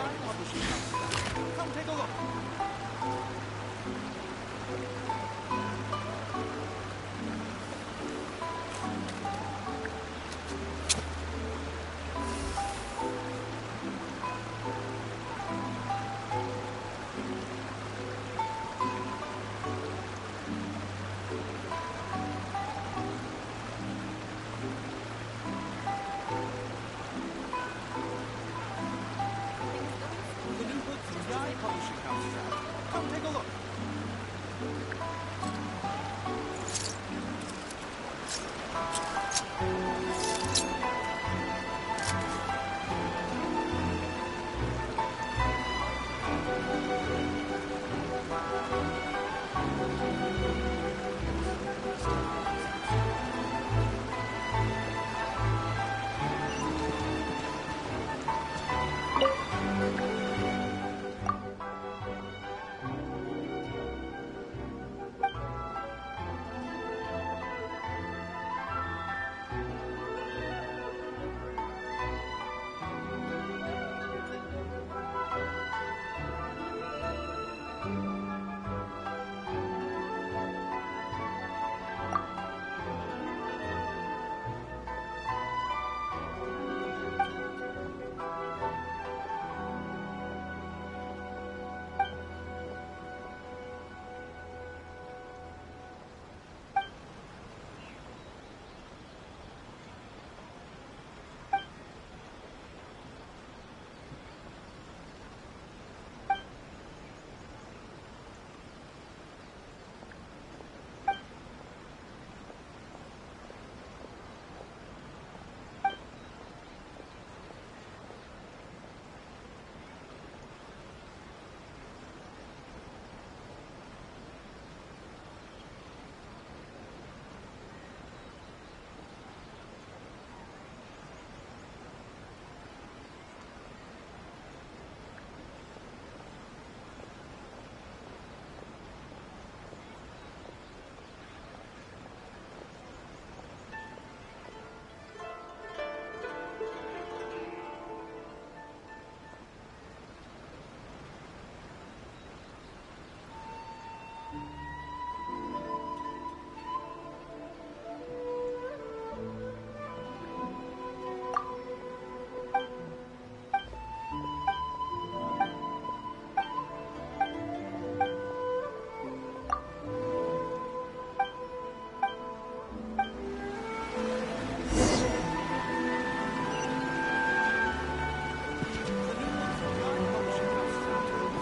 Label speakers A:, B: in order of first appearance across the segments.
A: Come take a look.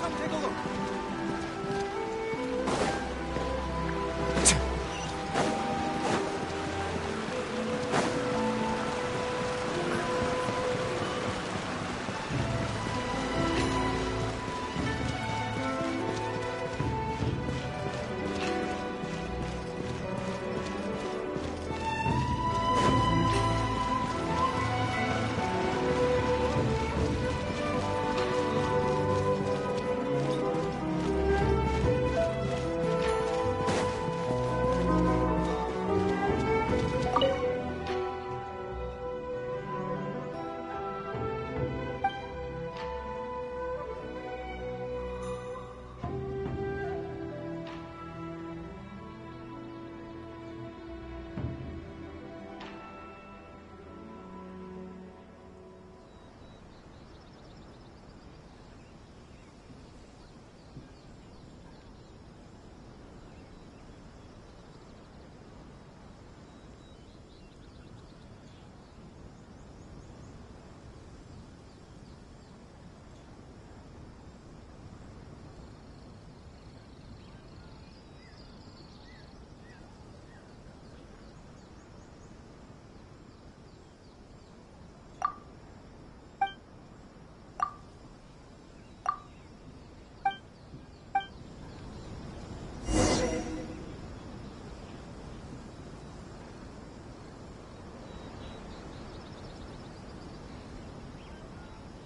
A: Come take a look.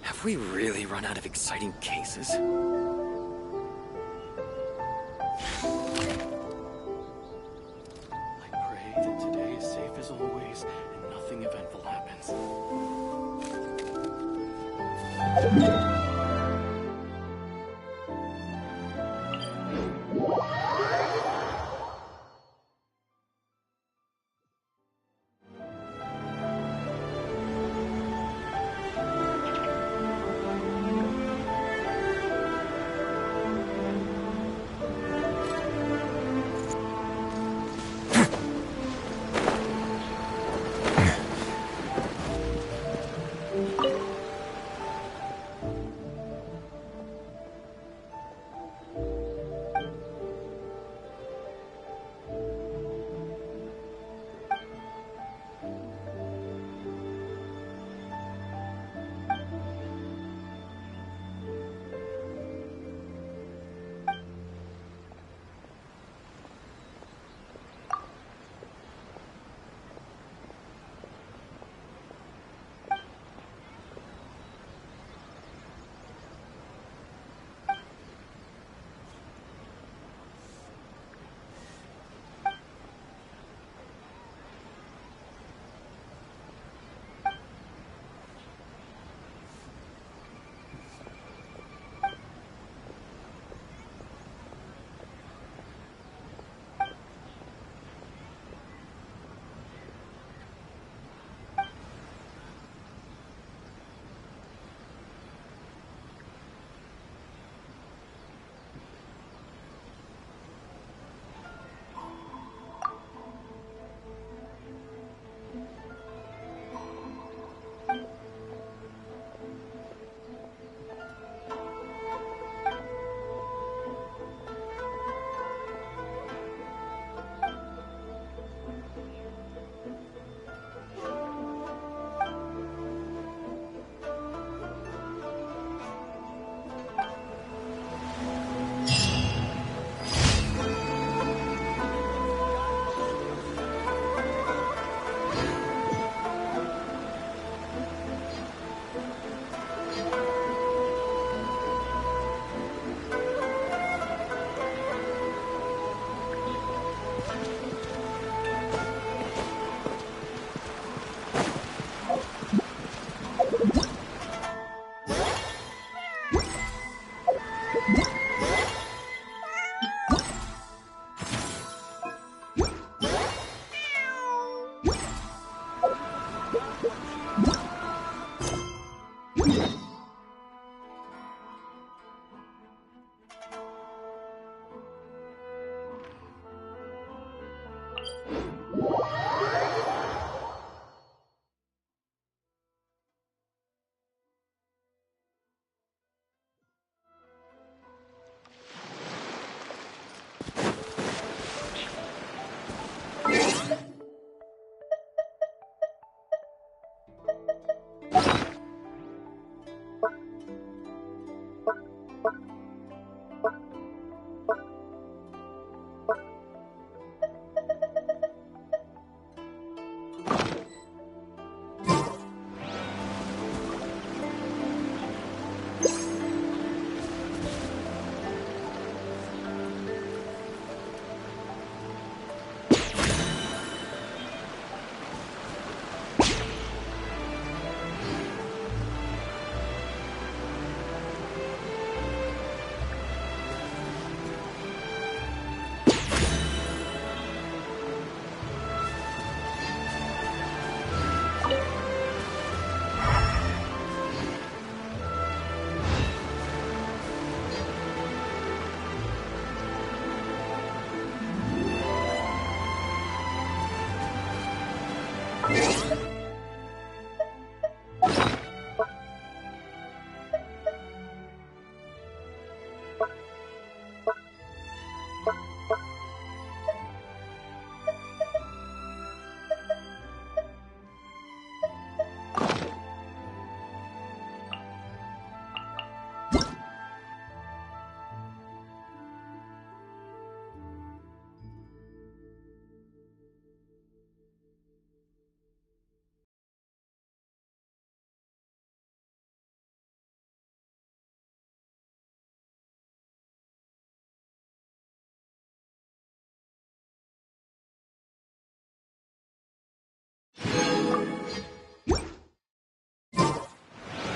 B: Have we really run out of exciting cases? I pray that today is safe as always and nothing eventful happens.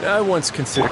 C: I once considered...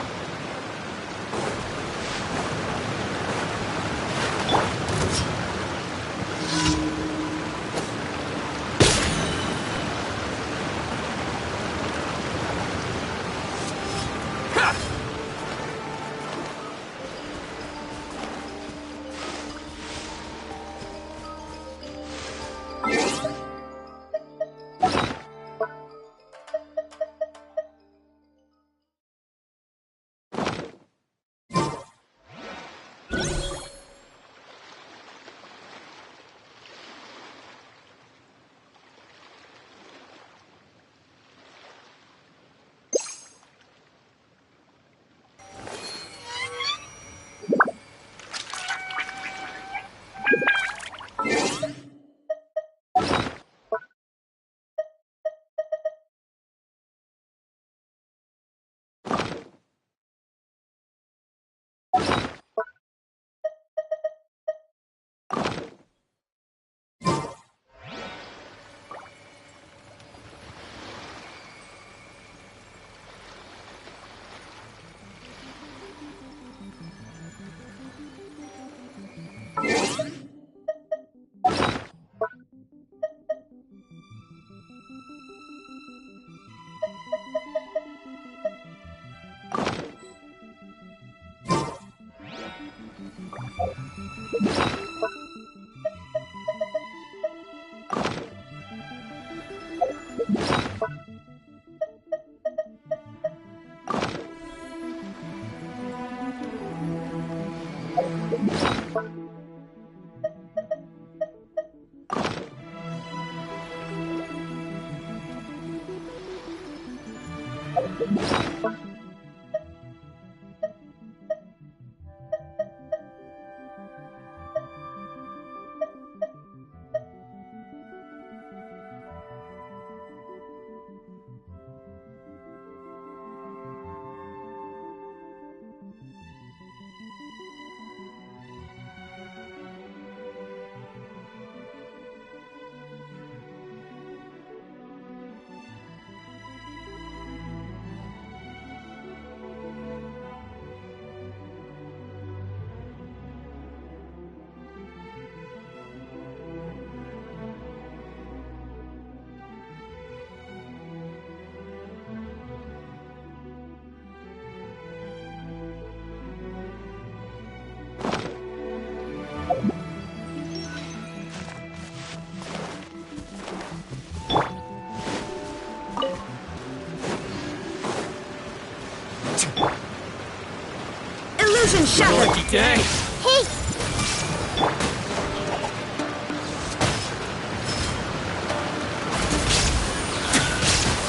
D: Illusion shattered!
C: Dang!
D: Hey!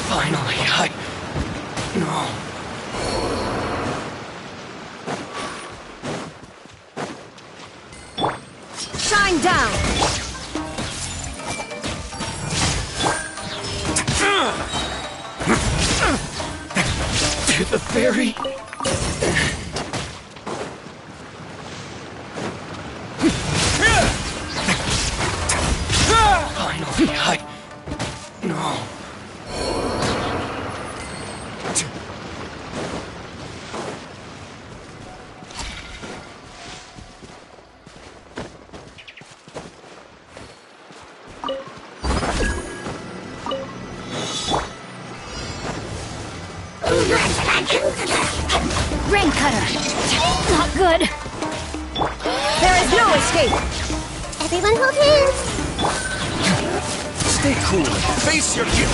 C: Finally, No. Finally, no.
D: Rain cutter. Not good. There is no escape.
E: Everyone hold hands.
C: Stay cool. Face your guilt.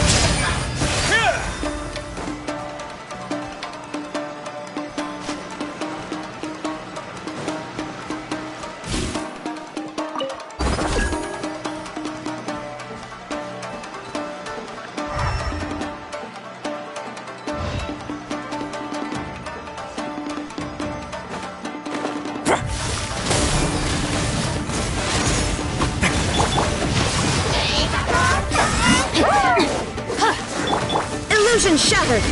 D: Illusion shattered.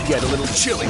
C: Get a little chilly.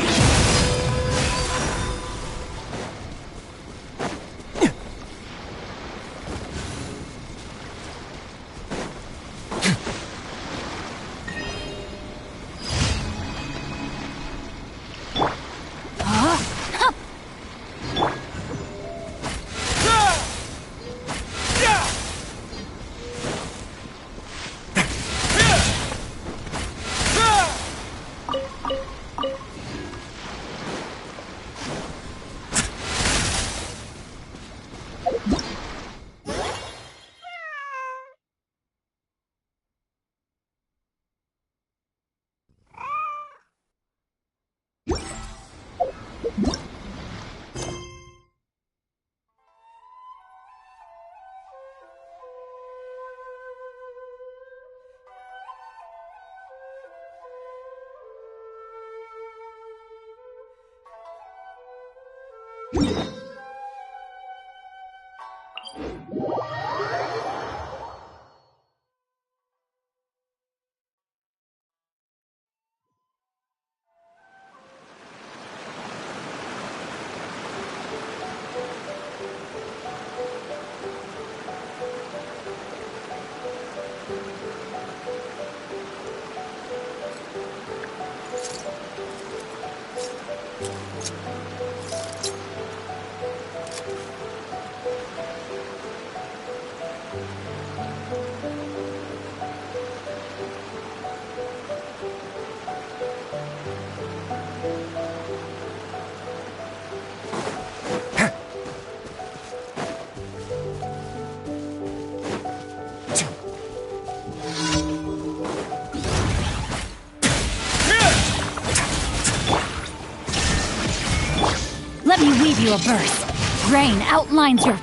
D: Let me weave you a verse. Rain outlines your...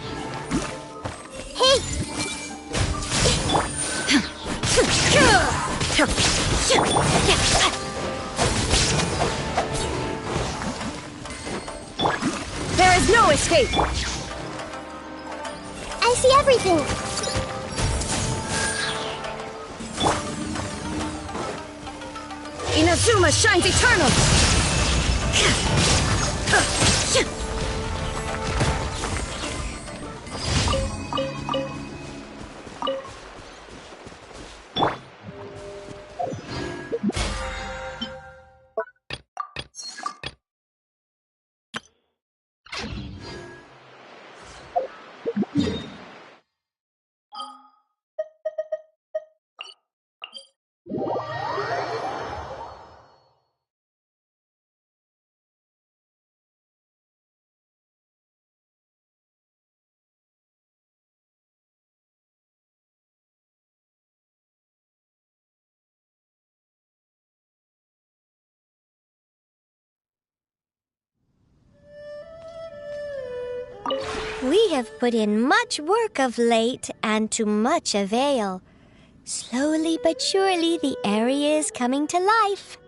E: Hey!
D: There is no escape!
E: I see everything!
D: Inazuma shines eternal!
E: We have put in much work of late, and to much avail. Slowly but surely, the area is coming to life.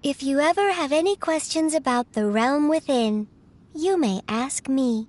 E: If you ever have any questions about the realm within, you may ask me.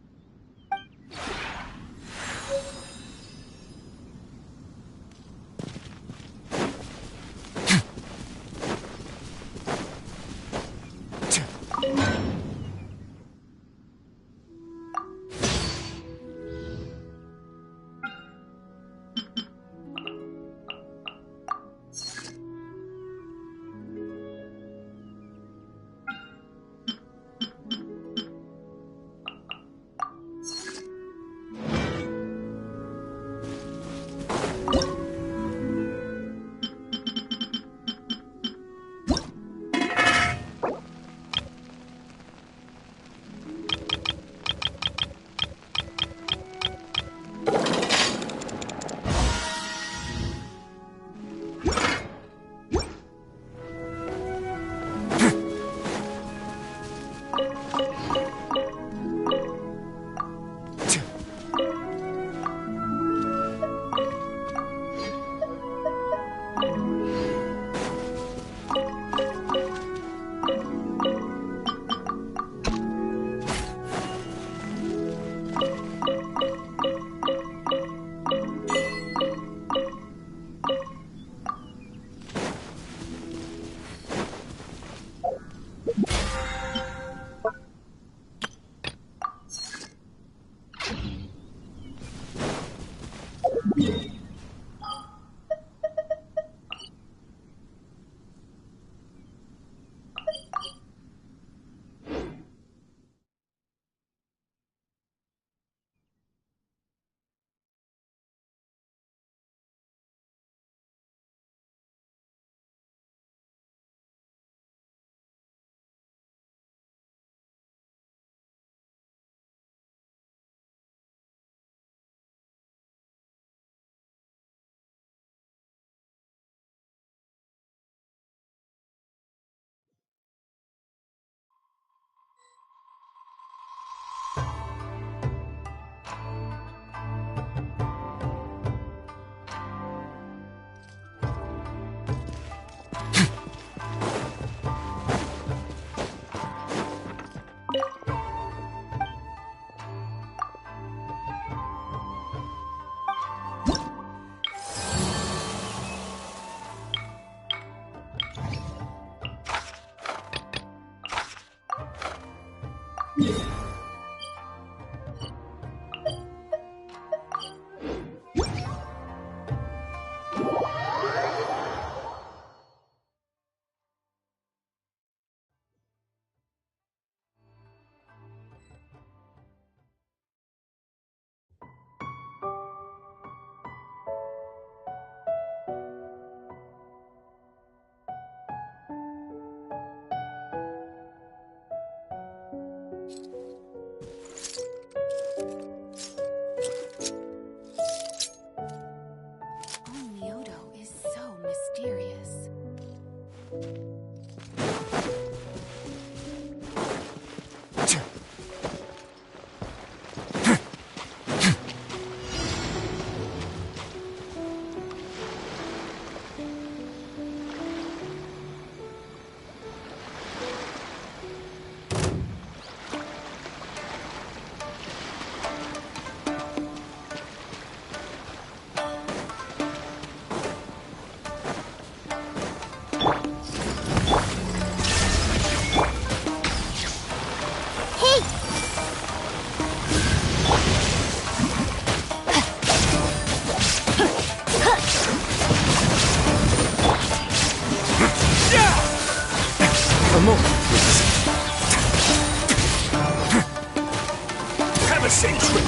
C: the same trick.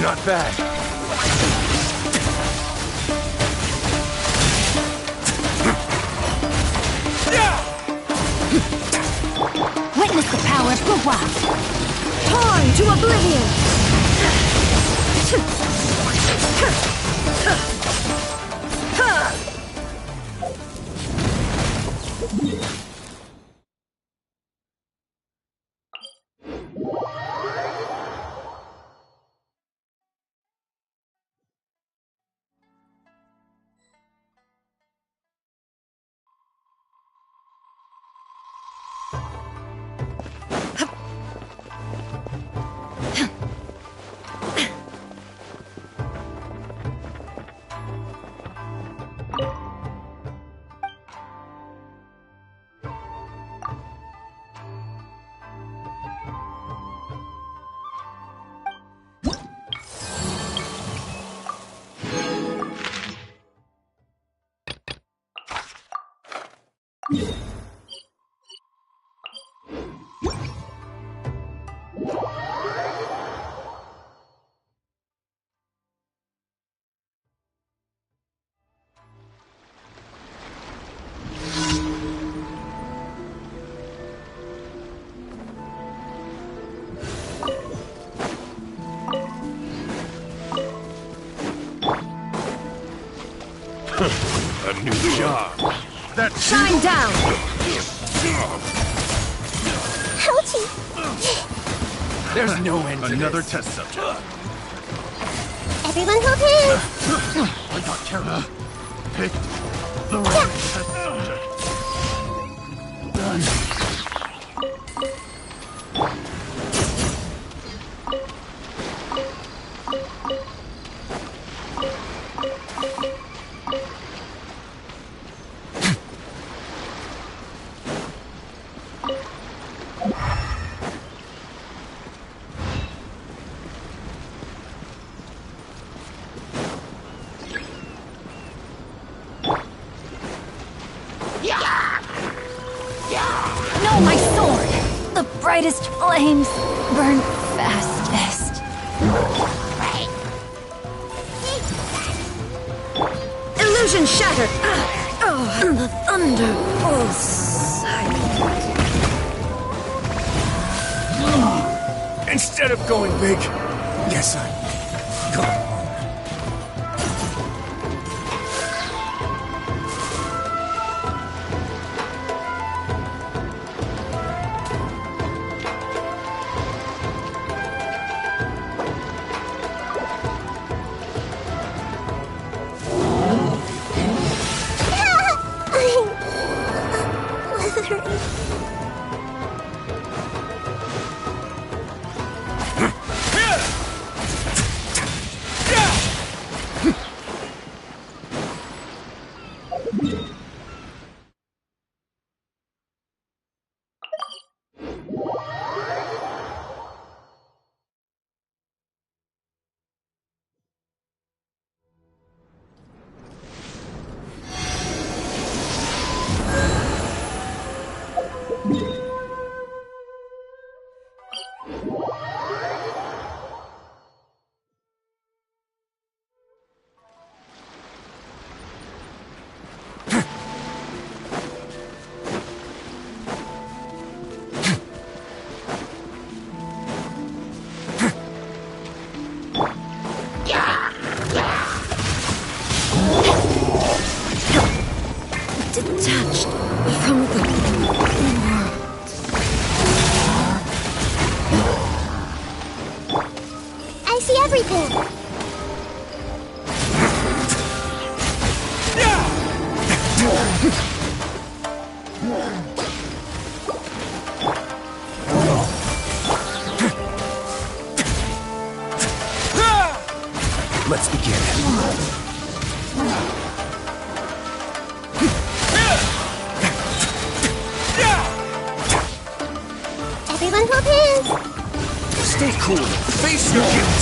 C: Not bad.
D: Witness the power of Gua. Torn to oblivion.
C: A new job. That's
D: Shine down.
E: Ouchie!
C: There's no end to
A: Another
C: this.
A: test subject.
E: Everyone hold hands!
A: I got careless. Picked the wrong test subject.
D: No, my sword! The brightest flames burn fastest. Illusion shattered! And the thunder falls silent.
C: Instead of going big, guess I'm going home.
D: Detached from the world.
E: I see everything!
C: Let's begin.
E: Everyone hold hands!
C: Stay cool. Face your guilt.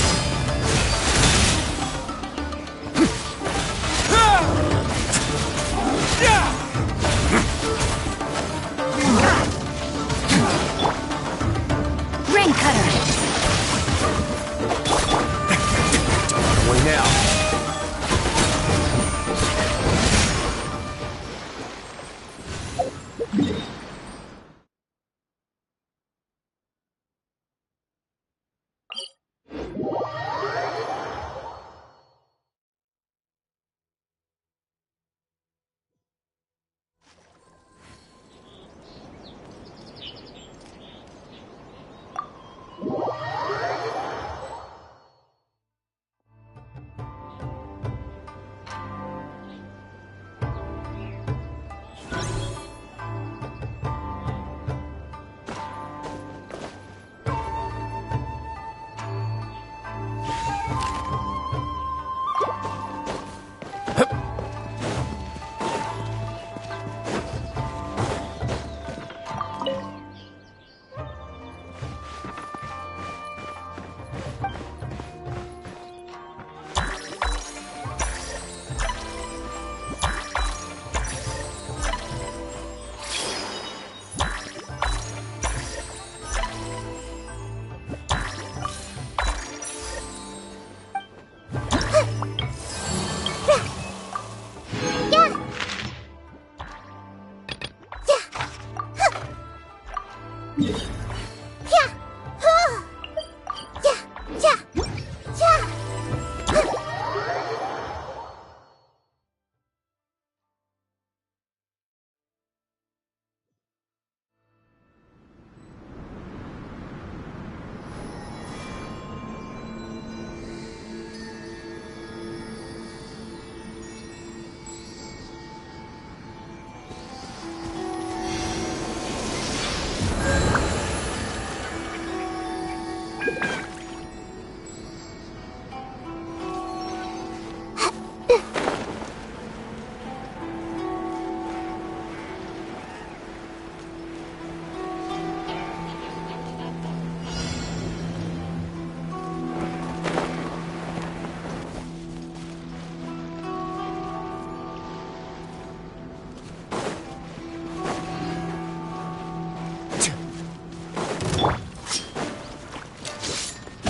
E: Yeah. Yeah. Yeah. Yeah.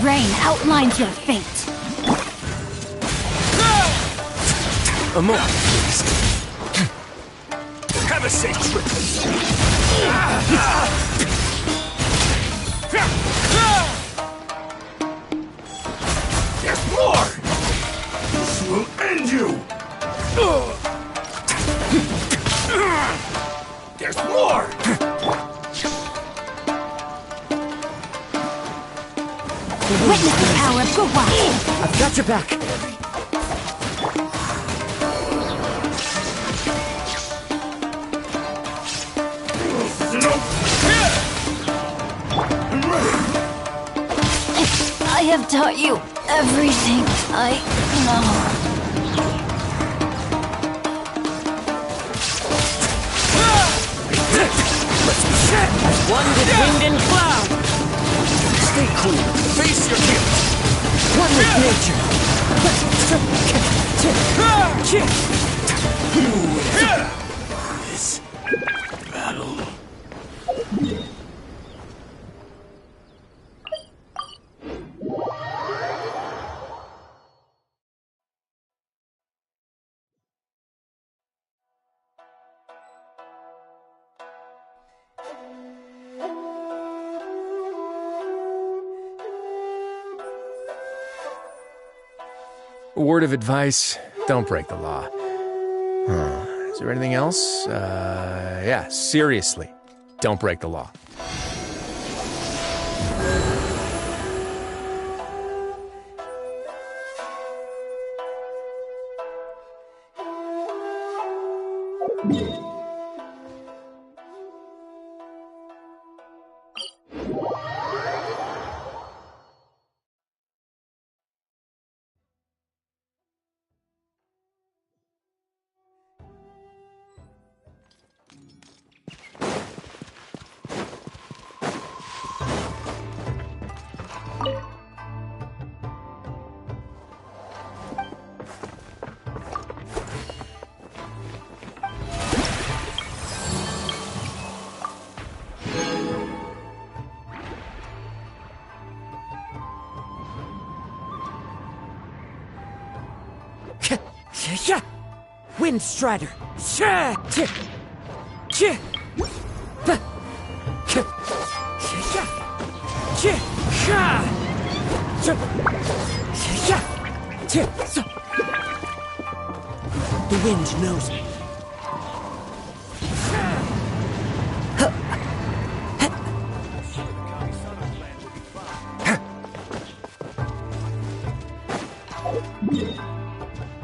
D: Rain outlines your fate.
C: A more, please. Have a safe trip. There's more!
A: This will end you!
C: There's more!
D: Witness the power of Gawai.
C: I've got your back.
A: This is enough! I'm ready!
D: I have taught you everything I know.
F: One with wind and cloud.
C: Stay cool. Face your guilt.
F: One with nature.
A: This battle.
C: A word of advice, don't break the law. Is there anything else? Yeah, seriously, don't break the law.
F: Wind Strider. The wind knows me.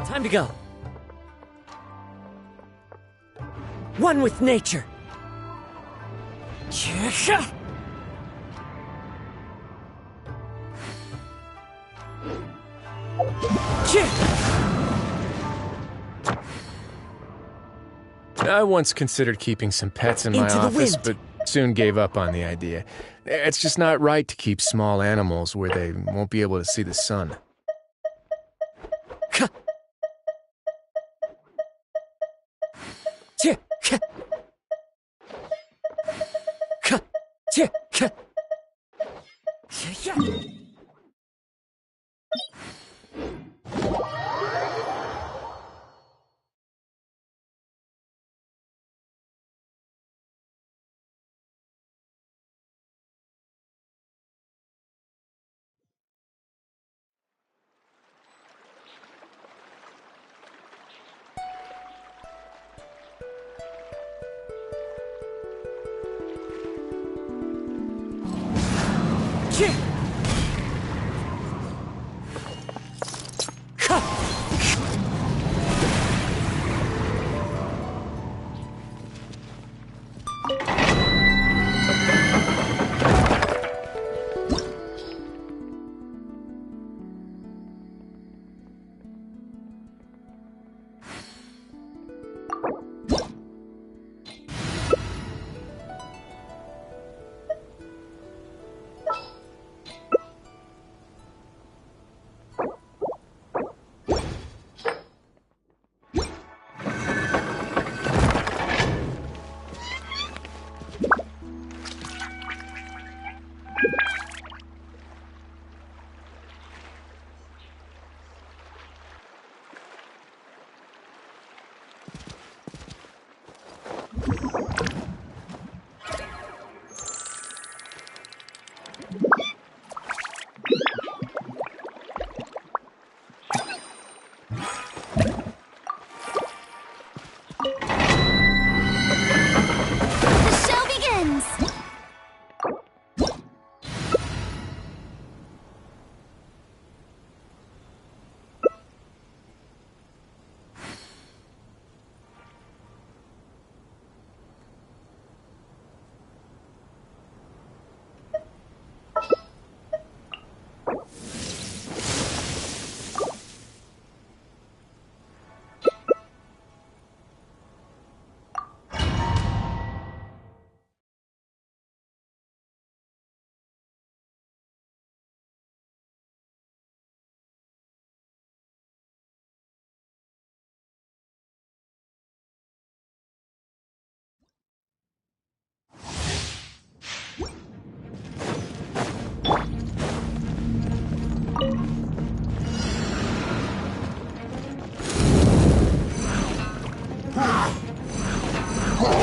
F: Time to go. One with nature.
C: I once considered keeping some pets in my
F: Into the
C: office,
F: wind.
C: but soon gave up on the idea. It's just not right to keep small animals where they won't be able to see the sun.
D: The show begins!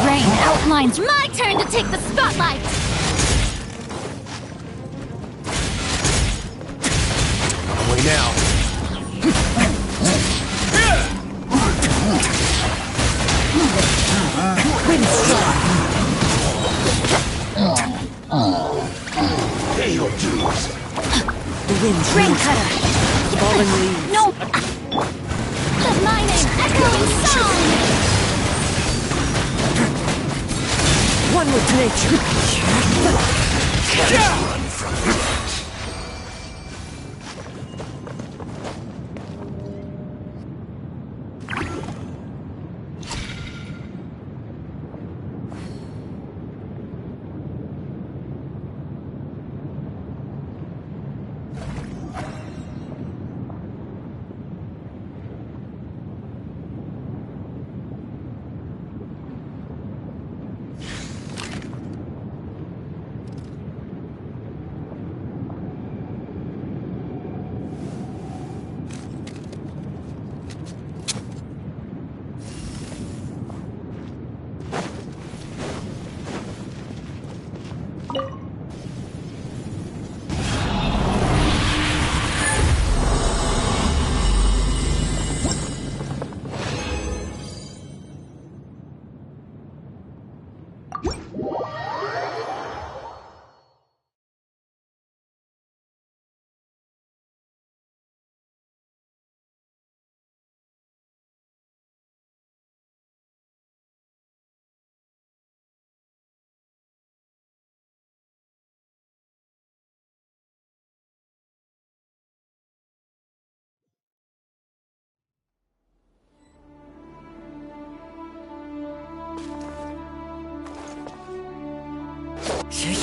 D: Rain outlines my turn to take the spotlight!
C: Away now.
A: Pay your dues.
F: The wind's
D: Rain cutter!
F: falling leaves.
D: No! Let my name echo in song!
F: One with nature.
A: Run from it.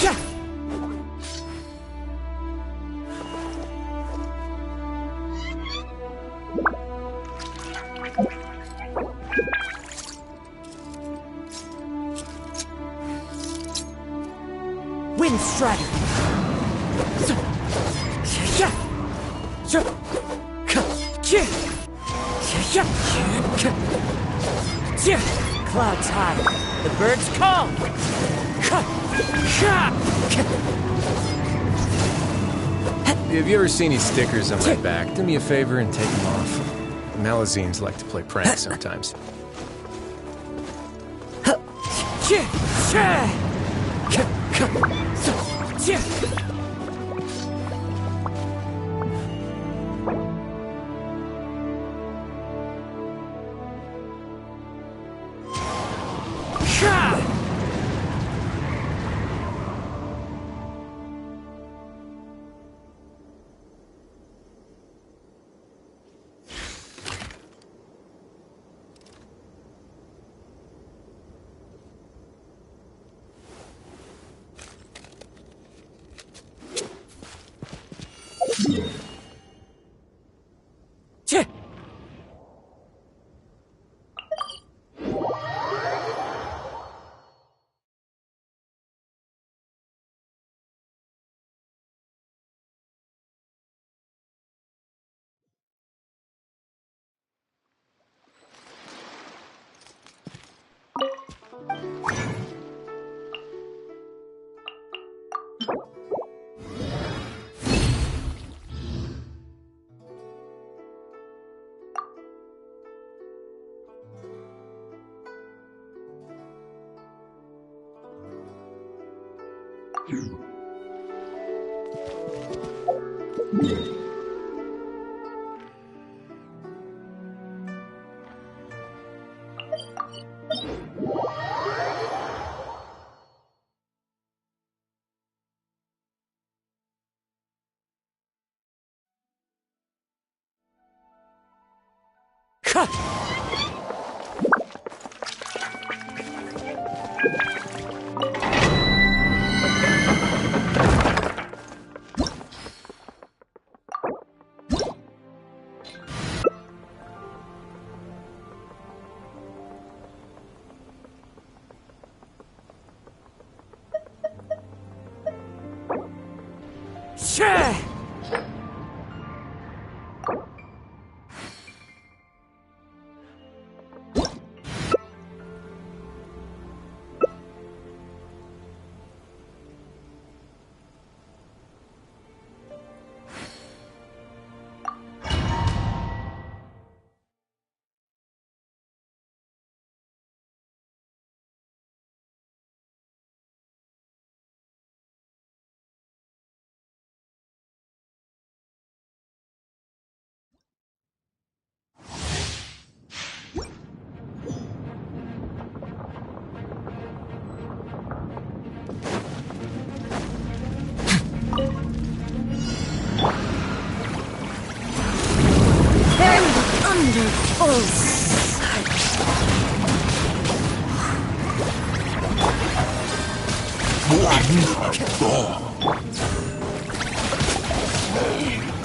F: Yeah. Wind Strider. Clouds high. The birds call.
C: Have you ever seen these stickers on my back? Do me a favor and take them off. The Malazines like to play pranks sometimes.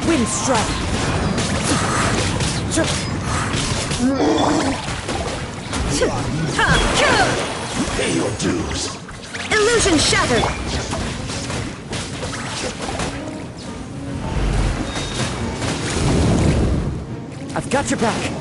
F: Wind strike.
A: Pay your dues.
E: Illusion shattered!
F: I've got your back.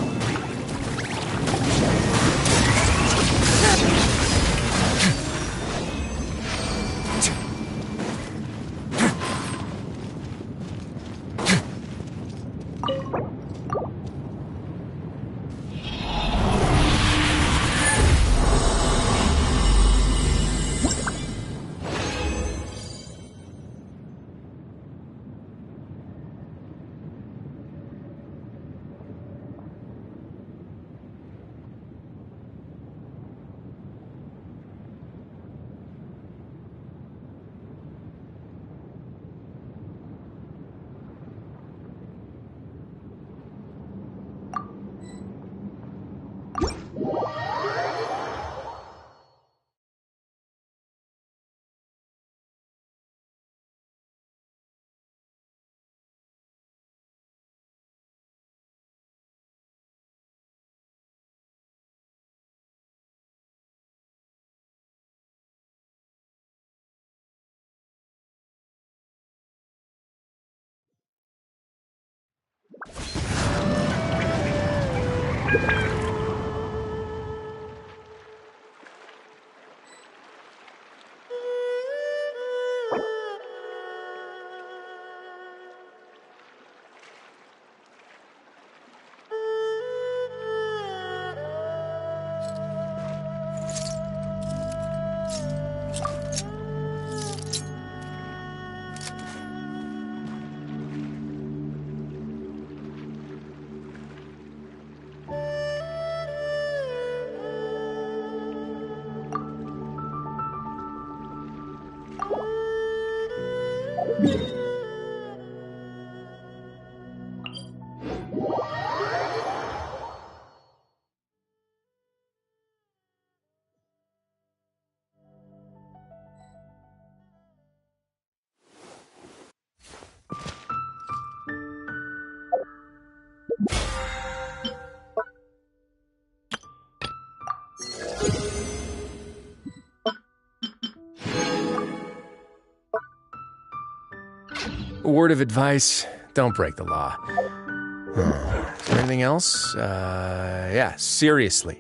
C: A word of advice, don't break the law. Is there anything else? Yeah, seriously,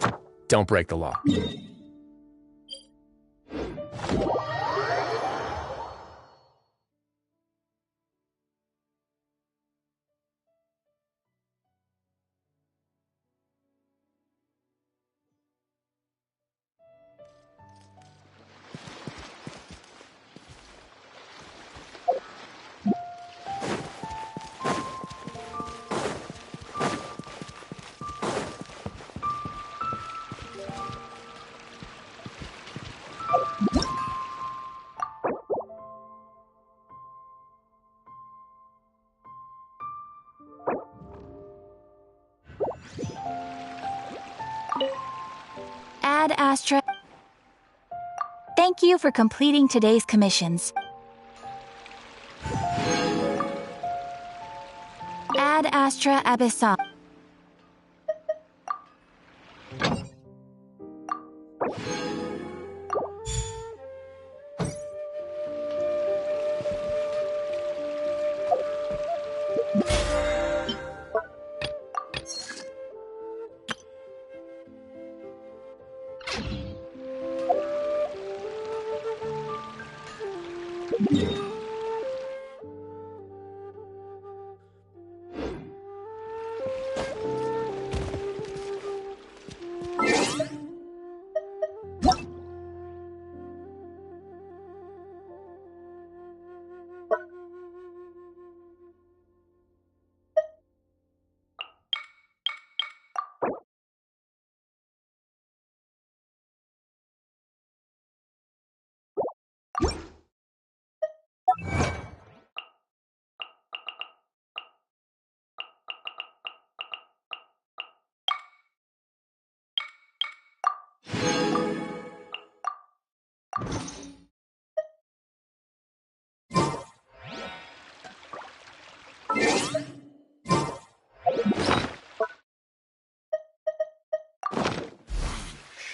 C: don't break the law.
D: Ad Astra. Thank you for completing today's commissions. Ad Astra Abyssal.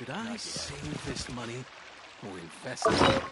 B: Should I save this money or invest it?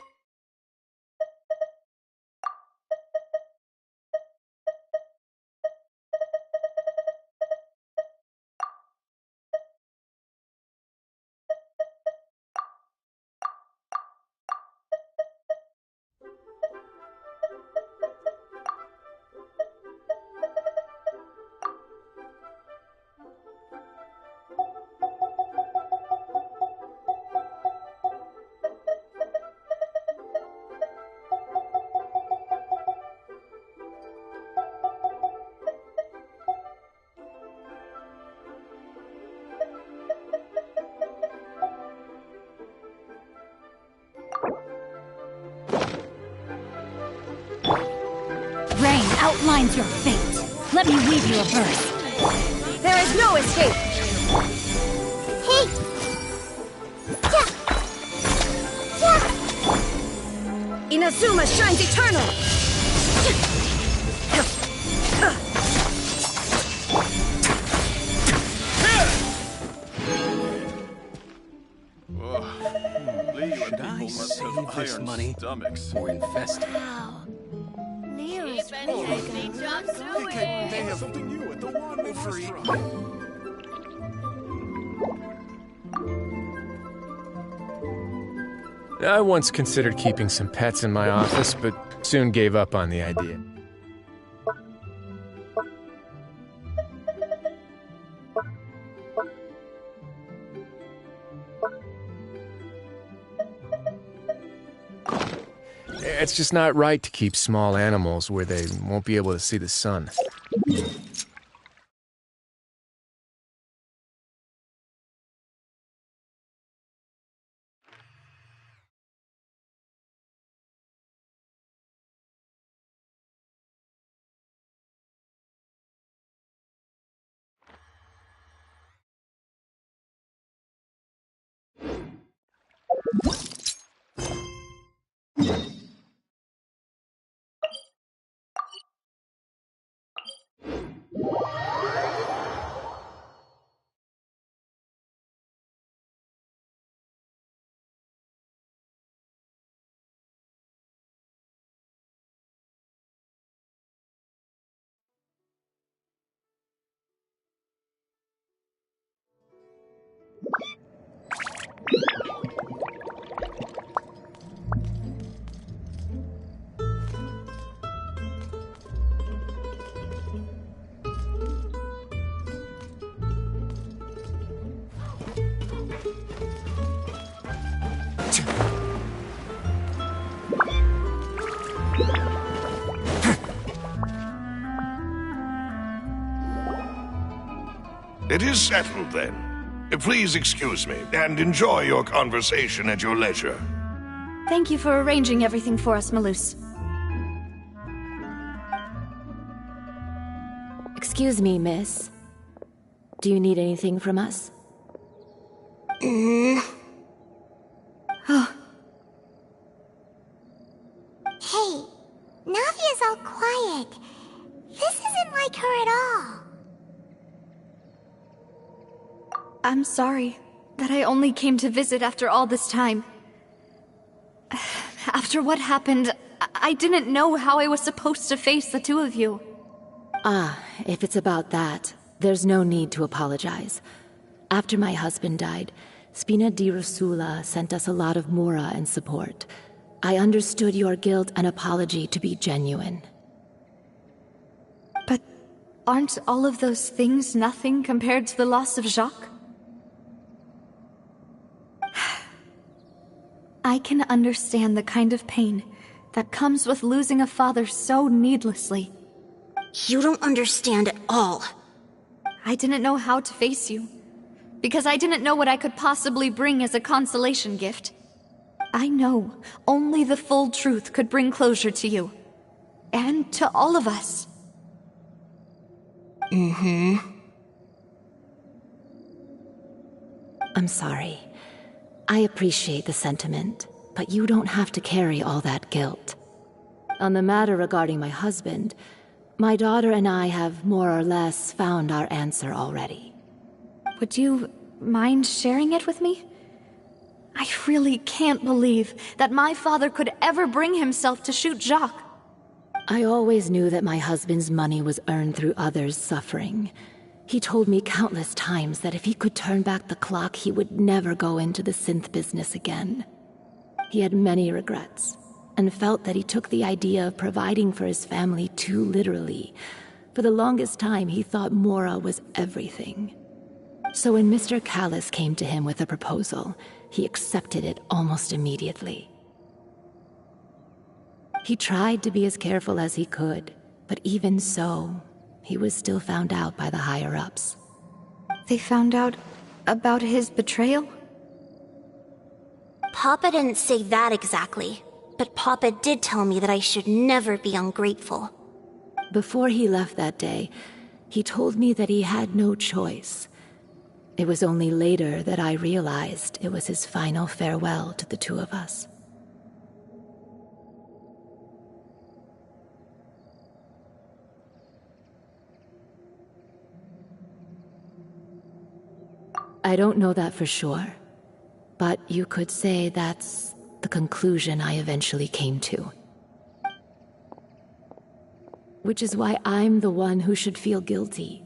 D: Rain outlines your fate. Let me weave you a verse. There is no escape.
E: Hey! Yeah! Yeah!
D: Inazuma shines eternal.
B: Should I save this money or invest it?
E: Wow. Leo's
A: They have something new at the ramen restaurant.
C: I once considered keeping some pets in my office, but soon gave up on the idea. It's just not right to keep small animals where they won't be able to see the sun.
G: It is settled, then. Please excuse me, and enjoy your conversation at your leisure.
D: Thank you for arranging everything for us, Malus. Excuse me, miss. Do you need anything from us?
E: Hey, Navia's all quiet. This isn't like her at all.
D: I'm sorry that I only came to visit after all this time. After what happened, I didn't know how I was supposed to face the two of you.
F: If it's about that, there's no need to apologize. After my husband died, Spina di Rosula sent us a lot of mora and support. I understood your guilt and apology to be genuine.
D: But aren't all of those things nothing compared to the loss of Jacques? I can understand the kind of pain that comes with losing a father so needlessly.
E: You don't understand at all.
D: I didn't know how to face you, because I didn't know what I could possibly bring as a consolation gift. I know only the full truth could bring closure to you, and to all of us.
F: I'm sorry. I appreciate the sentiment, but you don't have to carry all that guilt. On the matter regarding my husband, my daughter and I have more or less found our answer already.
D: Would you mind sharing it with me? I really can't believe that my father could ever bring himself to shoot Jacques.
F: I always knew that my husband's money was earned through others' suffering. He told me countless times that if he could turn back the clock, he would never go into the synth business again. He had many regrets, and felt that he took the idea of providing for his family too literally. For the longest time, he thought Mora was everything. So when Mr. Callis came to him with a proposal, he accepted it almost immediately. He tried to be as careful as he could, but even so, he was still found out by the higher-ups.
D: They found out about his betrayal?
E: Papa didn't say that exactly, but Papa did tell me that I should never be ungrateful.
F: Before he left that day, he told me that he had no choice. It was only later that I realized it was his final farewell to the two of us. I don't know that for sure, but you could say that's the conclusion I eventually came to. Which is why I'm the one who should feel guilty.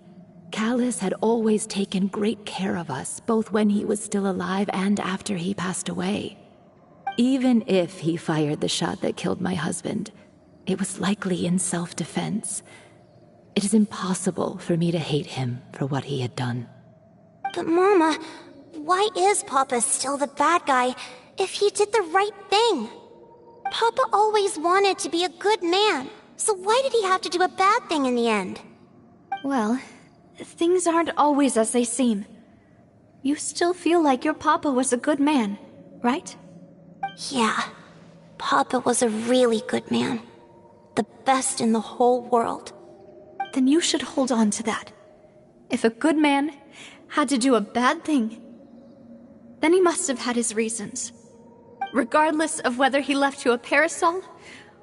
F: Callis had always taken great care of us, both when he was still alive and after he passed away. Even if he fired the shot that killed my husband, it was likely in self-defense. It is impossible for me to hate him for what he had done.
E: But Mama, why is Papa still the bad guy if he did the right thing? Papa always wanted to be a good man, so why did he have to do a bad thing in the end?
D: Well, things aren't always as they seem. You still feel like your papa was a good man, right?
E: Yeah, Papa was a really good man. The best in the whole world.
D: Then you should hold on to that. If a good man had to do a bad thing, then he must have had his reasons. Regardless of whether he left you a parasol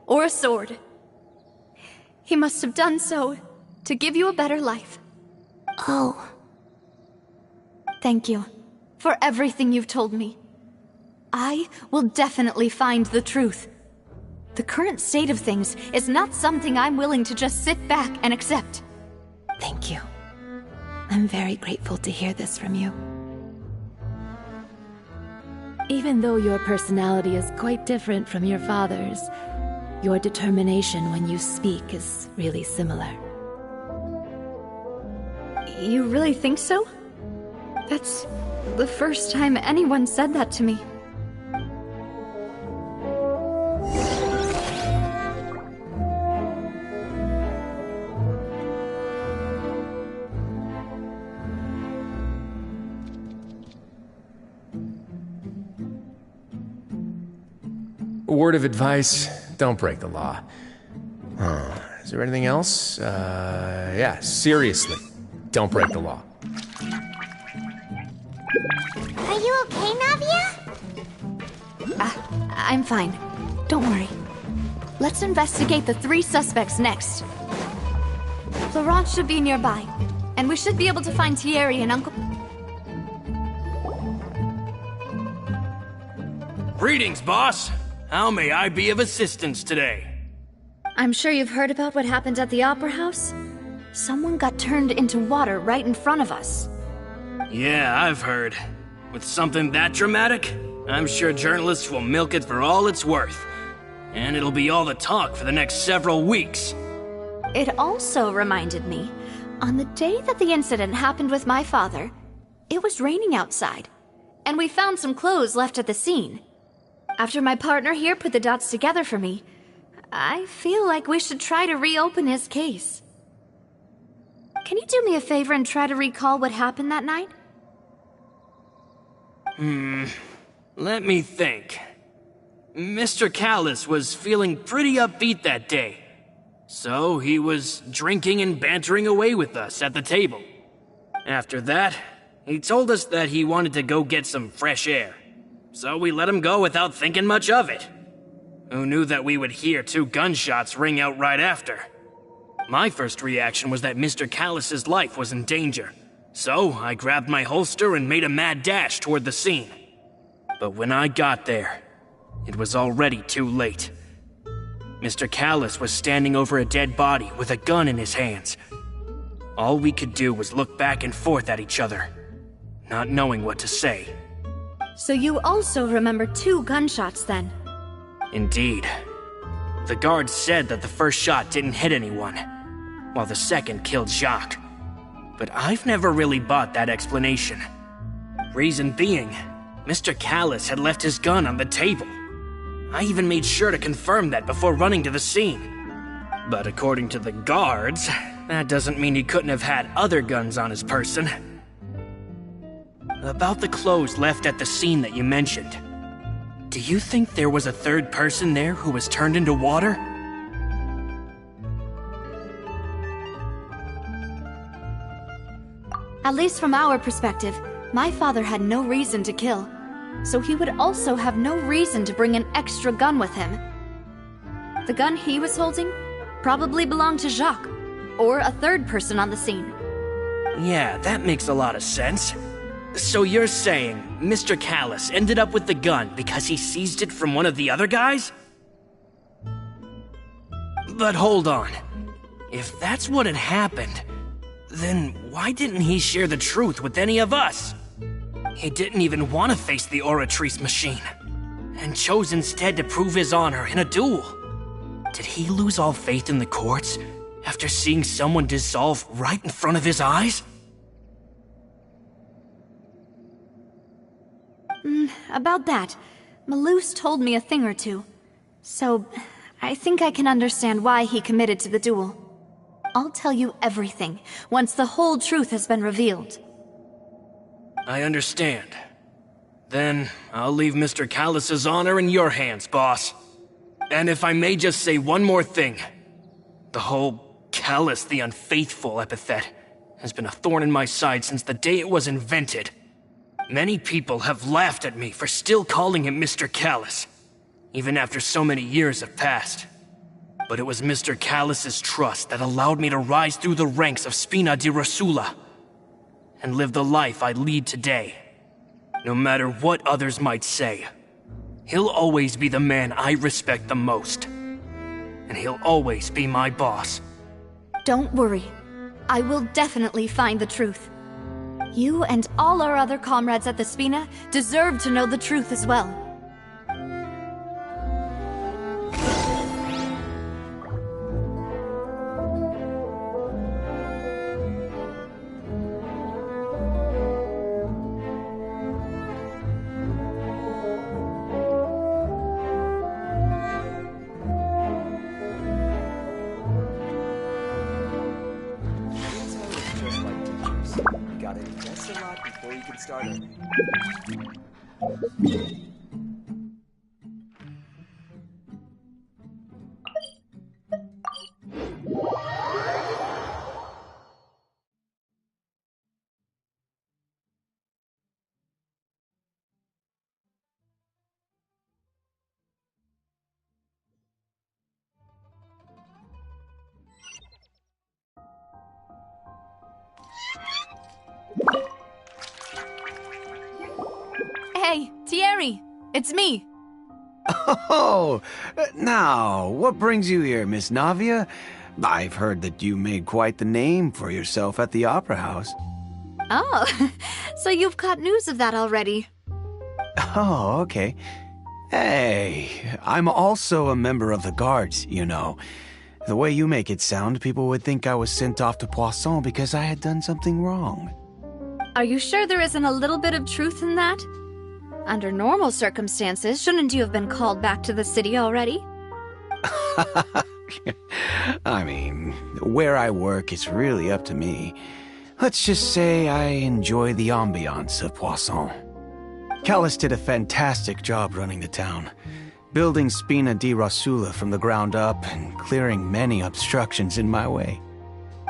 D: or a sword. He must have done so to give you a better life.
E: Oh.
D: Thank you for everything you've told me. I will definitely find the truth. The current state of things is not something I'm willing to just sit back and accept.
F: Thank you. I'm very grateful to hear this from you. Even though your personality is quite different from your father's, your determination when you speak is really similar.
D: You really think so? That's the first time anyone said that to me.
C: A word of advice, don't break the law. Is there anything else? Yeah, seriously, don't break the law.
E: Are you okay, Navia?
D: I'm fine. Don't worry. Let's investigate the 3 suspects next. Laurent should be nearby, and we should be able to find Thierry and Uncle...
B: Greetings, boss. How may I be of assistance today?
D: I'm sure you've heard about what happened at the Opera House? Someone got turned into water right in front of us.
B: Yeah, I've heard. With something that dramatic, I'm sure journalists will milk it for all it's worth. And it'll be all the talk for the next several weeks.
D: It also reminded me, on the day that the incident happened with my father, it was raining outside, and we found some clothes left at the scene. After my partner here put the dots together for me, I feel like we should try to reopen his case. Can you do me a favor and try to recall what happened that night?
B: Let me think. Mr. Callis was feeling pretty upbeat that day. So he was drinking and bantering away with us at the table. After that, he told us that he wanted to go get some fresh air. So we let him go without thinking much of it. Who knew that we would hear 2 gunshots ring out right after? My first reaction was that Mr. Callis's life was in danger. So I grabbed my holster and made a mad dash toward the scene. But when I got there, it was already too late. Mr. Callis was standing over a dead body with a gun in his hands. All we could do was look back and forth at each other, not knowing what to say.
D: So you also remember 2 gunshots then?
B: Indeed. The guard said that the first shot didn't hit anyone, while the second killed Jacques. But I've never really bought that explanation. Reason being, Mr. Callis had left his gun on the table. I even made sure to confirm that before running to the scene. But according to the guards, that doesn't mean he couldn't have had other guns on his person. About the clothes left at the scene that you mentioned, do you think there was a 3rd person there who was turned into water?
D: At least from our perspective, my father had no reason to kill. So he would also have no reason to bring an extra gun with him. The gun he was holding probably belonged to Jacques, or a 3rd person on the scene.
B: Yeah, that makes a lot of sense. So you're saying Mr. Callis ended up with the gun because he seized it from one of the other guys? But hold on. If that's what had happened, then why didn't he share the truth with any of us? He didn't even want to face the Oratrice machine, and chose instead to prove his honor in a duel. Did he lose all faith in the courts after seeing someone dissolve right in front of his eyes?
D: About that, Malouse told me a thing or two. So, I think I can understand why he committed to the duel. I'll tell you everything once the whole truth has been revealed.
B: I understand. Then, I'll leave Mr. Callis's honor in your hands, boss. And if I may just say one more thing. The whole Callis the Unfaithful epithet has been a thorn in my side since the day it was invented. Many people have laughed at me for still calling him Mr. Callis, even after so many years have passed. But it was Mr. Callis's trust that allowed me to rise through the ranks of Spina di Rosula and live the life I lead today. No matter what others might say, he'll always be the man I respect the most. And he'll always be my boss.
D: Don't worry. I will definitely find the truth. You and all our other comrades at the Spina deserve to know the truth as well. Thierry, it's me.
H: Oh, now, what brings you here, Miss Navia? I've heard that you made quite the name for yourself at the Opera House.
D: Oh, so you've got news of that already.
H: Oh, okay. Hey, I'm also a member of the Guards, you know. The way you make it sound, people would think I was sent off to Poisson because I had done something wrong.
D: Are you sure there isn't a little bit of truth in that? Under normal circumstances, shouldn't you have been called back to the city already?
H: I mean, where I work is really up to me. Let's just say I enjoy the ambiance of Poisson. Callis did a fantastic job running the town, building Spina di Rosula from the ground up and clearing many obstructions in my way.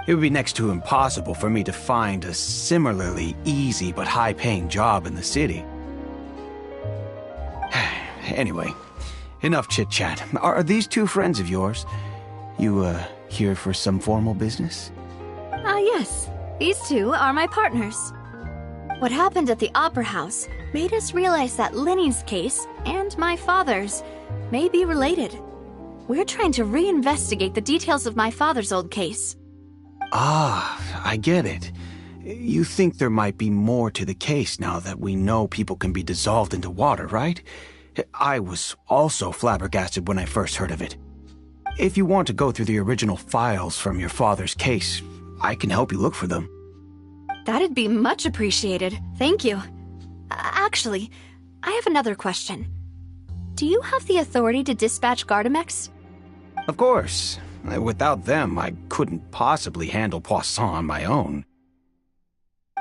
H: It would be next to impossible for me to find a similarly easy but high-paying job in the city. Anyway, enough chit-chat. Are these two friends of yours? You, here for some formal business?
D: Yes. These two are my partners. What happened at the Opera House made us realize that Linny's case and my father's may be related. We're trying to reinvestigate the details of my father's old case.
H: Ah, I get it. You think there might be more to the case now that we know people can be dissolved into water, right? I was also flabbergasted when I first heard of it. If you want to go through the original files from your father's case, I can help you look for them.
D: That'd be much appreciated. Thank you. Actually, I have another question. Do you have the authority to dispatch Gardamex?
H: Of course. Without them, I couldn't possibly handle Poisson on my own.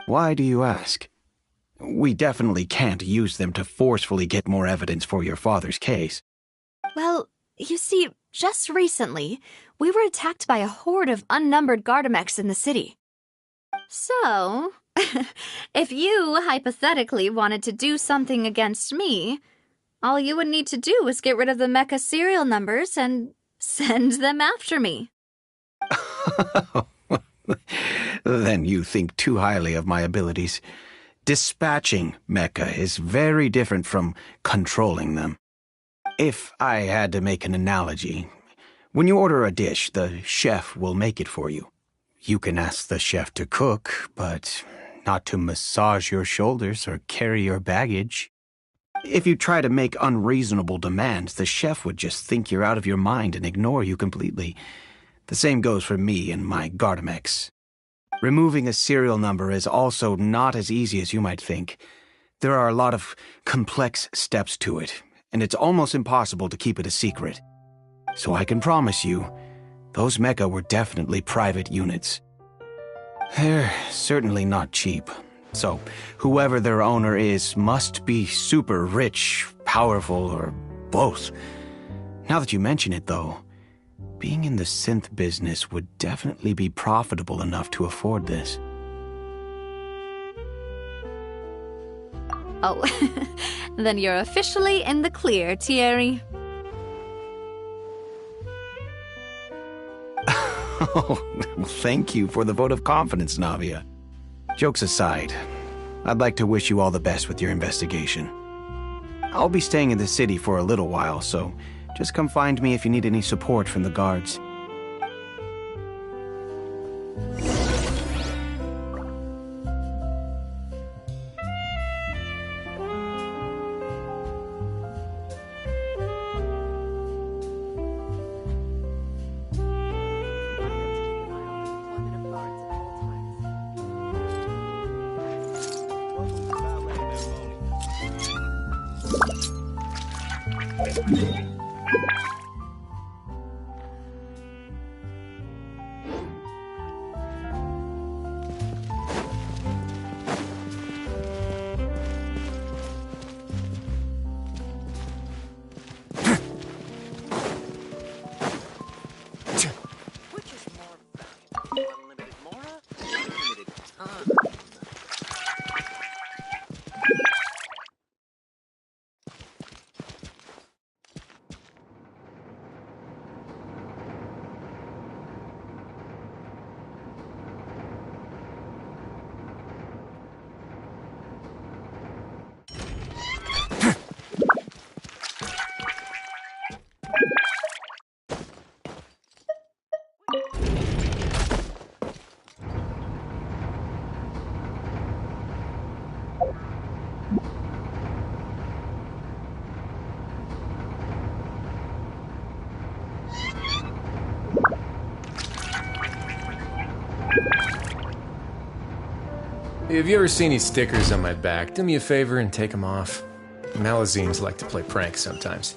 H: Why do you ask? We definitely can't use them to forcefully get more evidence for your father's case.
D: Well, you see, just recently, we were attacked by a horde of unnumbered Gardamex in the city. So, if you hypothetically wanted to do something against me, all you would need to do is get rid of the mecha serial numbers and send them after me.
H: Then you think too highly of my abilities. Dispatching mecha is very different from controlling them. If I had to make an analogy, when you order a dish, the chef will make it for you. You can ask the chef to cook, but not to massage your shoulders or carry your baggage. If you try to make unreasonable demands, the chef would just think you're out of your mind and ignore you completely. The same goes for me and my Gardamex. Removing a serial number is also not as easy as you might think. There are a lot of complex steps to it, and it's almost impossible to keep it a secret. So I can promise you, those mecha were definitely private units. They're certainly not cheap. So, whoever their owner is must be super rich, powerful, or both. Now that you mention it, though, being in the synth business would definitely be profitable enough to afford this.
D: Oh, then you're officially in the clear, Thierry.
H: Oh, well, thank you for the vote of confidence, Navia. Jokes aside, I'd like to wish you all the best with your investigation. I'll be staying in the city for a little while, so just come find me if you need any support from the guards.
C: Have you ever seen these stickers on my back? Do me a favor and take them off. Malazines like to play pranks sometimes.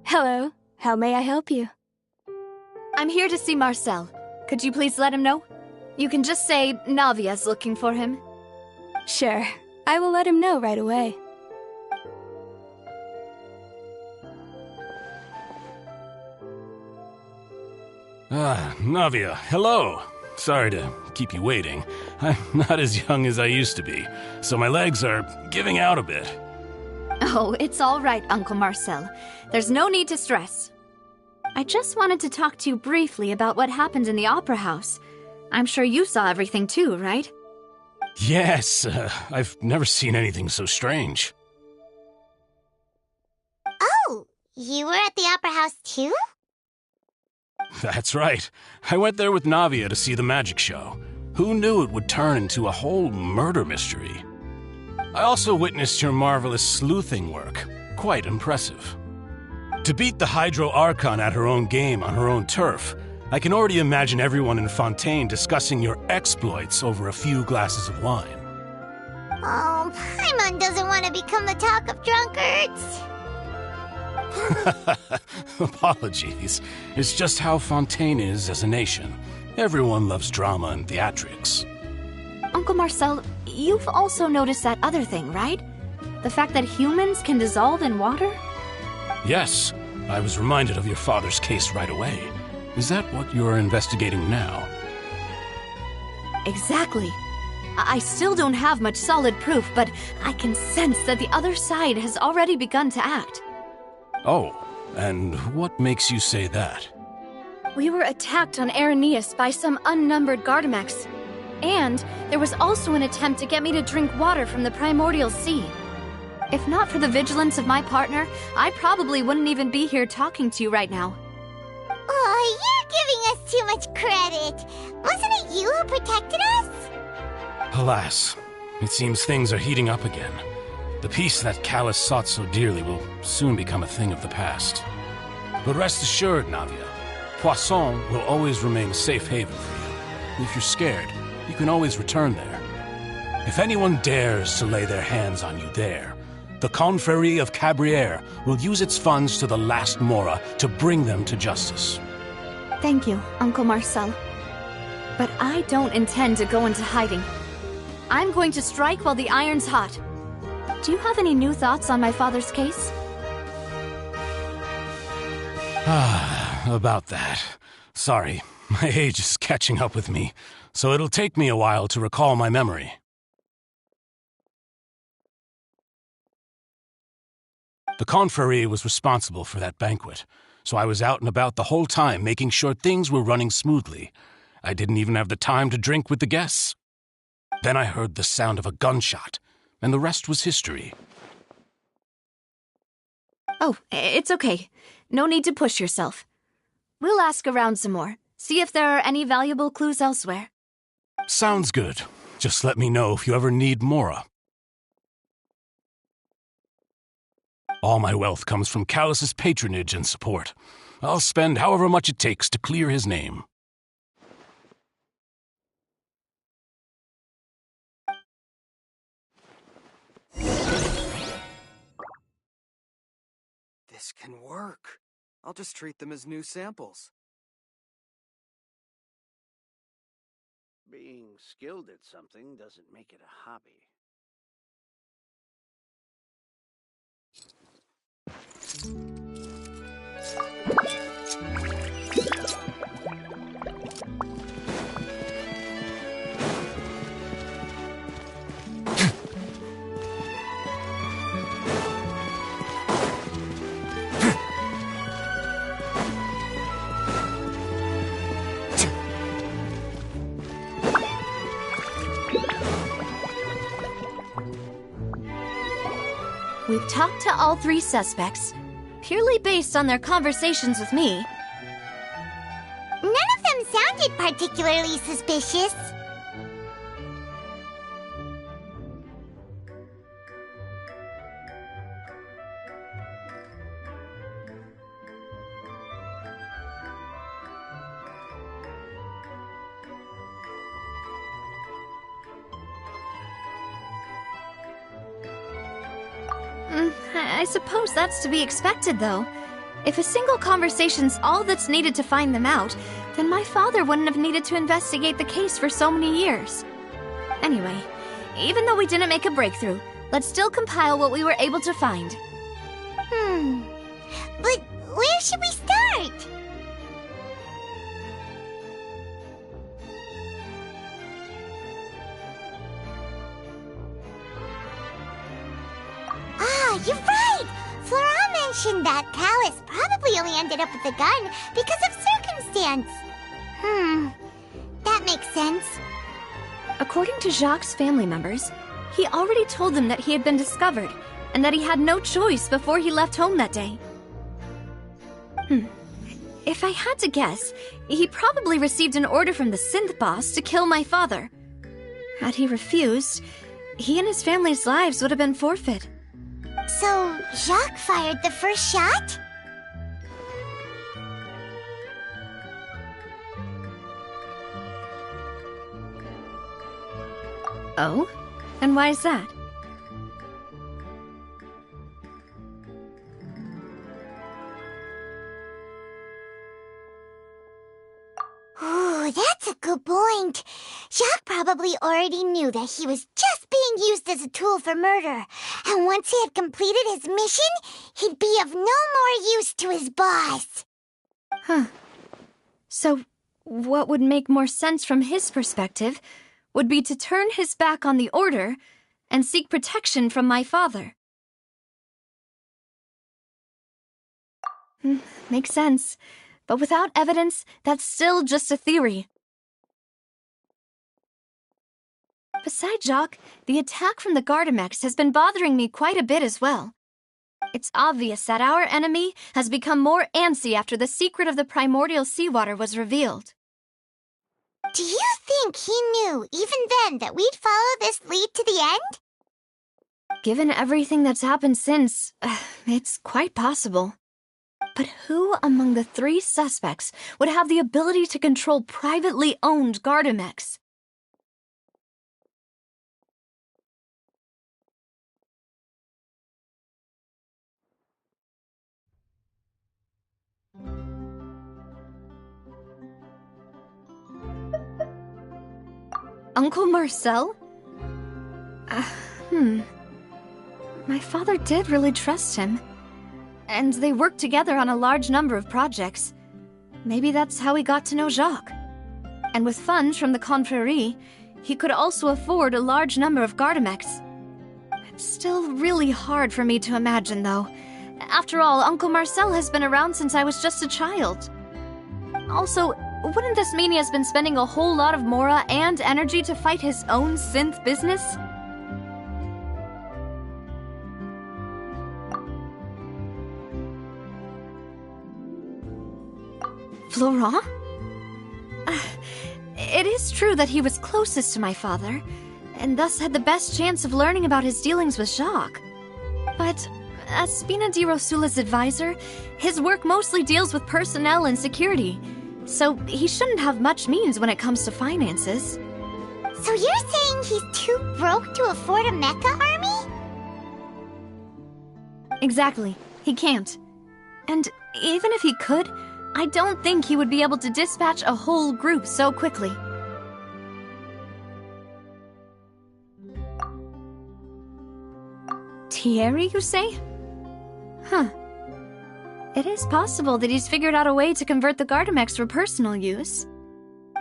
I: Hello. How may I help you?
D: I'm here to see Marcel. Could you please let him know? You can just say Navia's looking for him.
I: Sure. I will let him know right away.
J: Navia, hello. Sorry to keep you waiting. I'm not as young as I used to be, so my legs are giving out a bit.
D: Oh, it's all right, Uncle Marcel. There's no need to stress. I just wanted to talk to you briefly about what happened in the Opera House. I'm sure you saw everything too, right?
J: Yes, I've never seen anything so strange.
E: Oh, you were at the Opera House too?
J: That's right. I went there with Navia to see the magic show. Who knew it would turn into a whole murder mystery? I also witnessed your marvelous sleuthing work. Quite impressive. To beat the Hydro Archon at her own game on her own turf, I can already imagine everyone in Fontaine discussing your exploits over a few glasses of wine.
E: Oh, Paimon doesn't want to become the talk of drunkards.
J: Apologies. It's just how Fontaine is as a nation. Everyone loves drama and theatrics.
D: Uncle Marcel, you've also noticed that other thing, right? The fact that humans can dissolve in water?
J: Yes, I was reminded of your father's case right away. Is that what you're investigating now?
D: Exactly. I still don't have much solid proof, but I can sense that the other side has already begun to act.
J: Oh, and what makes you say that?
I: We were attacked on Araneus by some unnumbered Gardamex. And there was also an attempt to get me to drink water from the primordial sea. If not for the vigilance of my partner, I probably wouldn't even be here talking to you right now.
E: Oh, you're giving us too much credit. Wasn't it you who protected us?
J: Alas, it seems things are heating up again. The peace that Callus sought so dearly will soon become a thing of the past. But rest assured, Navia, Poisson will always remain a safe haven for you. If you're scared, you can always return there. If anyone dares to lay their hands on you there, the Confrérie of Cabrières will use its funds to the last Mora to bring them to justice.
D: Thank you, Uncle Marcel. But I don't intend to go into hiding. I'm going to strike while the iron's hot. Do you have any new thoughts on my father's case?
J: About that. Sorry, my age is catching up with me, so it'll take me a while to recall my memory. The Confrérie was responsible for that banquet, so I was out and about the whole time making sure things were running smoothly. I didn't even have the time to drink with the guests. Then I heard the sound of a gunshot, and the rest was history.
D: Oh, it's okay. No need to push yourself. We'll ask around some more, see if there are any valuable clues elsewhere.
J: Sounds good. Just let me know if you ever need Mora. All my wealth comes from Callus's patronage and support. I'll spend however much it takes to clear his name.
K: This can work. I'll just treat them as new samples.
L: Being skilled at something doesn't make it a hobby.
I: We've talked to all 3 suspects, purely based on their conversations with me.
E: None of them sounded particularly suspicious.
I: I suppose that's to be expected, though. If a single conversation's all that's needed to find them out, then my father wouldn't have needed to investigate the case for so many years. Anyway, even though we didn't make a breakthrough, let's still compile what we were able to find.
E: But where should we start? Ah, you're right! Flora mentioned that Callus probably only ended up with the gun because of circumstance. That makes sense.
I: According to Jacques' family members, he already told them that he had been discovered, and that he had no choice before he left home that day. If I had to guess, he probably received an order from the synth boss to kill my father. Had he refused, he and his family's lives would have been forfeit.
E: So, Jacques fired the first shot?
I: Oh? And why is that?
E: Ooh, that's a good point. Jacques probably already knew that he was just being used as a tool for murder. And once he had completed his mission, he'd be of no more use to his boss.
I: So, what would make more sense from his perspective would be to turn his back on the Order and seek protection from my father. Makes sense. But without evidence, that's still just a theory. Besides Jacques, the attack from the Gardamex has been bothering me quite a bit as well. It's obvious that our enemy has become more antsy after the secret of the primordial seawater was revealed.
E: Do you think he knew, even then, that we'd follow this lead to the end?
I: Given everything that's happened since, it's quite possible. But who among the 3 suspects would have the ability to control privately owned Gardamex? Uncle Marcel? My father did really trust him. And they worked together on a large number of projects. Maybe that's how he got to know Jacques. And with funds from the Confrérie, he could also afford a large number of Gardamex. It's still really hard for me to imagine, though. After all, Uncle Marcel has been around since I was just a child. Also, wouldn't this mean he has been spending a whole lot of mora and energy to fight his own synth business? Florent? It is true that he was closest to my father, and thus had the best chance of learning about his dealings with Jacques. But as Spina di Rosula's advisor, his work mostly deals with personnel and security, so he shouldn't have much means when it comes to finances.
E: So you're saying he's too broke to afford a mecha army?
I: Exactly. He can't. And even if he could, I don't think he would be able to dispatch a whole group so quickly. Thierry, you say? It is possible that he's figured out a way to convert the Gardamex for personal use.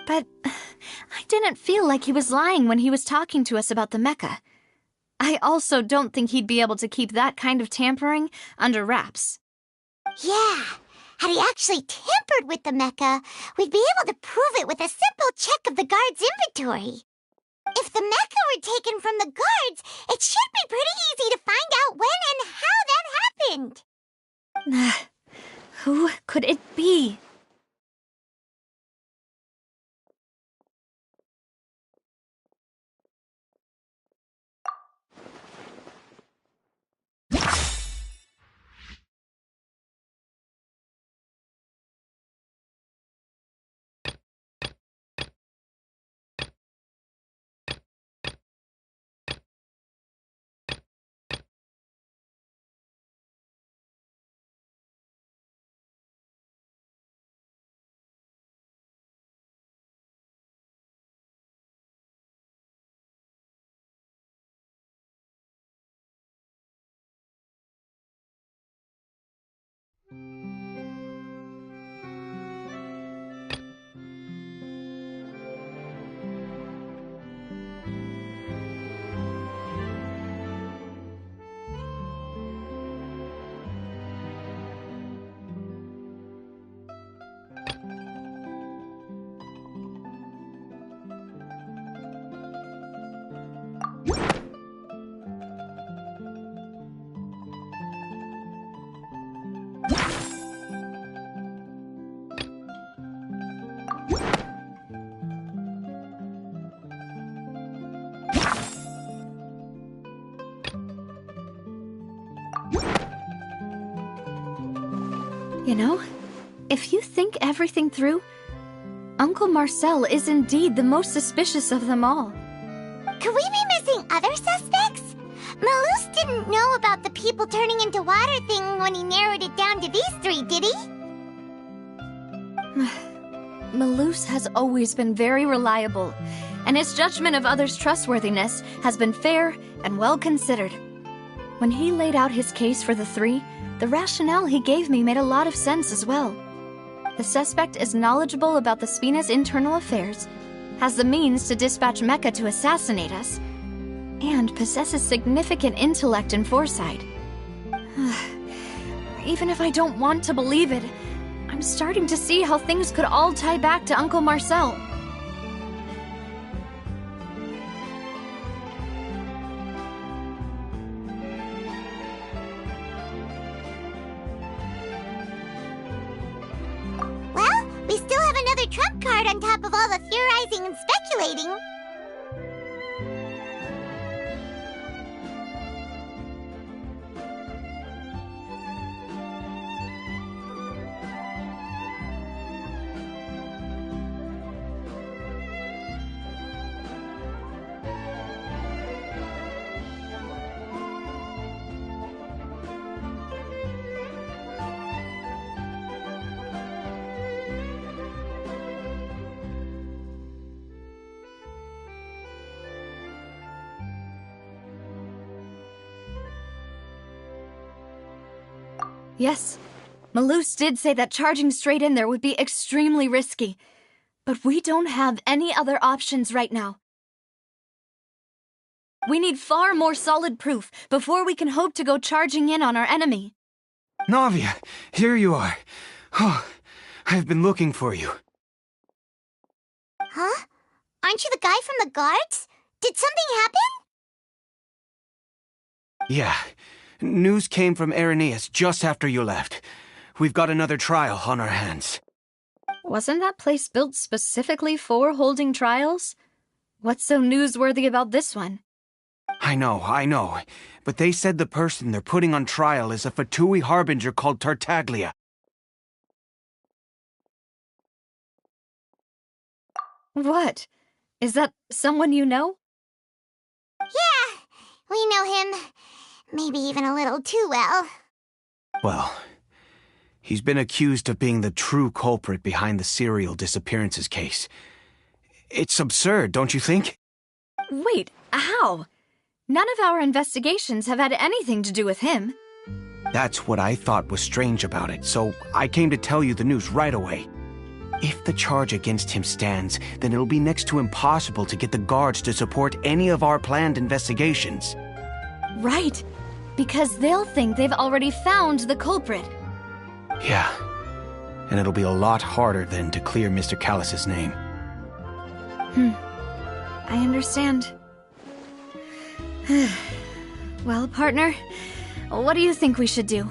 I: But I didn't feel like he was lying when he was talking to us about the mecha. I also don't think he'd be able to keep that kind of tampering under wraps.
E: Yeah. Had he actually tampered with the mecha, we'd be able to prove it with a simple check of the guard's inventory. If the mecha were taken from the guards, it should be pretty easy to find out when and how that happened.
I: Who could it be? You know, if you think everything through, Uncle Marcel is indeed the most suspicious of them all.
E: Could we be missing other suspects? Malus didn't know about the people turning into water thing when he narrowed it down to these three, did he?
I: Malus has always been very reliable, and his judgment of others' trustworthiness has been fair and well considered. When he laid out his case for the three, the rationale he gave me made a lot of sense as well. The suspect is knowledgeable about the Spina's internal affairs, has the means to dispatch Mecha to assassinate us, and possesses significant intellect and foresight. Even if I don't want to believe it, I'm starting to see how things could all tie back to Uncle Marcel.
E: Well, we still have another trump card on top of all the theorizing and speculating.
I: Yes, Malus did say that charging straight in there would be extremely risky, but we don't have any other options right now. We need far more solid proof before we can hope to go charging in on our enemy.
H: Navia, here you are. Oh, I've been looking for you.
E: Huh? Aren't you the guy from the guards? Did something happen?
H: Yeah. News came from Irenaeus just after you left. We've got another trial on our hands.
I: Wasn't that place built specifically for holding trials? What's so newsworthy about this one?
H: I know. But they said the person they're putting on trial is a Fatui harbinger called Tartaglia.
I: What? Is that someone you know?
E: Yeah, we know him. Maybe even a little too well.
H: Well, he's been accused of being the true culprit behind the serial disappearances case. It's absurd, don't you think?
I: Wait, how? None of our investigations have had anything to do with him.
H: That's what I thought was strange about it, so I came to tell you the news right away. If the charge against him stands, then it'll be next to impossible to get the guards to support any of our planned investigations.
I: Right, because they'll think they've already found the culprit.
H: Yeah, and it'll be a lot harder then to clear Mr. Callus's name.
I: I understand. Well, partner, what do you think we should do?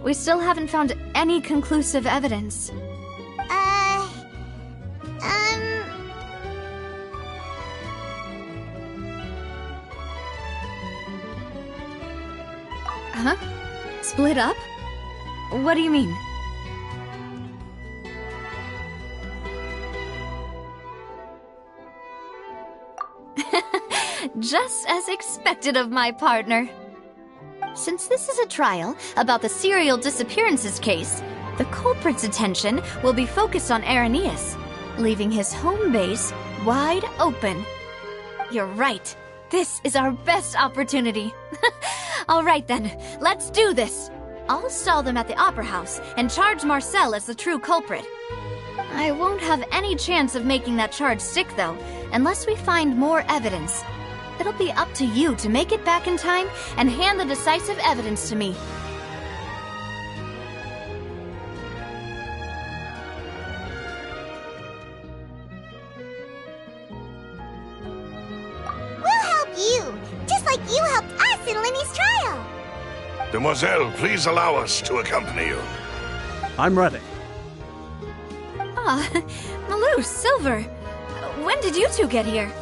I: We still haven't found any conclusive evidence.
D: Huh? Split up? What do you mean?
I: Just as expected of my partner. Since this is a trial about the serial disappearances case, the culprit's attention will be focused on Arrhenius, leaving his home base wide open. You're right. This is our best opportunity. All right then, let's do this. I'll stall them at the Opera House and charge Marcel as the true culprit. I won't have any chance of making that charge stick, though, unless we find more evidence. It'll be up to you to make it back in time and hand the decisive evidence to me.
E: We'll help you, just like you helped us in Lenny's trial.
G: Demoiselle, please allow us to accompany you.
L: I'm ready.
I: Ah, Malou, Silver. When did you two get here?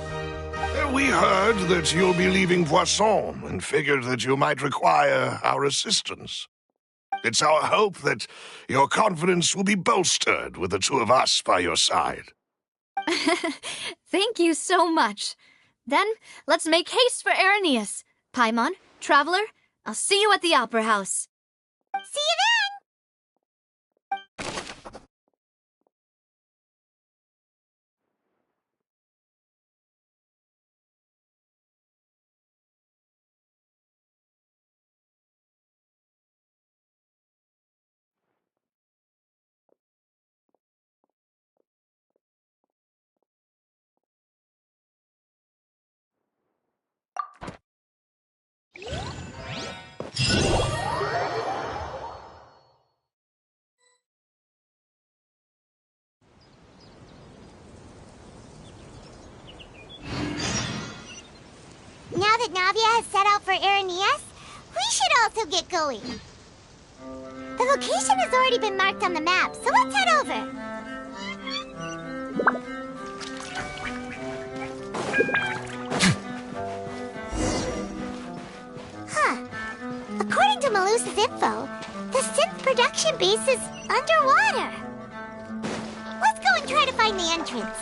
G: We heard that you'll be leaving Poisson and figured that you might require our assistance. It's our hope that your confidence will be bolstered with the two of us by your side.
I: Thank you so much. Then, let's make haste for Arrhenius. Paimon, Traveler, I'll see you at the Opera House.
E: See you then! Now that Navia has set out for Arrhenius, we should also get going. The location has already been marked on the map, so let's head over. Huh. According to Malusa's info, the synth production base is underwater. Let's go and try to find the entrance.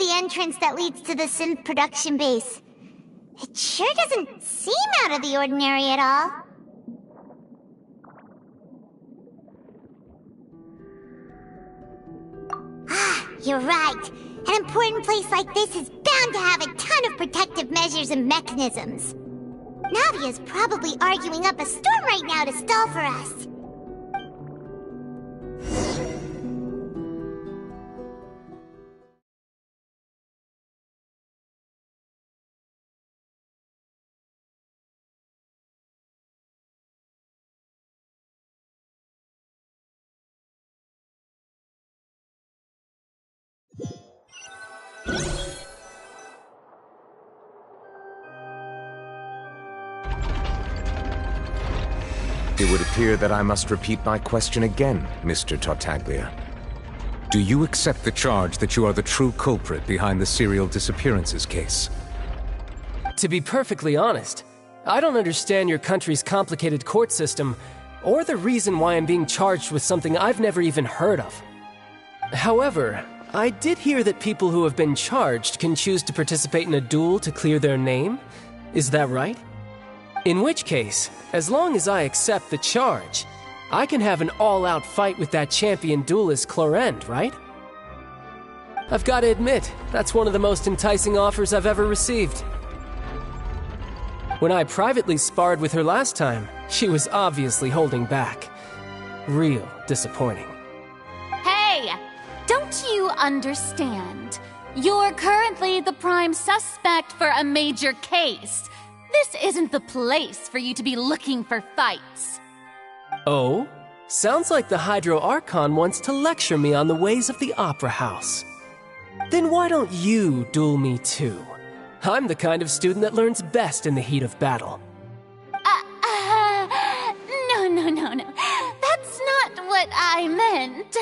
E: Entrance that leads to the synth production base. It sure doesn't seem out of the ordinary at all. Ah, you're right. An important place like this is bound to have a ton of protective measures and mechanisms. Navia's probably arguing up a storm right now to stall for us.
M: It would appear that I must repeat my question again, Mr. Tartaglia. Do you accept the charge that you are the true culprit behind the serial disappearances case?
N: To be perfectly honest, I don't understand your country's complicated court system, or the reason why I'm being charged with something I've never even heard of. However, I did hear that people who have been charged can choose to participate in a duel to clear their name. Is that right? In which case, as long as I accept the charge, I can have an all-out fight with that champion duelist Clorend, right? I've got to admit, that's one of the most enticing offers I've ever received. When I privately sparred with her last time, she was obviously holding back. Real disappointing.
O: Hey! Don't you understand? You're currently the prime suspect for a major case. This isn't the place for you to be looking for fights.
N: Oh? Sounds like the Hydro Archon wants to lecture me on the ways of the Opera House. Then why don't you duel me too? I'm the kind of student that learns best in the heat of battle.
O: No. That's not what I meant.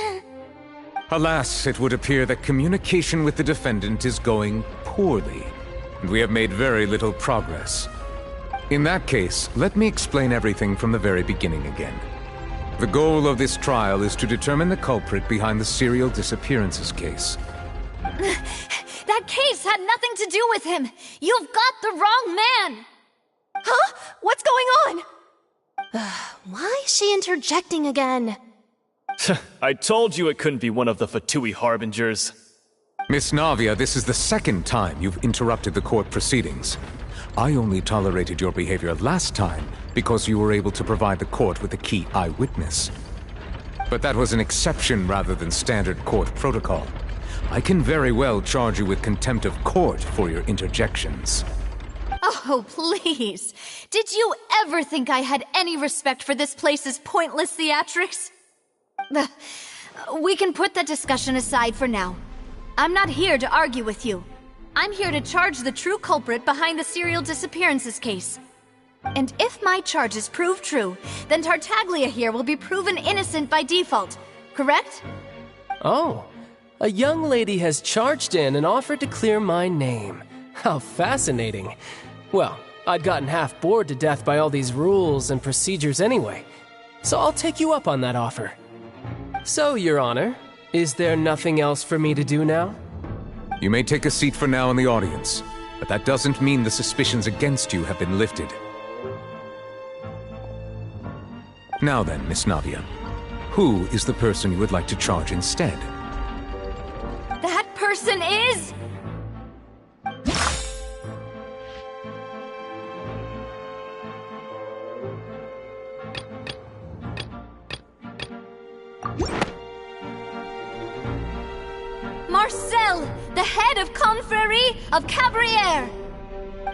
M: Alas, it would appear that communication with the defendant is going poorly, and we have made very little progress. In that case, let me explain everything from the very beginning again. The goal of this trial is to determine the culprit behind the serial disappearances case.
I: That case had nothing to do with him! You've got the wrong man!
P: Huh? What's going on? Why is she interjecting again?
Q: I told you it couldn't be one of the Fatui Harbingers.
M: Miss Navia, this is the second time you've interrupted the court proceedings. I only tolerated your behavior last time because you were able to provide the court with a key eyewitness. But that was an exception rather than standard court protocol. I can very well charge you with contempt of court for your interjections.
I: Oh, please. Did you ever think I had any respect for this place's pointless theatrics? We can put that discussion aside for now. I'm not here to argue with you. I'm here to charge the true culprit behind the serial disappearances case. And if my charges prove true, then Tartaglia here will be proven innocent by default, correct?
N: Oh, a young lady has charged in and offered to clear my name. How fascinating. Well, I'd gotten half bored to death by all these rules and procedures anyway, so I'll take you up on that offer. So, Your Honor, is there nothing else for me to do now?
M: You may take a seat for now in the audience, but that doesn't mean the suspicions against you have been lifted. Now then, Miss Navia, who is the person you would like to charge instead?
I: That person is... Marcel, the head of Confrérie of Cabrières!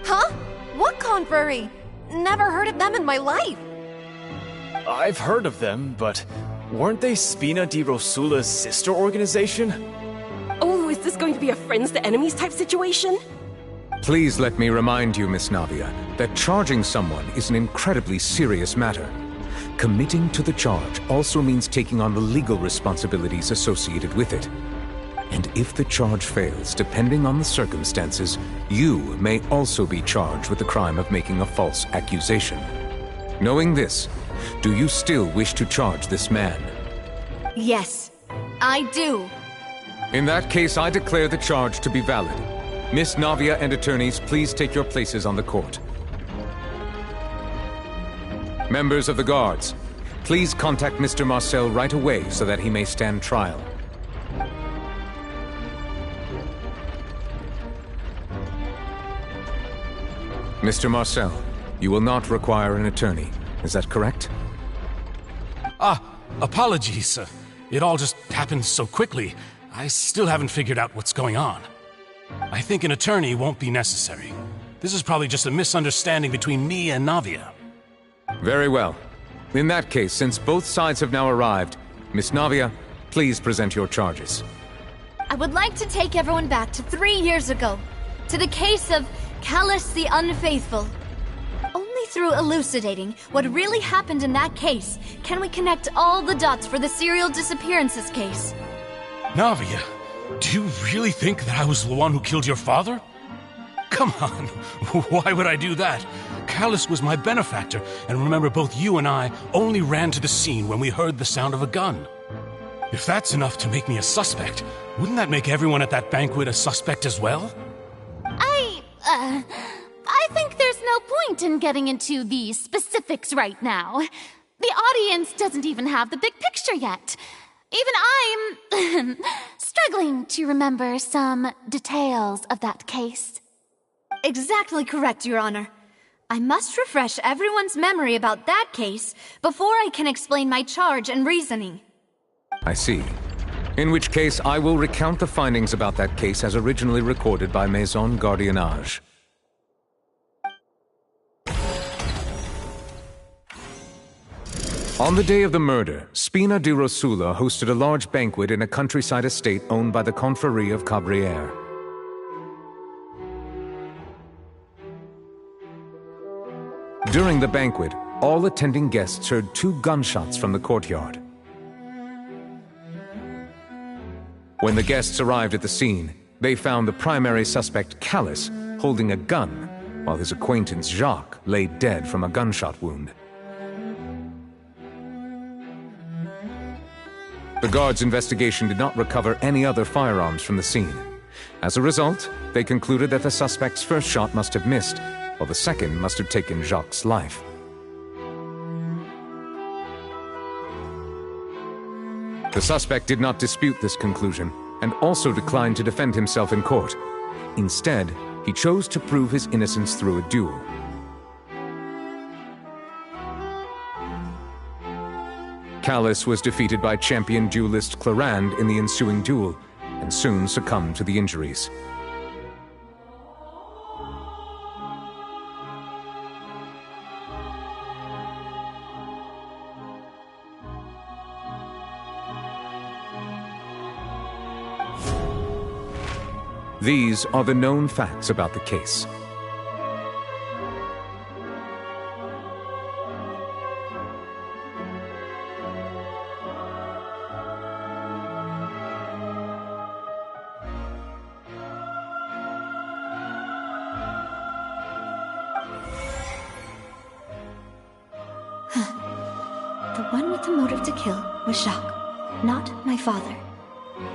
P: Huh? What confrérie? Never heard of them in my life.
Q: I've heard of them, but weren't they Spina di Rosula's sister organization?
P: Oh, is this going to be a friends to enemies type situation?
M: Please let me remind you, Miss Navia, that charging someone is an incredibly serious matter. Committing to the charge also means taking on the legal responsibilities associated with it. And if the charge fails, depending on the circumstances, you may also be charged with the crime of making a false accusation. Knowing this, do you still wish to charge this man?
I: Yes, I do.
M: In that case, I declare the charge to be valid. Miss Navia and attorneys, please take your places on the court. Members of the guards, please contact Mr. Marcel right away so that he may stand trial. Mr. Marcel, you will not require an attorney. Is that correct?
J: Apologies. It all just happened so quickly. I still haven't figured out what's going on. I think an attorney won't be necessary. This is probably just a misunderstanding between me and Navia.
M: Very well. In that case, since both sides have now arrived, Miss Navia, please present your charges.
I: I would like to take everyone back to 3 years ago, to the case of Callus the Unfaithful. Only through elucidating what really happened in that case can we connect all the dots for the serial disappearances case.
J: Navia, do you really think that I was the one who killed your father? Come on, why would I do that? Callus was my benefactor, and remember both you and I only ran to the scene when we heard the sound of a gun. If that's enough to make me a suspect, wouldn't that make everyone at that banquet a suspect as well?
O: I think there's no point in getting into the specifics right now. The audience doesn't even have the big picture yet. Even I'm struggling to remember some details of that case.
I: Exactly correct, Your Honor. I must refresh everyone's memory about that case before I can explain my charge and reasoning.
M: I see. In which case, I will recount the findings about that case as originally recorded by Maison Gardiennage. On the day of the murder, Spina di Rosula hosted a large banquet in a countryside estate owned by the Confrérie of Cabrières. During the banquet, all attending guests heard 2 gunshots from the courtyard. When the guests arrived at the scene, they found the primary suspect, Callus, holding a gun, while his acquaintance, Jacques, lay dead from a gunshot wound. The guards' investigation did not recover any other firearms from the scene. As a result, they concluded that the suspect's first shot must have missed, while the second must have taken Jacques' life. The suspect did not dispute this conclusion, and also declined to defend himself in court. Instead, he chose to prove his innocence through a duel. Callus was defeated by champion duelist Clarande in the ensuing duel, and soon succumbed to the injuries. These are the known facts about the case.
D: The one with the motive to kill was Jacques, not my father.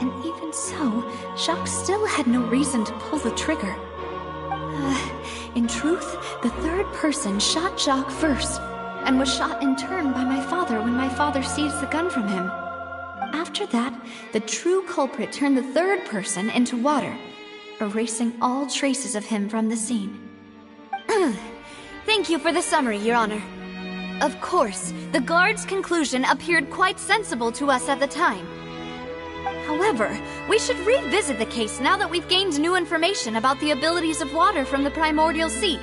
D: And even so, Jacques still had no reason to pull the trigger. In truth, the third person shot Jacques first, and was shot in turn by my father when my father seized the gun from him. After that, the true culprit turned the third person into water, erasing all traces of him from the scene.
I: Thank you for the summary, Your Honor. Of course, the guard's conclusion appeared quite sensible to us at the time. However, we should revisit the case now that we've gained new information about the abilities of water from the primordial sea.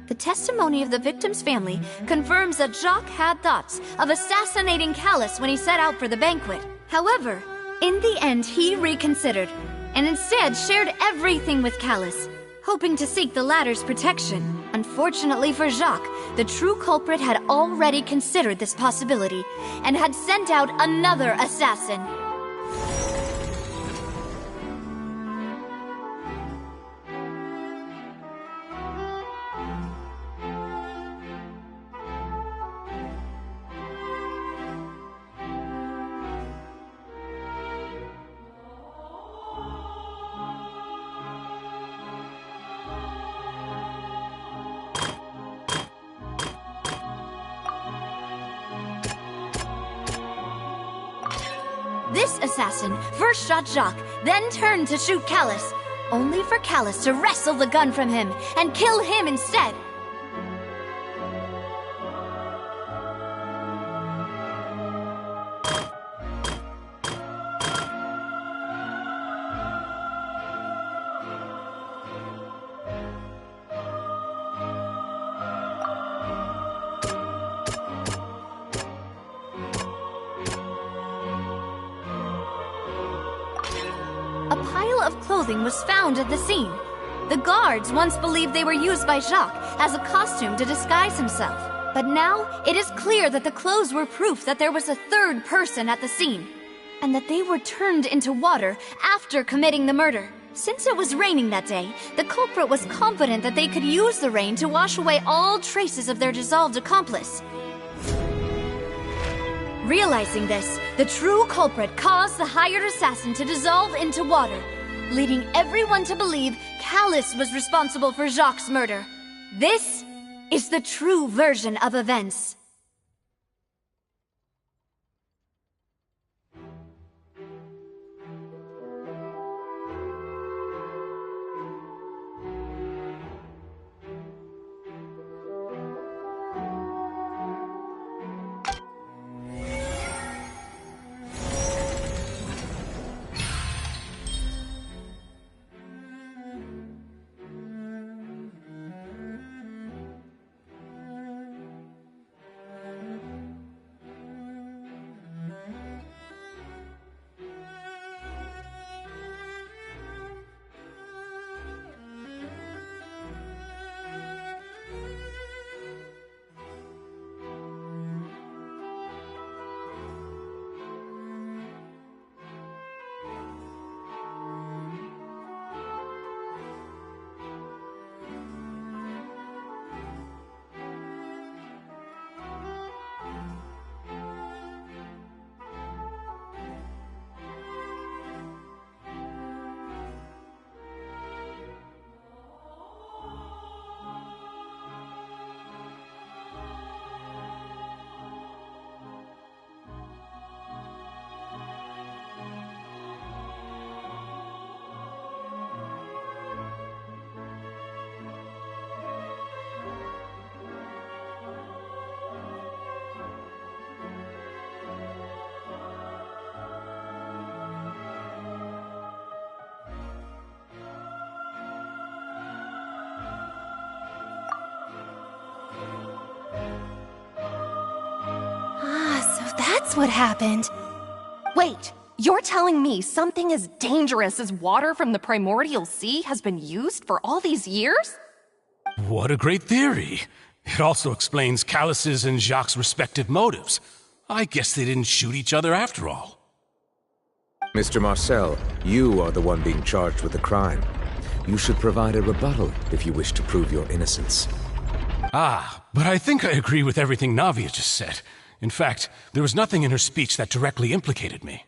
I: The testimony of the victim's family confirms that Jacques had thoughts of assassinating Callus when he set out for the banquet. However, in the end he reconsidered, and instead shared everything with Callus, hoping to seek the latter's protection. Unfortunately for Jacques, the true culprit had already considered this possibility, and had sent out another assassin. This assassin first shot Jacques, then turned to shoot Callus, only for Callus to wrestle the gun from him and kill him instead. of clothing was found at the scene. The guards once believed they were used by Jacques as a costume to disguise himself. But now, it is clear that the clothes were proof that there was a third person at the scene, and that they were turned into water after committing the murder. Since it was raining that day, the culprit was confident that they could use the rain to wash away all traces of their dissolved accomplice. Realizing this, the true culprit caused the hired assassin to dissolve into water, leading everyone to believe Callus was responsible for Jacques' murder. This is the true version of events.
P: That's what happened. Wait, you're telling me something as dangerous as water from the primordial sea has been used for all these years?
J: What a great theory. It also explains Callus's and Jacques' respective motives. I guess they didn't shoot each other after all.
M: Mr. Marcel, you are the one being charged with the crime. You should provide a rebuttal if you wish to prove your innocence.
J: Ah, but I think I agree with everything Navia just said. In fact, there was nothing in her speech that directly implicated me.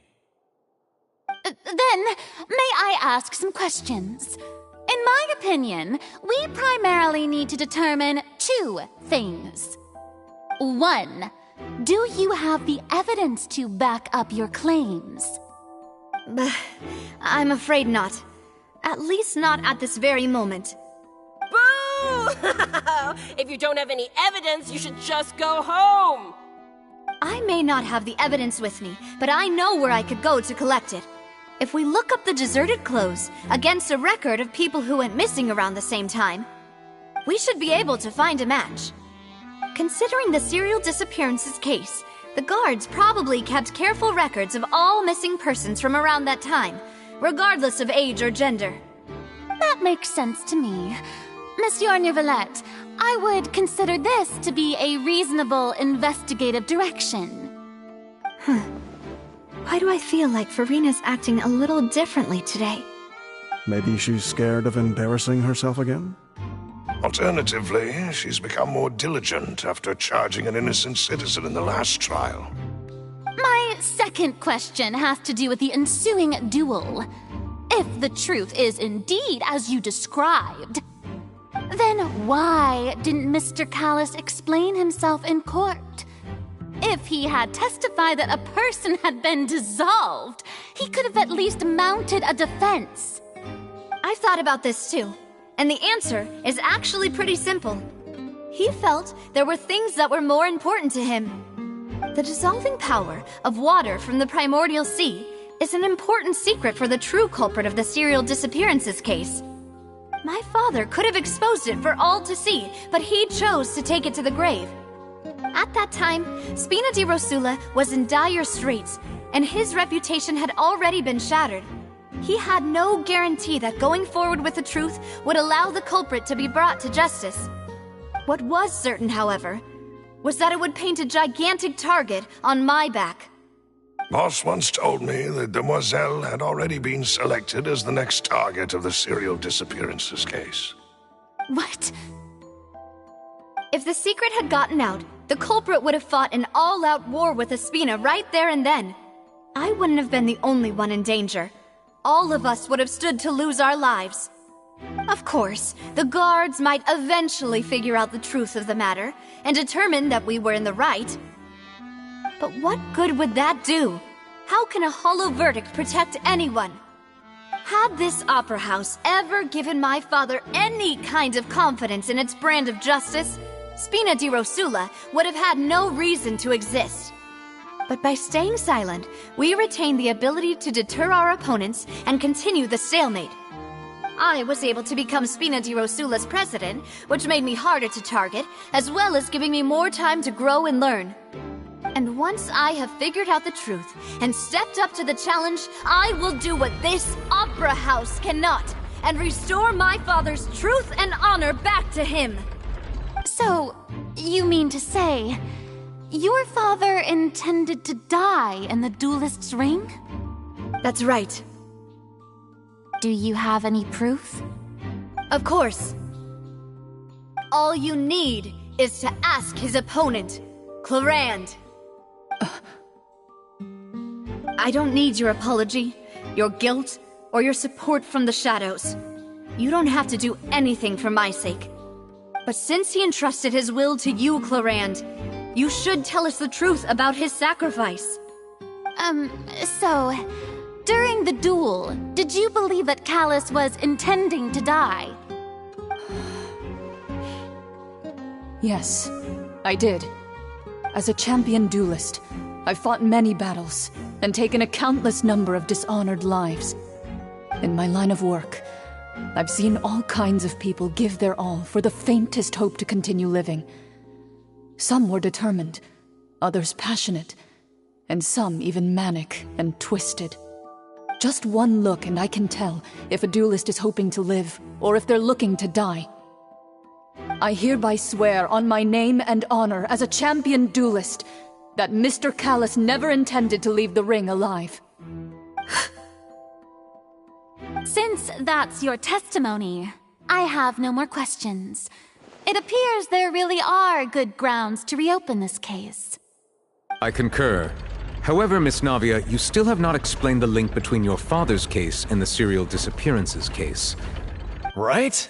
O: Then, may I ask some questions? In my opinion, we primarily need to determine two things. One, do you have the evidence to back up your claims?
I: I'm afraid not. At least not at this very moment.
R: Boo! If you don't have any evidence, you should just go home!
I: I may not have the evidence with me, but I know where I could go to collect it. If we look up the deserted clothes against a record of people who went missing around the same time, we should be able to find a match. Considering the serial disappearances case, the guards probably kept careful records of all missing persons from around that time, regardless of age or gender.
O: That makes sense to me. Monsieur Neuvillette, I would consider this to be a reasonable investigative direction.
D: Why do I feel like Farina's acting a little differently today?
S: Maybe she's scared of embarrassing herself again?
G: Alternatively, she's become more diligent after charging an innocent citizen in the last trial.
O: My second question has to do with the ensuing duel. If the truth is indeed as you described, then why didn't Mr. Callus explain himself in court? If he had testified that a person had been dissolved, he could have at least mounted a defense.
I: I've thought about this too, and the answer is actually pretty simple. He felt there were things that were more important to him. The dissolving power of water from the primordial sea is an important secret for the true culprit of the serial disappearances case. My father could have exposed it for all to see, but he chose to take it to the grave. At that time, Spina di Rosula was in dire straits, and his reputation had already been shattered. He had no guarantee that going forward with the truth would allow the culprit to be brought to justice. What was certain, however, was that it would paint a gigantic target on my back.
G: Boss once told me that Demoiselle had already been selected as the next target of the serial disappearances case.
I: What? If the secret had gotten out, the culprit would have fought an all-out war with Espina right there and then. I wouldn't have been the only one in danger. All of us would have stood to lose our lives. Of course, the guards might eventually figure out the truth of the matter and determine that we were in the right. But what good would that do? How can a hollow verdict protect anyone? Had this opera house ever given my father any kind of confidence in its brand of justice, Spina di Rosula would have had no reason to exist. But by staying silent, we retain the ability to deter our opponents and continue the stalemate. I was able to become Spina di Rosula's president, which made me harder to target, as well as giving me more time to grow and learn. And once I have figured out the truth and stepped up to the challenge, I will do what this opera house cannot, and restore my father's truth and honor back to him.
O: So, you mean to say, your father intended to die in the duelist's ring?
I: That's right.
O: Do you have any proof?
I: Of course. All you need is to ask his opponent, Clorand. I don't need your apology, your guilt, or your support from the shadows. You don't have to do anything for my sake. But since he entrusted his will to you, Clorand, you should tell us the truth about his sacrifice.
O: So, during the duel, did you believe that Callus was intending to die?
T: Yes, I did. As a champion duelist, I've fought many battles and taken a countless number of dishonored lives. In my line of work, I've seen all kinds of people give their all for the faintest hope to continue living. Some were determined, others passionate, and some even manic and twisted. Just one look and I can tell if a duelist is hoping to live or if they're looking to die. I hereby swear on my name and honor as a champion duelist that Mr. Callus never intended to leave the ring alive.
O: Since that's your testimony, I have no more questions. It appears there really are good grounds to reopen this case.
M: I concur. However, Miss Navia, you still have not explained the link between your father's case and the serial disappearances case.
Q: Right?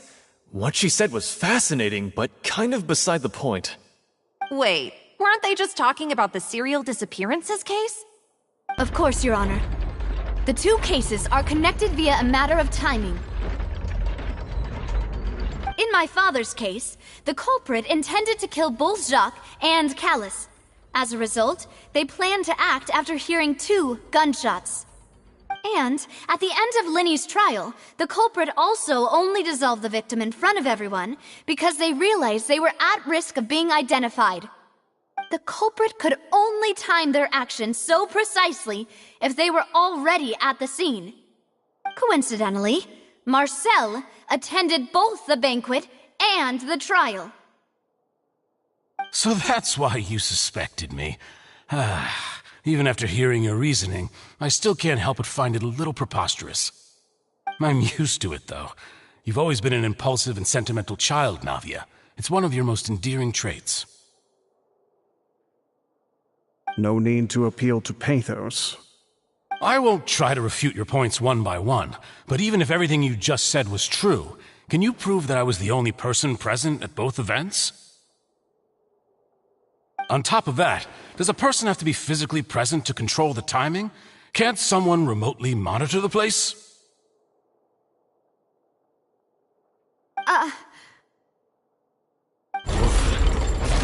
Q: What she said was fascinating, but kind of beside the point.
P: Wait, weren't they just talking about the serial disappearances case?
I: Of course, Your Honor. The two cases are connected via a matter of timing. In my father's case, the culprit intended to kill both Jacques and Callus. As a result, they planned to act after hearing 2 gunshots. And, at the end of Linny's trial, the culprit also only dissolved the victim in front of everyone because they realized they were at risk of being identified. The culprit could only time their actions so precisely if they were already at the scene. Coincidentally, Marcel attended both the banquet and the trial.
J: So that's why you suspected me. Even after hearing your reasoning, I still can't help but find it a little preposterous. I'm used to it, though. You've always been an impulsive and sentimental child, Navia. It's one of your most endearing traits.
S: No need to appeal to pathos.
J: I won't try to refute your points one by one, but even if everything you just said was true, can you prove that I was the only person present at both events? On top of that, does a person have to be physically present to control the timing? Can't someone remotely monitor the place?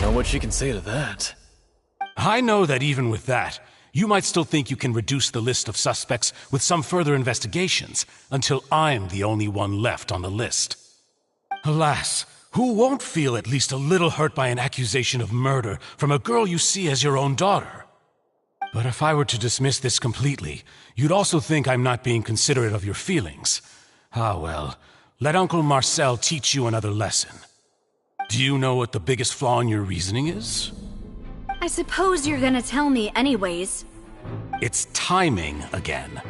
Q: Know what she can say to that.
J: I know that even with that, you might still think you can reduce the list of suspects with some further investigations, until I'm the only one left on the list. Alas, who won't feel at least a little hurt by an accusation of murder from a girl you see as your own daughter? But if I were to dismiss this completely, you'd also think I'm not being considerate of your feelings. Ah well, let Uncle Marcel teach you another lesson. Do you know what the biggest flaw in your reasoning is?
I: I suppose you're gonna tell me anyways.
J: It's timing again.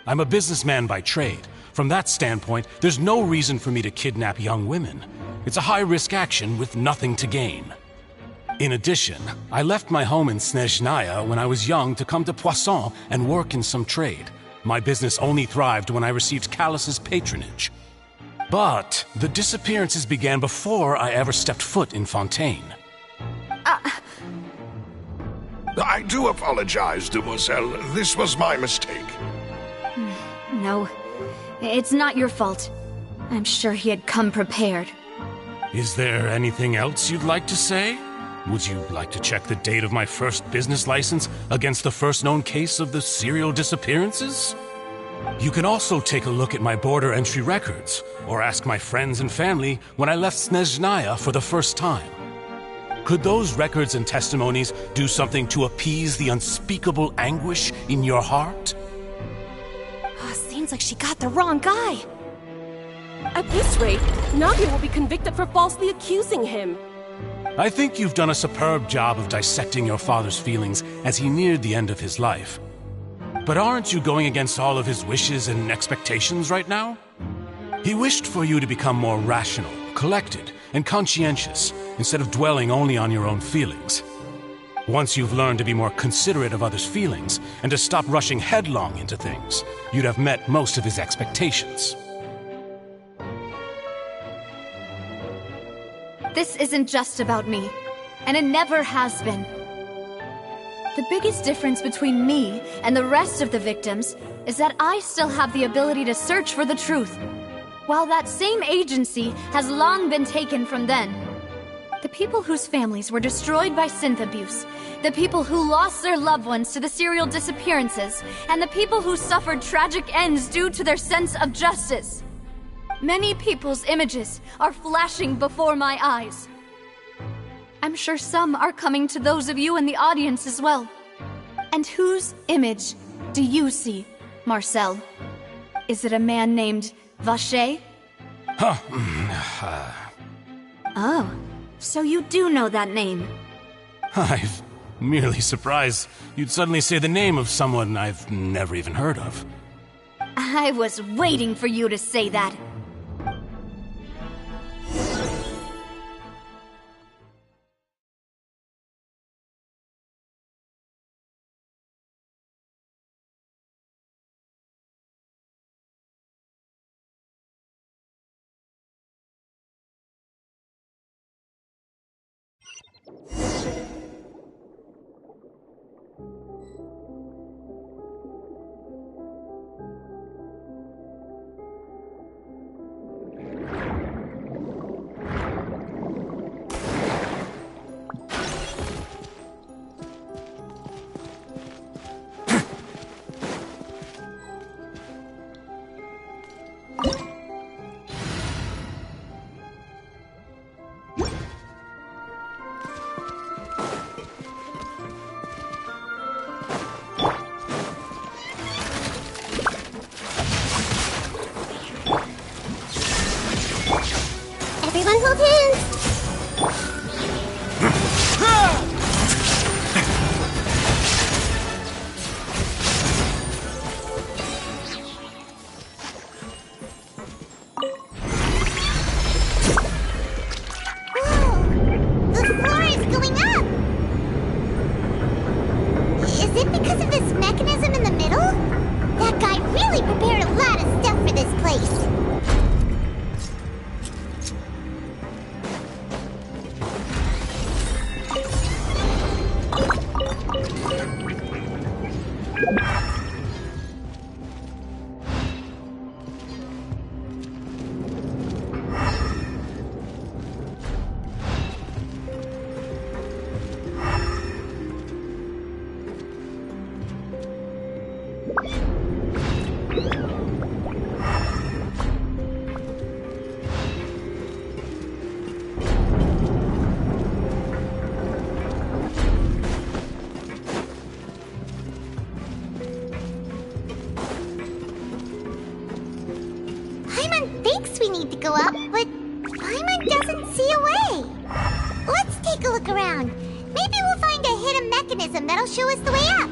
J: I'm a businessman by trade. From that standpoint, there's no reason for me to kidnap young women. It's a high-risk action with nothing to gain. In addition, I left my home in Snezhnaya when I was young to come to Poisson and work in some trade. My business only thrived when I received Callus's patronage. But the disappearances began before I ever stepped foot in Fontaine.
G: I do apologize, demoiselle. This was my mistake.
I: No, it's not your fault. I'm sure he had come prepared.
J: Is there anything else you'd like to say? Would you like to check the date of my first business license against the first known case of the serial disappearances? You can also take a look at my border entry records, or ask my friends and family when I left Snezhnaya for the first time. Could those records and testimonies do something to appease the unspeakable anguish in your heart?
R: Seems like she got the wrong guy. At this rate, Navia will be convicted for falsely accusing him.
J: I think you've done a superb job of dissecting your father's feelings as he neared the end of his life. But aren't you going against all of his wishes and expectations right now? He wished for you to become more rational, collected, and conscientious, instead of dwelling only on your own feelings. Once you've learned to be more considerate of others' feelings, and to stop rushing headlong into things, you'd have met most of his expectations.
I: This isn't just about me, and it never has been. The biggest difference between me and the rest of the victims is that I still have the ability to search for the truth, while that same agency has long been taken from them. The people whose families were destroyed by synth abuse, the people who lost their loved ones to the serial disappearances, and the people who suffered tragic ends due to their sense of justice. Many people's images are flashing before my eyes. I'm sure some are coming to those of you in the audience as well. And whose image do you see, Marcel? Is it a man named Vacher? Oh, so you do know that name.
J: I'm merely surprised you'd suddenly say the name of someone I've never even heard of.
I: I was waiting for you to say that.
E: Everyone hold hands! around. Maybe we'll find a hidden mechanism that'll show us the way up.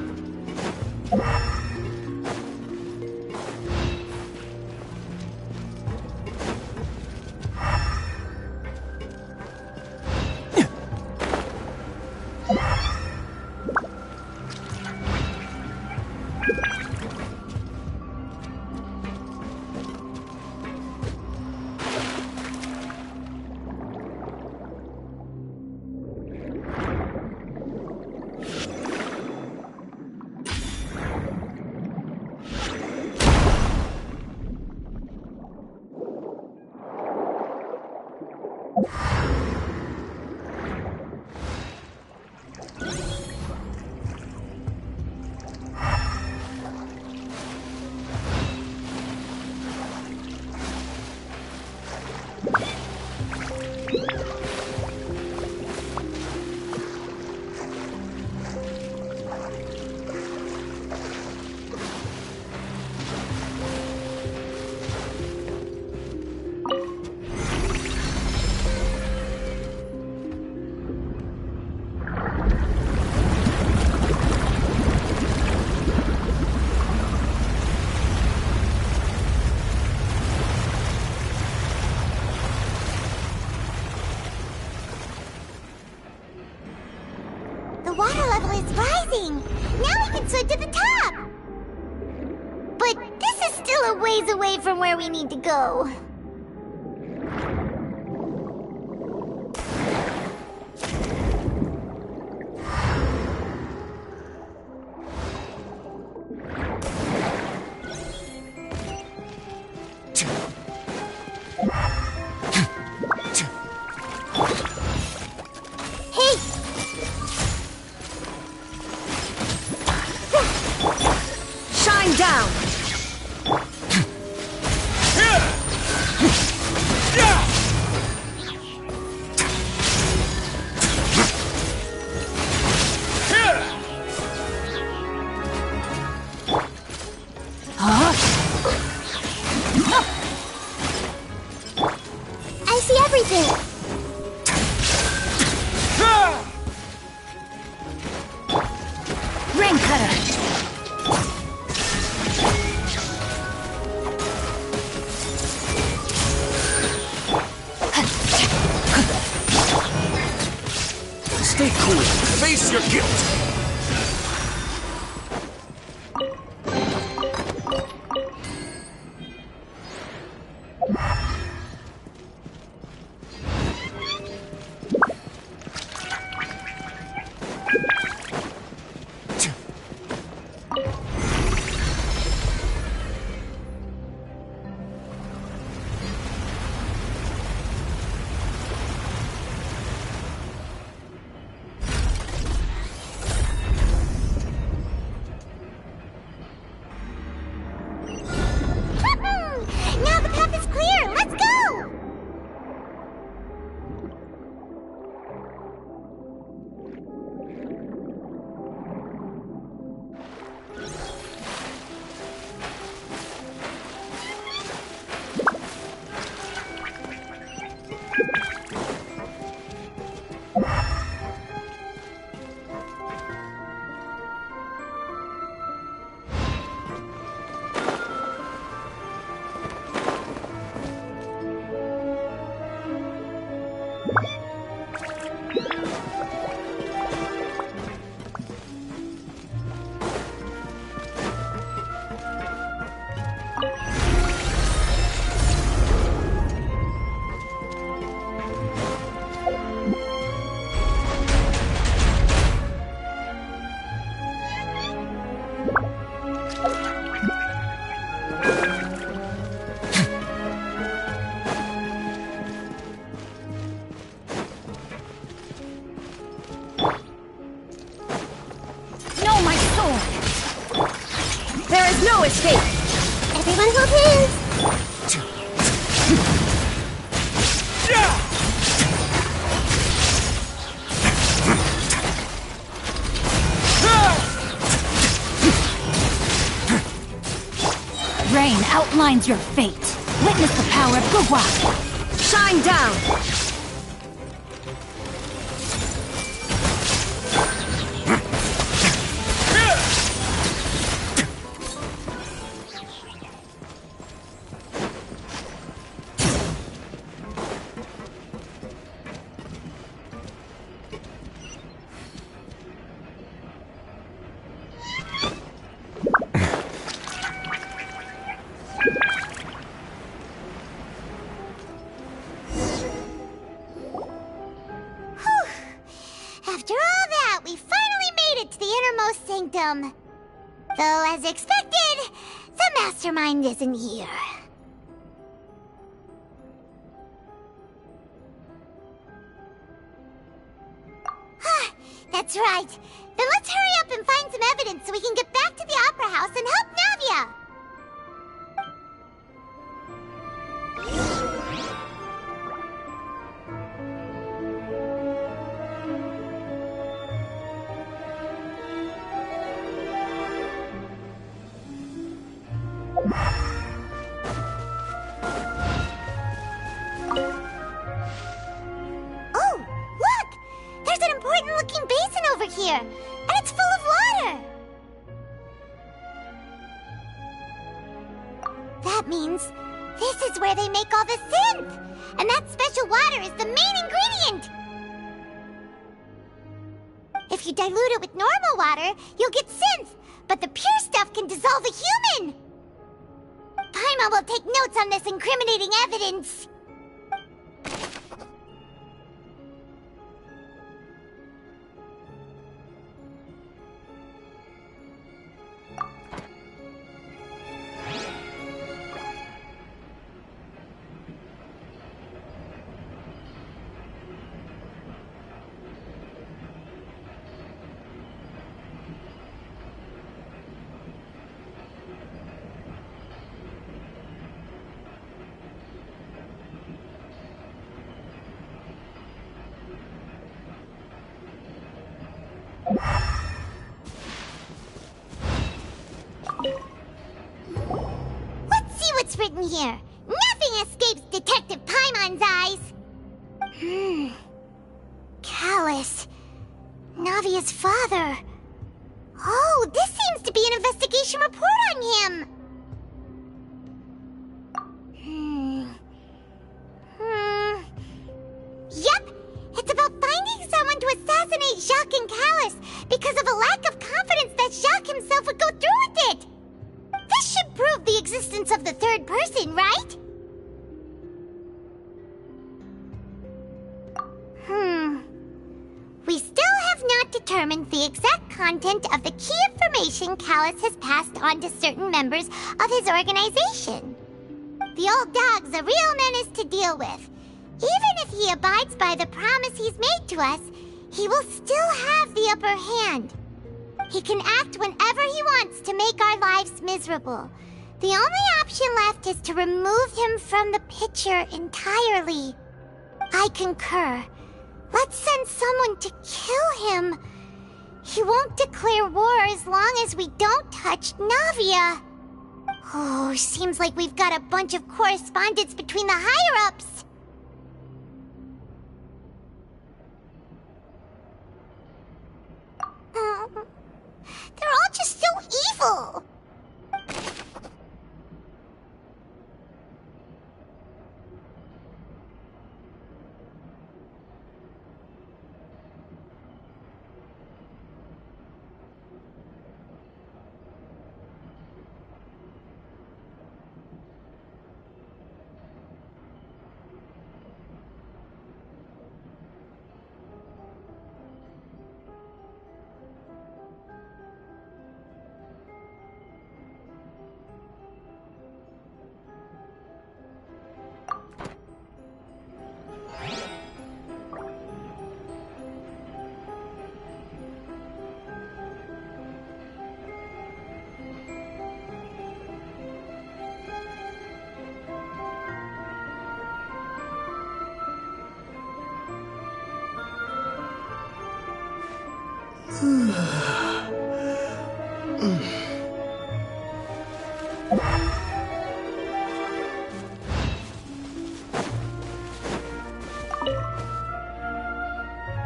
E: The water level is rising! Now we can swim to the top! But this is still a ways away from where we need to go. I see everything! Ring cutter!
A: Stay cool. Face your guilt.
E: No escape! Everyone hold hands!
O: Rain outlines your fate. Witness the power of Gugwa.
P: Shine down!
E: After all that, we finally made it to the innermost sanctum. Though, as expected, the mastermind isn't here. That's right. Then let's hurry up and find some evidence so we can get back to the Opera House and help Navia! Oh, look! There's an important-looking basin over here, and it's full of water! That means this is where they make all the synth! And that special water is the main ingredient! If you dilute it with normal water, you'll get synth, but the pure stuff can dissolve a human! Paimon will take notes on this incriminating evidence. Let's see what's written here. Nothing escapes Detective Paimon's eyes. Callus. Navia's father. Oh, this seems to be an investigation report on him. Yep, it's about finding someone to assassinate Jacques and Callus because of a lack of confidence that Jacques himself would go through with it. This should prove the existence of the third person, right? We still have not determined the exact content of the key information Callus has passed on to certain members of his organization. The old dog's a real menace to deal with. Even if he abides by the promise he's made to us, he will still have the upper hand. He can act whenever he wants to make our lives miserable. The only option left is to remove him from the picture entirely. I concur. Let's send someone to kill him. He won't declare war as long as we don't touch Navia. Oh, seems like we've got a bunch of correspondence between the higher-ups. They're all just so evil.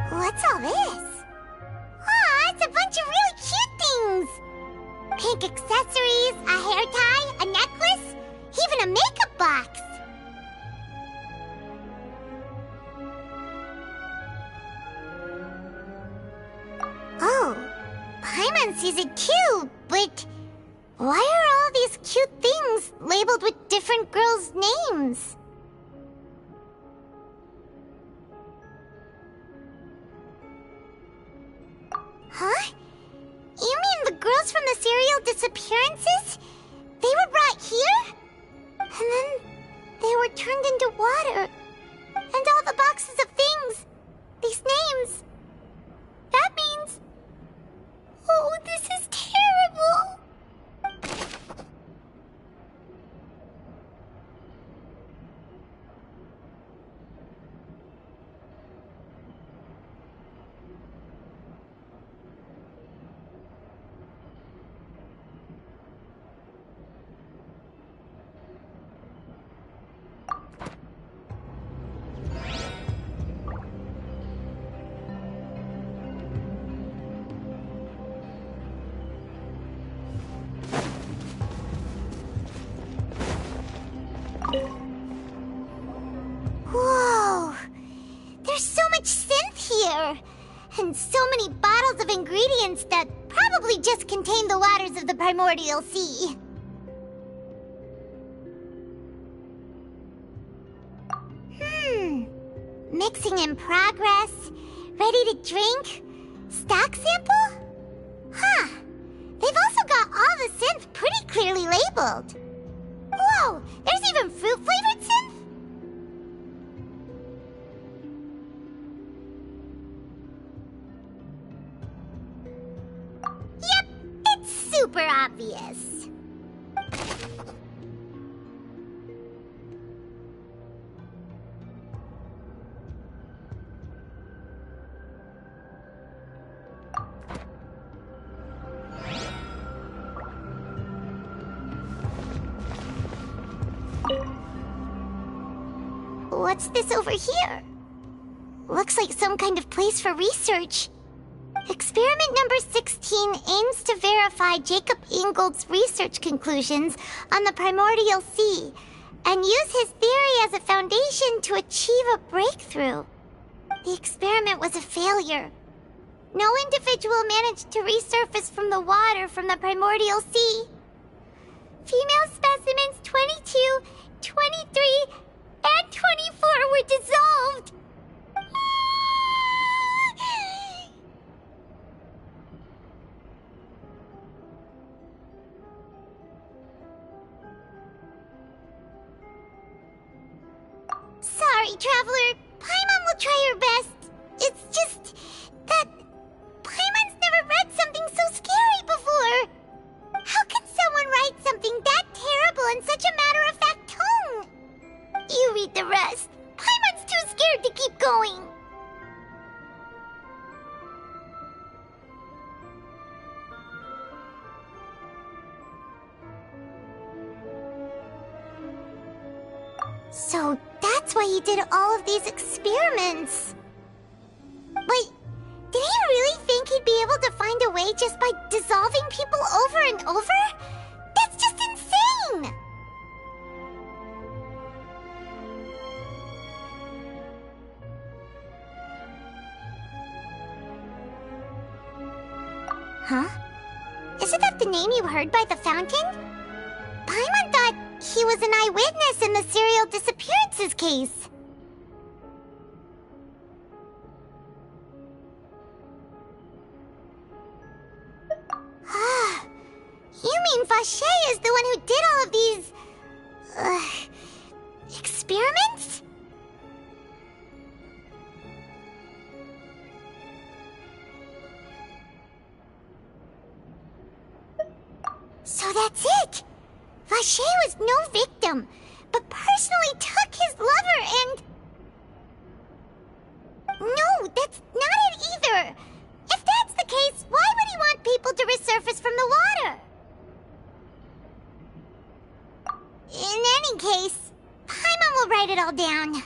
E: What's all this? Aw, it's a bunch of really cute things! Pink accessories, a hair tie, a necklace, even a makeup box! Oh, Paimon sees it too, but why are all these cute things labeled with different girls' names? girls from the serial disappearances? They were brought here? And then they were turned into water. And all the boxes of things. These names. That means... Oh, this is terrible. Whoa! There's so much synth here! And so many bottles of ingredients that probably just contain the waters of the primordial sea. Mixing in progress. Ready to drink? Stock sample? Huh. They've also got all the synth pretty clearly labeled. Whoa! There's even fruit-flavored synth? Yep, it's super obvious. What's this over here? Looks like some kind of place for research. Experiment number 16 aims to verify Jacob Ingold's research conclusions on the primordial sea and use his theory as a foundation to achieve a breakthrough. The experiment was a failure. No individual managed to resurface from the water from the primordial sea. Female specimens 22, 23, and 24 were dissolved. Sorry, Traveler. Paimon will try her best. It's just that Paimon's never read something so scary before. How can someone write something that terrible in such a matter-of-fact tone? You read the rest. Paimon's too scared to keep going. So that's why he did all of these experiments. Wait, did he really think he'd be able to find a way just by dissolving people over and over? That's just insane! Huh? Isn't that the name you heard by the fountain? Paimon thought he was an eyewitness in the serial disappearances case. You mean Vache is the one who did all of these... experiments? So that's it! Vache was no victim, but personally took his lover and... No, that's not it either! If that's the case, why would he want people to resurface from the water? In any case, Paimon will write it all down.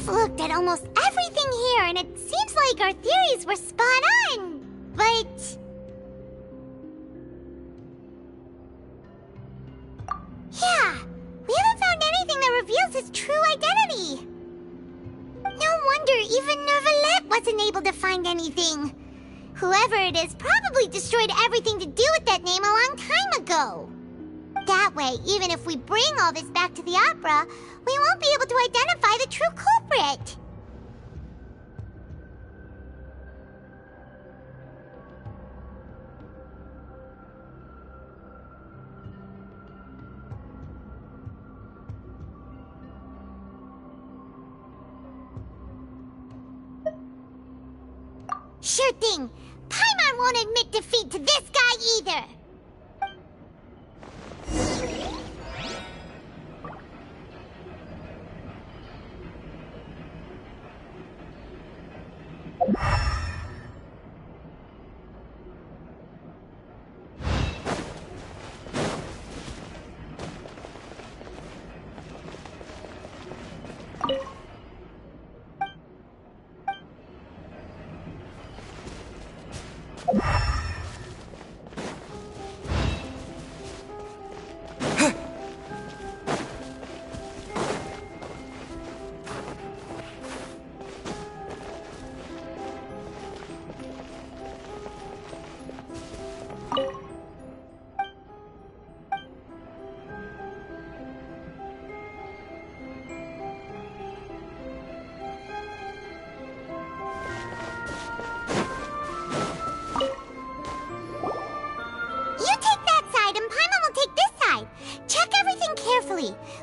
E: I've looked at almost everything here, and it seems like our theories were spot on. But... yeah, we haven't found anything that reveals his true identity. No wonder even Nervalette wasn't able to find anything. Whoever it is probably destroyed everything to do with that name a long time ago. That way, even if we bring all this back to the opera, we won't be able to identify the true culprit. Sure thing. Paimon won't admit defeat to this guy either.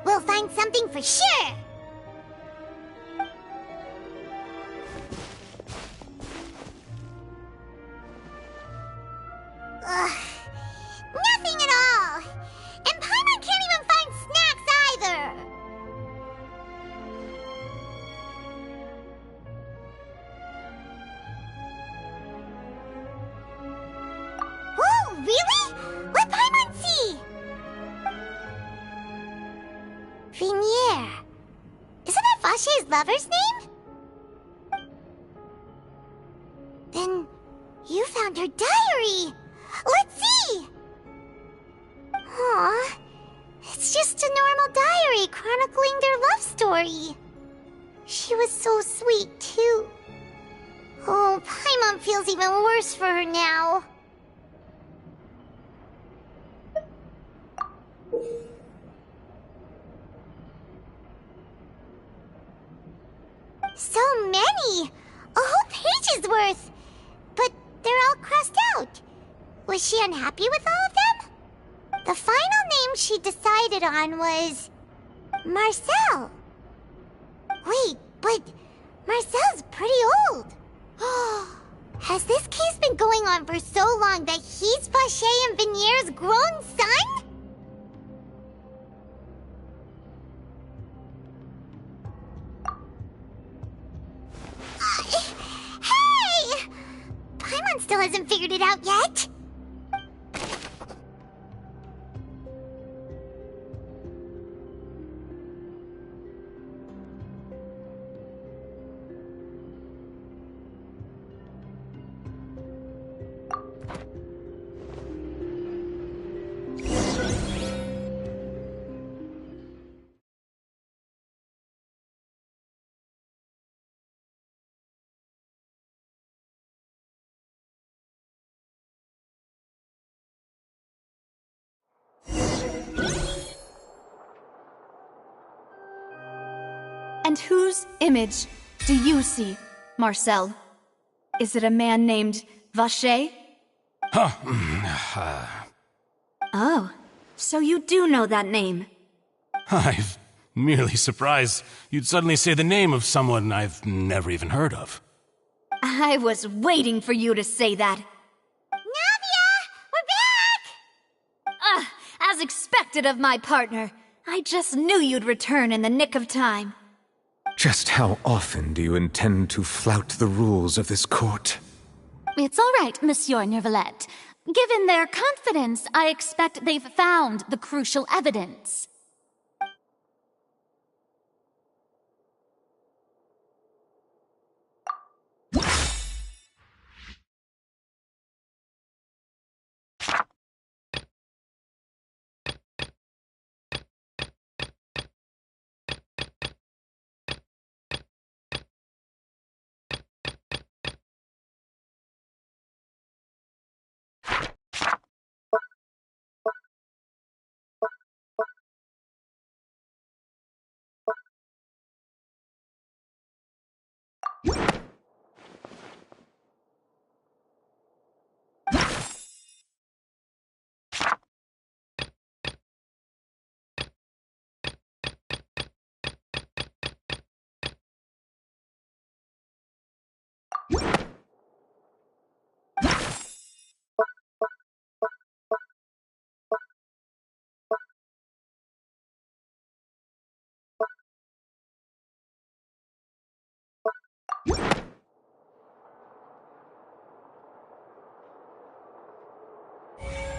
E: We'll find something for sure. Ugh, nothing at all. And Paimon can't even find snacks either. Whoa, really? What Paimon see? Vinier. Isn't that Vache's lover's name? Then you found her diary. Let's see. Aw, it's just a normal diary chronicling their love story. She was so sweet, too. Oh, Paimon feels even worse for her now. So many! A whole page's worth! But they're all crossed out. Was she unhappy with all of them? The final name she decided on was... Marcel. Wait, but Marcel's pretty old. Has this case been going on for so long that he's Vache and Vinier's grown son? Hey! Paimon still hasn't figured it out yet.
D: And whose image do you see, Marcel? Is it a man named Vache? Oh, so you do know that name.
J: I'm merely surprised you'd suddenly say the name of someone I've never even heard of.
D: I was waiting for you to say that.
E: Navia! We're back!
D: As expected of my partner. I just knew you'd return in the nick of time.
M: Just how often do you intend to flout the rules of this court?
O: It's all right, Monsieur Nervalette. Given their confidence, I expect they've found the crucial evidence.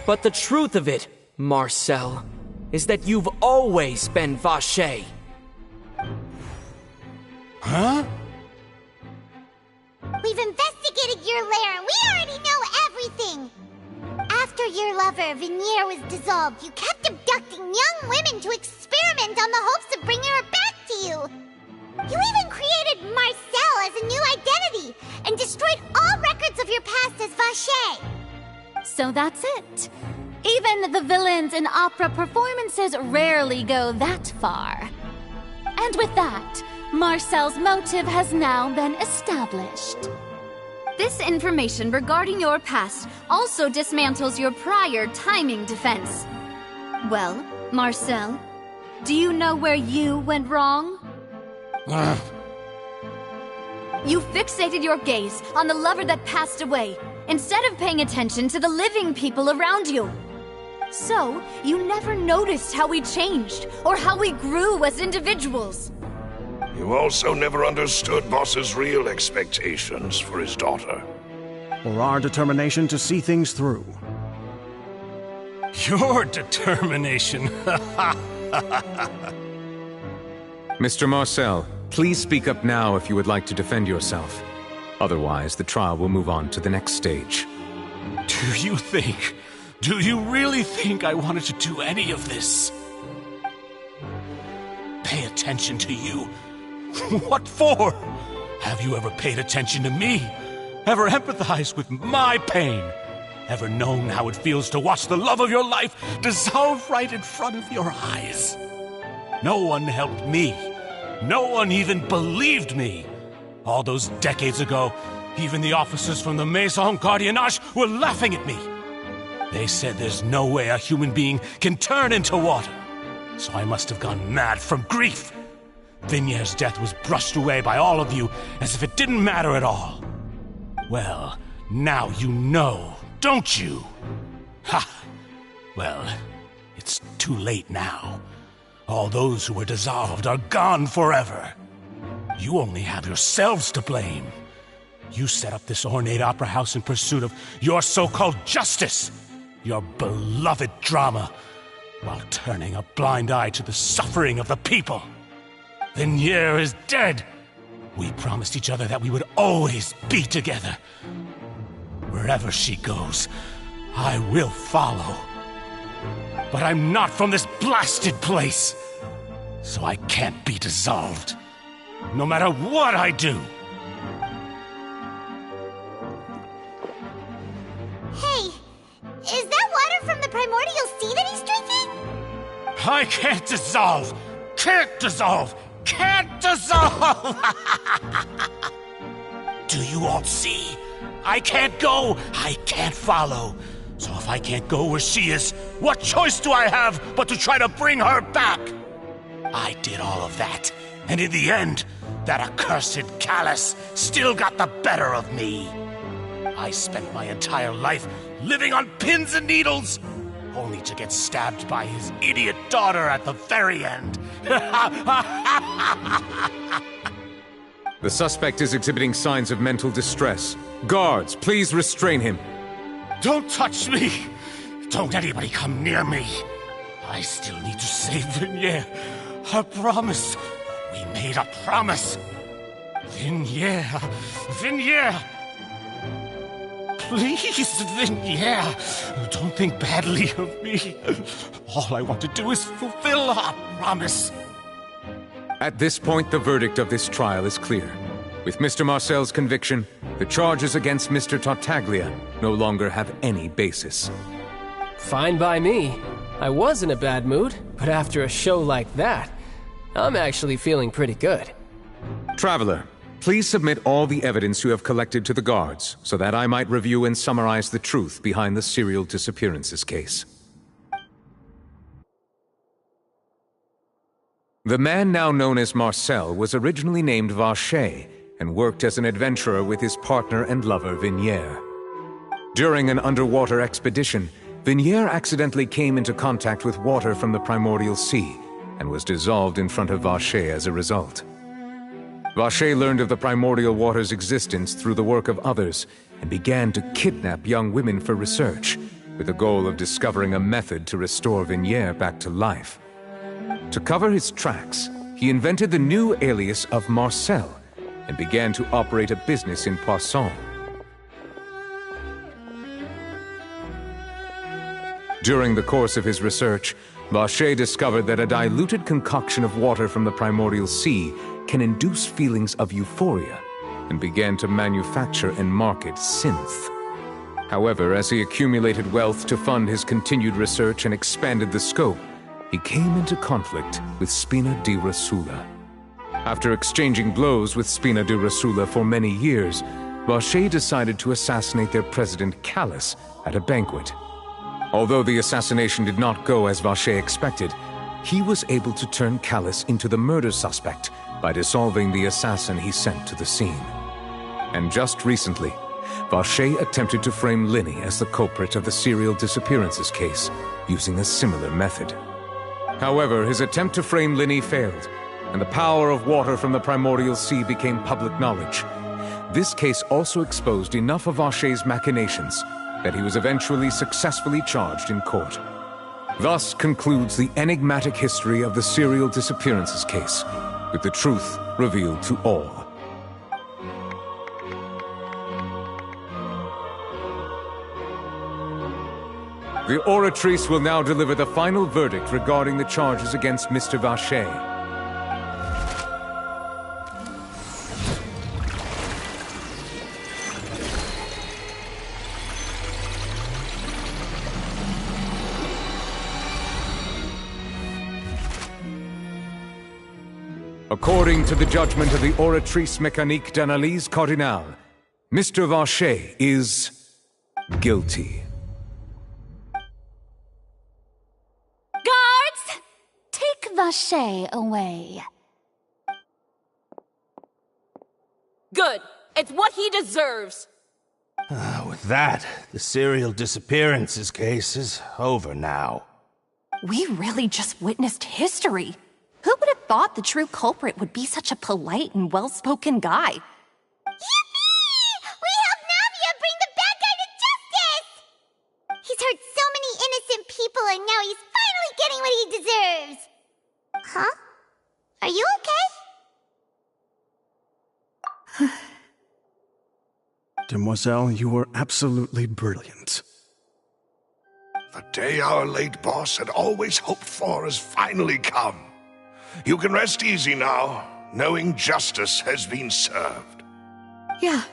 U: But the truth of it, Marcel, is that you've always been Vache.
J: Huh?
E: We've investigated your lair and we already know everything! After your lover, Venier, was dissolved, you kept abducting young women to experiment on the hopes of bringing her back to you! You even created Marcel as a new identity and destroyed all records of your past as Vache!
O: So that's it. Even the villains in opera performances rarely go that far. And with that, Marcel's motive has now been established.
I: This information regarding your past also dismantles your prior timing defense. Well, Marcel, do you know where you went wrong? You fixated your gaze on the lover that passed away, instead of paying attention to the living people around you. So, you never noticed how we changed, or how we grew as individuals.
G: You also never understood Boss's real expectations for his daughter.
S: Or our determination to see things through.
J: Your determination.
M: Mr. Marcel, please speak up now if you would like to defend yourself. Otherwise, the trial will move on to the next stage.
J: Do you really think I wanted to do any of this? Pay attention to you. What for? Have you ever paid attention to me? Ever empathized with my pain? Ever known how it feels to watch the love of your life dissolve right in front of your eyes? No one helped me. No one even believed me. All those decades ago, even the officers from the Maison Gardiennage were laughing at me. They said there's no way a human being can turn into water. So I must have gone mad from grief. Vinier's death was brushed away by all of you as if it didn't matter at all. Well, now you know, don't you? Ha! Well, it's too late now. All those who were dissolved are gone forever. You only have yourselves to blame. You set up this ornate opera house in pursuit of your so-called justice, your beloved drama, while turning a blind eye to the suffering of the people. Venier is dead. We promised each other that we would always be together. Wherever she goes, I will follow. But I'm not from this blasted place, so I can't be dissolved, no matter what I do.
E: Hey, is that water from the primordial sea that he's drinking?
J: I can't dissolve! Can't dissolve! Can't dissolve! Do you all see? I can't go! I can't follow! So if I can't go where she is, what choice do I have but to try to bring her back? I did all of that, and in the end, that accursed Callus still got the better of me. I spent my entire life living on pins and needles, only to get stabbed by his idiot daughter at the very end.
M: The suspect is exhibiting signs of mental distress. Guards, please restrain him.
J: Don't touch me! Don't anybody come near me! I still need to save Venier. A promise. We made a promise. Venier. Venier! Please, Venier, don't think badly of me. All I want to do is fulfill our promise.
M: At this point, the verdict of this trial is clear. With Mr. Marcel's conviction, the charges against Mr. Tartaglia no longer have any basis.
N: Fine by me. I was in a bad mood, but after a show like that, I'm actually feeling pretty good.
M: Traveler, please submit all the evidence you have collected to the guards, so that I might review and summarize the truth behind the serial disappearances case. The man now known as Marcel was originally named Vache and worked as an adventurer with his partner and lover Venier. During an underwater expedition, Venier accidentally came into contact with water from the primordial sea and was dissolved in front of Vache as a result. Vache learned of the primordial water's existence through the work of others and began to kidnap young women for research, with the goal of discovering a method to restore Vignier back to life. To cover his tracks, he invented the new alias of Marcel and began to operate a business in Poisson. During the course of his research, Vacher discovered that a diluted concoction of water from the primordial sea can induce feelings of euphoria, and began to manufacture and market synth. However, as he accumulated wealth to fund his continued research and expanded the scope, he came into conflict with Spina di Rosula. After exchanging blows with Spina di Rosula for many years, Vacher decided to assassinate their president Callus at a banquet. Although the assassination did not go as Vacher expected, he was able to turn Callus into the murder suspect by dissolving the assassin he sent to the scene. And just recently, Vacher attempted to frame Linny as the culprit of the serial disappearances case, using a similar method. However, his attempt to frame Linny failed, and the power of water from the primordial sea became public knowledge. This case also exposed enough of Vacher's machinations that he was eventually successfully charged in court. Thus concludes the enigmatic history of the serial disappearances case, with the truth revealed to all. The Oratrice will now deliver the final verdict regarding the charges against Mr. Vacher. According to the judgment of the Oratrice Mécanique d'Analyse Cardinale, Mr. Vacher is guilty.
O: Guards! Take Vacher away.
R: Good. It's what he deserves.
F: With that, the serial disappearances case is over now.
P: We really just witnessed history. Who would have thought the true culprit would be such a polite and well-spoken guy?
E: Yippee! We helped Navia bring the bad guy to justice! He's hurt so many innocent people and now he's finally getting what he deserves! Huh? Are you okay?
S: Demoiselle, you were absolutely brilliant.
G: The day our late boss had always hoped for has finally come. You can rest easy now, knowing justice has been served.
D: Yeah.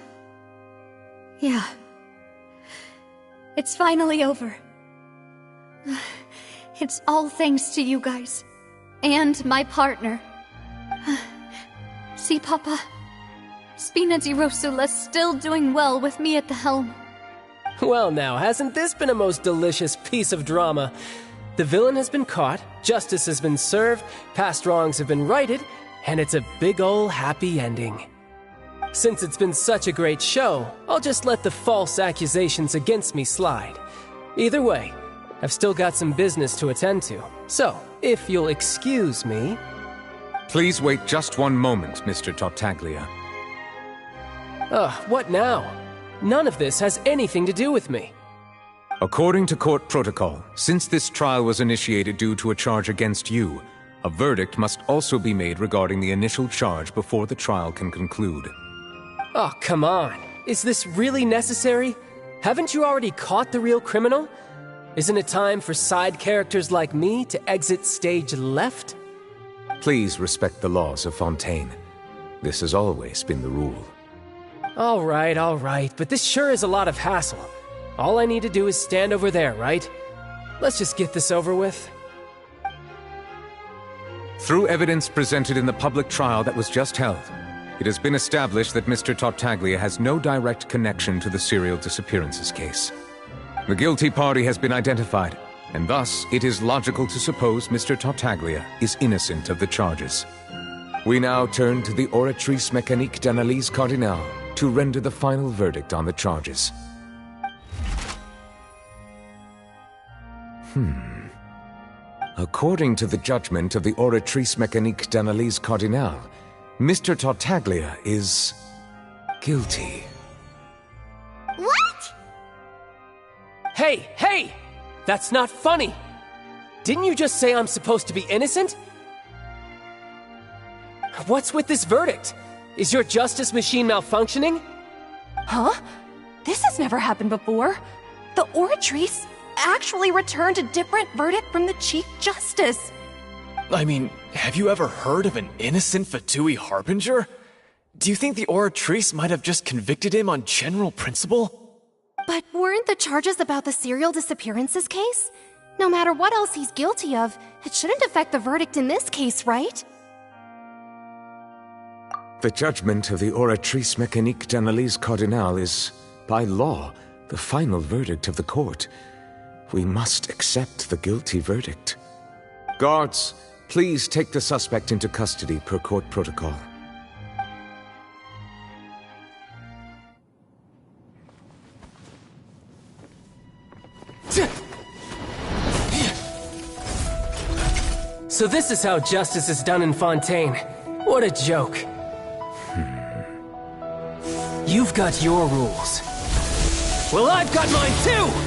D: It's finally over. It's all thanks to you guys. And my partner. See, Papa? Spina di Rosula's still doing well with me at the helm.
N: Well now, hasn't this been a most delicious piece of drama? The villain has been caught, justice has been served, past wrongs have been righted, and it's a big ol' happy ending. Since it's been such a great show, I'll just let the false accusations against me slide. Either way, I've still got some business to attend to, so if you'll excuse me...
M: Please wait just one moment, Mr. Tartaglia.
N: What now? None of this has anything to do with me.
M: According to court protocol, since this trial was initiated due to a charge against you, a verdict must also be made regarding the initial charge before the trial can conclude.
N: Oh, come on. Is this really necessary? Haven't you already caught the real criminal? Isn't it time for side characters like me to exit stage left?
M: Please respect the laws of Fontaine. This has always been the rule.
N: All right, but this sure is a lot of hassle. All I need to do is stand over there, right? Let's just get this over with.
M: Through evidence presented in the public trial that was just held, it has been established that Mr. Tartaglia has no direct connection to the serial disappearances case. The guilty party has been identified, and thus it is logical to suppose Mr. Tartaglia is innocent of the charges. We now turn to the Oratrice Mécanique d'Analyse Cardinale to render the final verdict on the charges. According to the judgment of the Oratrice Mécanique d'Analyse Cardinale, Mr. Tartaglia is guilty.
E: What?
N: Hey! That's not funny! Didn't you just say I'm supposed to be innocent? What's with this verdict? Is your justice machine malfunctioning?
P: Huh? This has never happened before. The Oratrice actually returned a different verdict from the Chief Justice.
Q: I mean, have you ever heard of an innocent Fatui Harbinger? Do you think the Oratrice might have just convicted him on general principle?
P: But weren't the charges about the serial disappearances case? No matter what else he's guilty of, it shouldn't affect the verdict in this case, right?
M: The judgment of the Oratrice Mécanique d'Analyse Cardinale is, by law, the final verdict of the court. We must accept the guilty verdict. Guards, please take the suspect into custody per court protocol.
N: So this is how justice is done in Fontaine. What a joke. You've got your rules. Well, I've got mine too!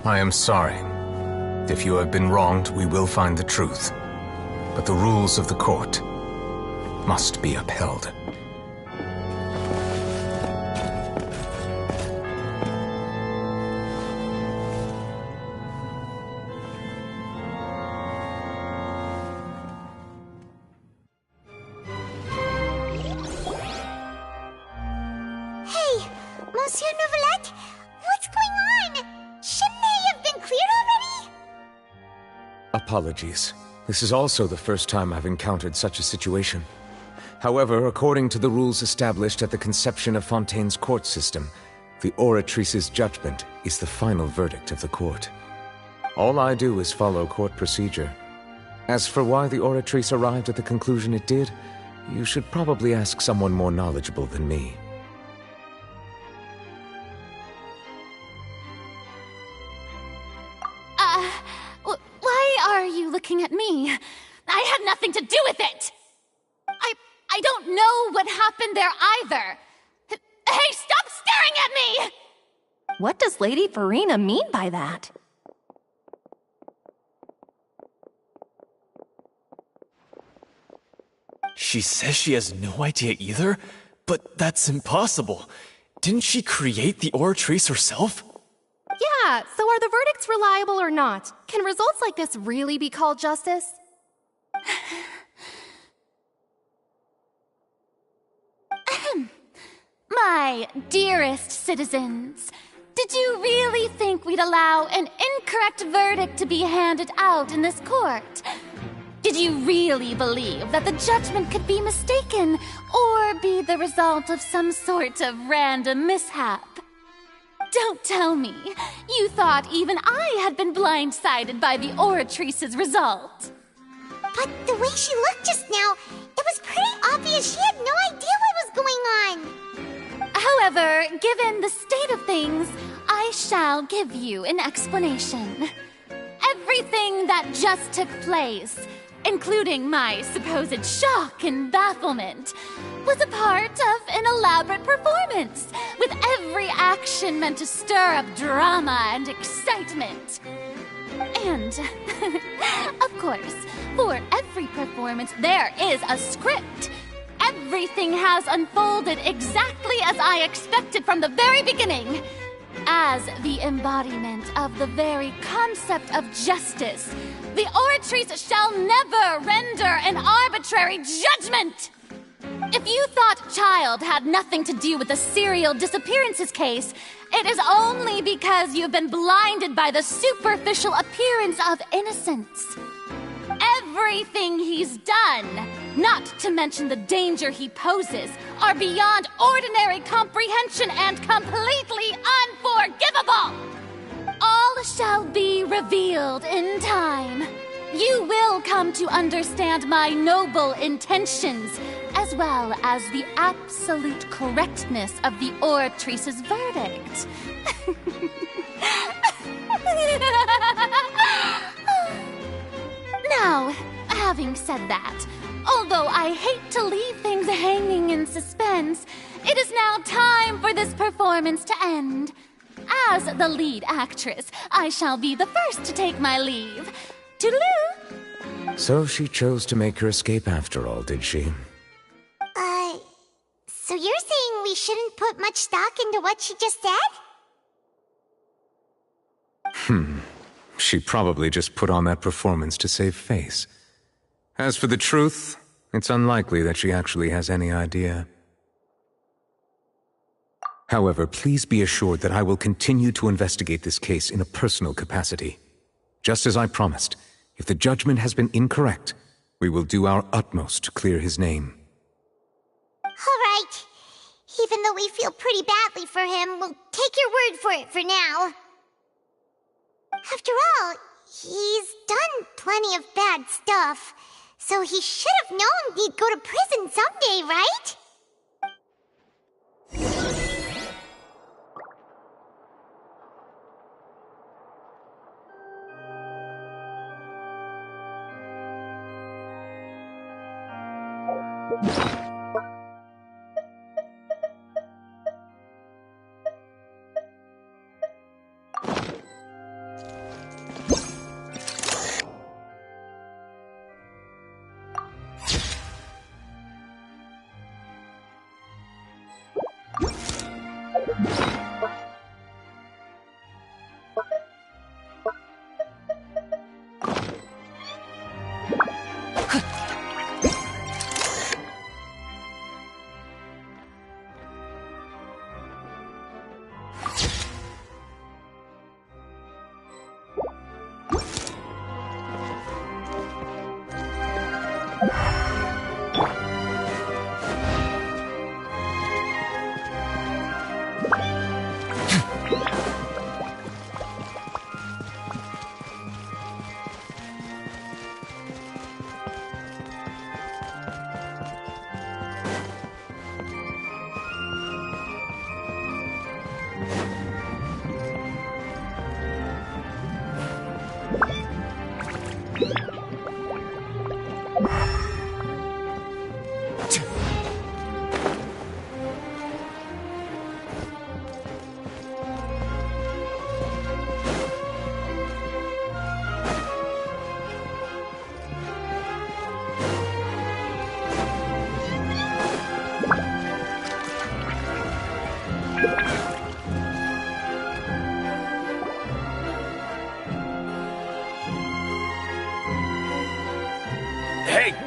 M: I am sorry. If you have been wronged, we will find the truth. But the rules of the court must be upheld.
E: Hey, Monsieur Novelette, what's going on? Shouldn't they have been cleared already?
M: Apologies. This is also the first time I've encountered such a situation. However, according to the rules established at the conception of Fontaine's court system, the Oratrice's judgment is the final verdict of the court. All I do is follow court procedure. As for why the Oratrice arrived at the conclusion it did, you should probably ask someone more knowledgeable than me.
O: Why are you looking at me? I had nothing to do with it! I don't know what happened there either! Hey, stop staring at me!
P: What does Lady Farina mean by that?
Q: She says she has no idea either? But that's impossible. Didn't she create the Oratrice herself?
P: Yeah, so are the verdicts reliable or not? Can results like this really be called justice?
O: My dearest citizens, did you really think we'd allow an incorrect verdict to be handed out in this court? Did you really believe that the judgment could be mistaken or be the result of some sort of random mishap? Don't tell me you thought even I had been blindsided by the Oratrice's result.
E: But the way she looked just now, it was pretty obvious she had no idea what was going on.
O: However, given the state of things, I shall give you an explanation. Everything that just took place, including my supposed shock and bafflement, was a part of an elaborate performance, with every action meant to stir up drama and excitement. And, of course, for every performance there is a script. Everything has unfolded exactly as I expected from the very beginning. As the embodiment of the very concept of justice, the Oratrice shall never render an arbitrary judgment! If you thought Child had nothing to do with the serial disappearances case, it is only because you've been blinded by the superficial appearance of innocence. Everything he's done, not to mention the danger he poses, are beyond ordinary comprehension and completely unforgivable. All shall be revealed in time. You will come to understand my noble intentions, as well as the absolute correctness of the Oratrice's verdict. Now, having said that, although I hate to leave things hanging in suspense, it is now time for this performance to end. As the lead actress, I shall be the first to take my leave. Toodaloo!
M: So she chose to make her escape after all, did she?
E: So you're saying we shouldn't put much stock into what she just said?
M: She probably just put on that performance to save face. As for the truth, it's unlikely that she actually has any idea. However, please be assured that I will continue to investigate this case in a personal capacity. Just as I promised, if the judgment has been incorrect, we will do our utmost to clear his name.
E: All right. Even though we feel pretty badly for him, we'll take your word for it for now. After all, he's done plenty of bad stuff, so he should have known he'd go to prison someday, right?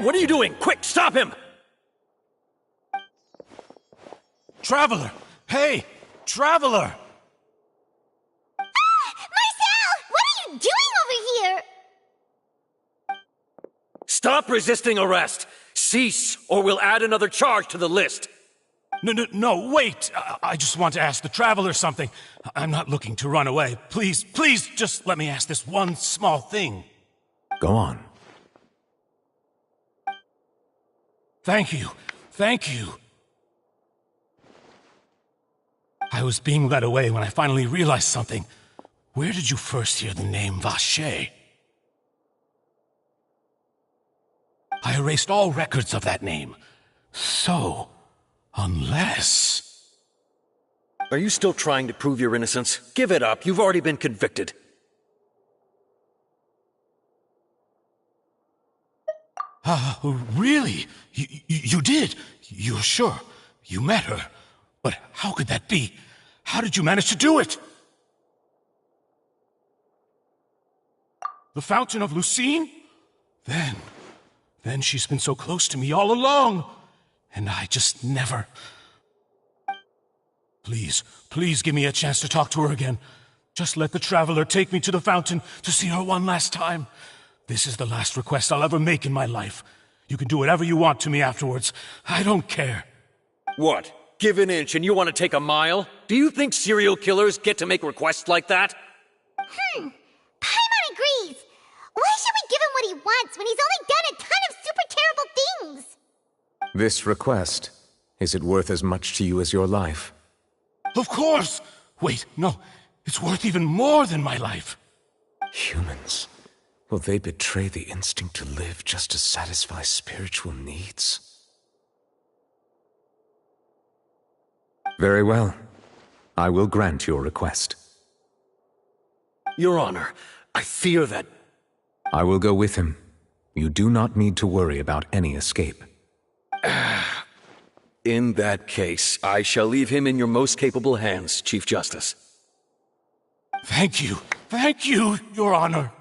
B: What are you doing? Quick, stop him!
J: Traveler! Hey! Traveler!
E: Marcel! What are you doing over here?
B: Stop resisting arrest! Cease, or we'll add another charge to the list!
J: No, wait! I just want to ask the Traveler something. I'm not looking to run away. Please, just let me ask this one small thing.
M: Go on.
J: Thank you. I was being led away when I finally realized something. Where did you first hear the name Vache? I erased all records of that name. So, unless...
B: Are you still trying to prove your innocence? Give it up. You've already been convicted.
J: Really? You did? You're sure? You met her? But how could that be? How did you manage to do it? The Fountain of Lucine? Then she's been so close to me all along. And I just never... Please, please give me a chance to talk to her again. Just let the Traveler take me to the fountain to see her one last time. This is the last request I'll ever make in my life. You can do whatever you want to me afterwards. I don't care.
B: What? Give an inch and you want to take a mile? Do you think serial killers get to make requests like that?
E: Paimon agrees. Why should we give him what he wants when he's only done a ton of super terrible things?
M: This request, is it worth as much to you as your life?
J: Of course! Wait, no. It's worth even more than my life.
M: Humans. Will they betray the instinct to live just to satisfy spiritual needs? Very well. I will grant your request.
B: Your Honor, I fear that...
M: I will go with him. You do not need to worry about any escape.
B: In that case, I shall leave him in your most capable hands, Chief Justice.
J: Thank you. Thank you, Your Honor.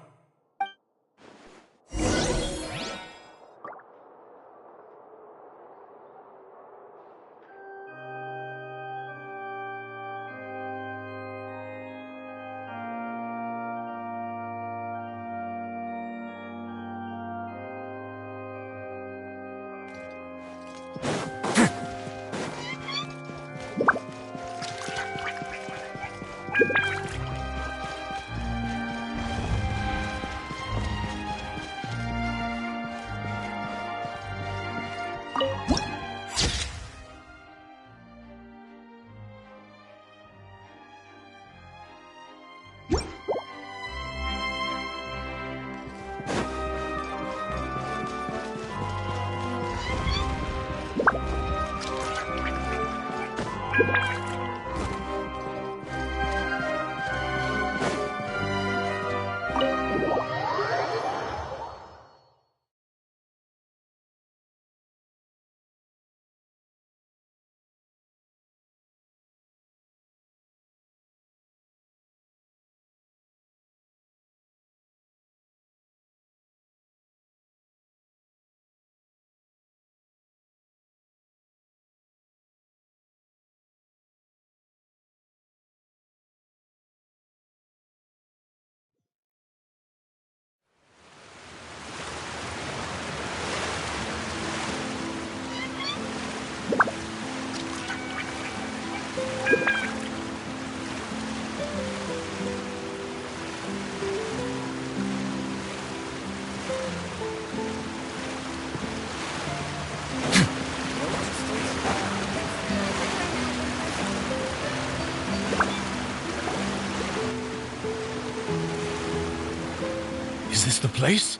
J: Is this the place?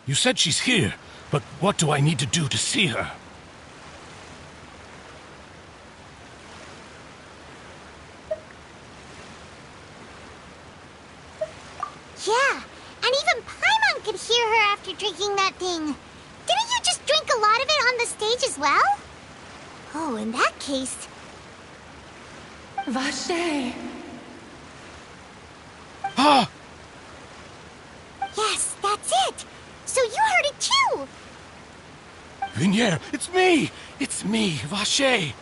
J: You said she's here, but what do I need to do to see her?
E: Yeah, and even Paimon could hear her after drinking that thing. Didn't you just drink a lot of it on the stage as well? Oh, in that case...
T: Vache!
J: Ah!
E: Yes, that's it! So you heard it too!
J: Vignier, it's me! It's me, Vache!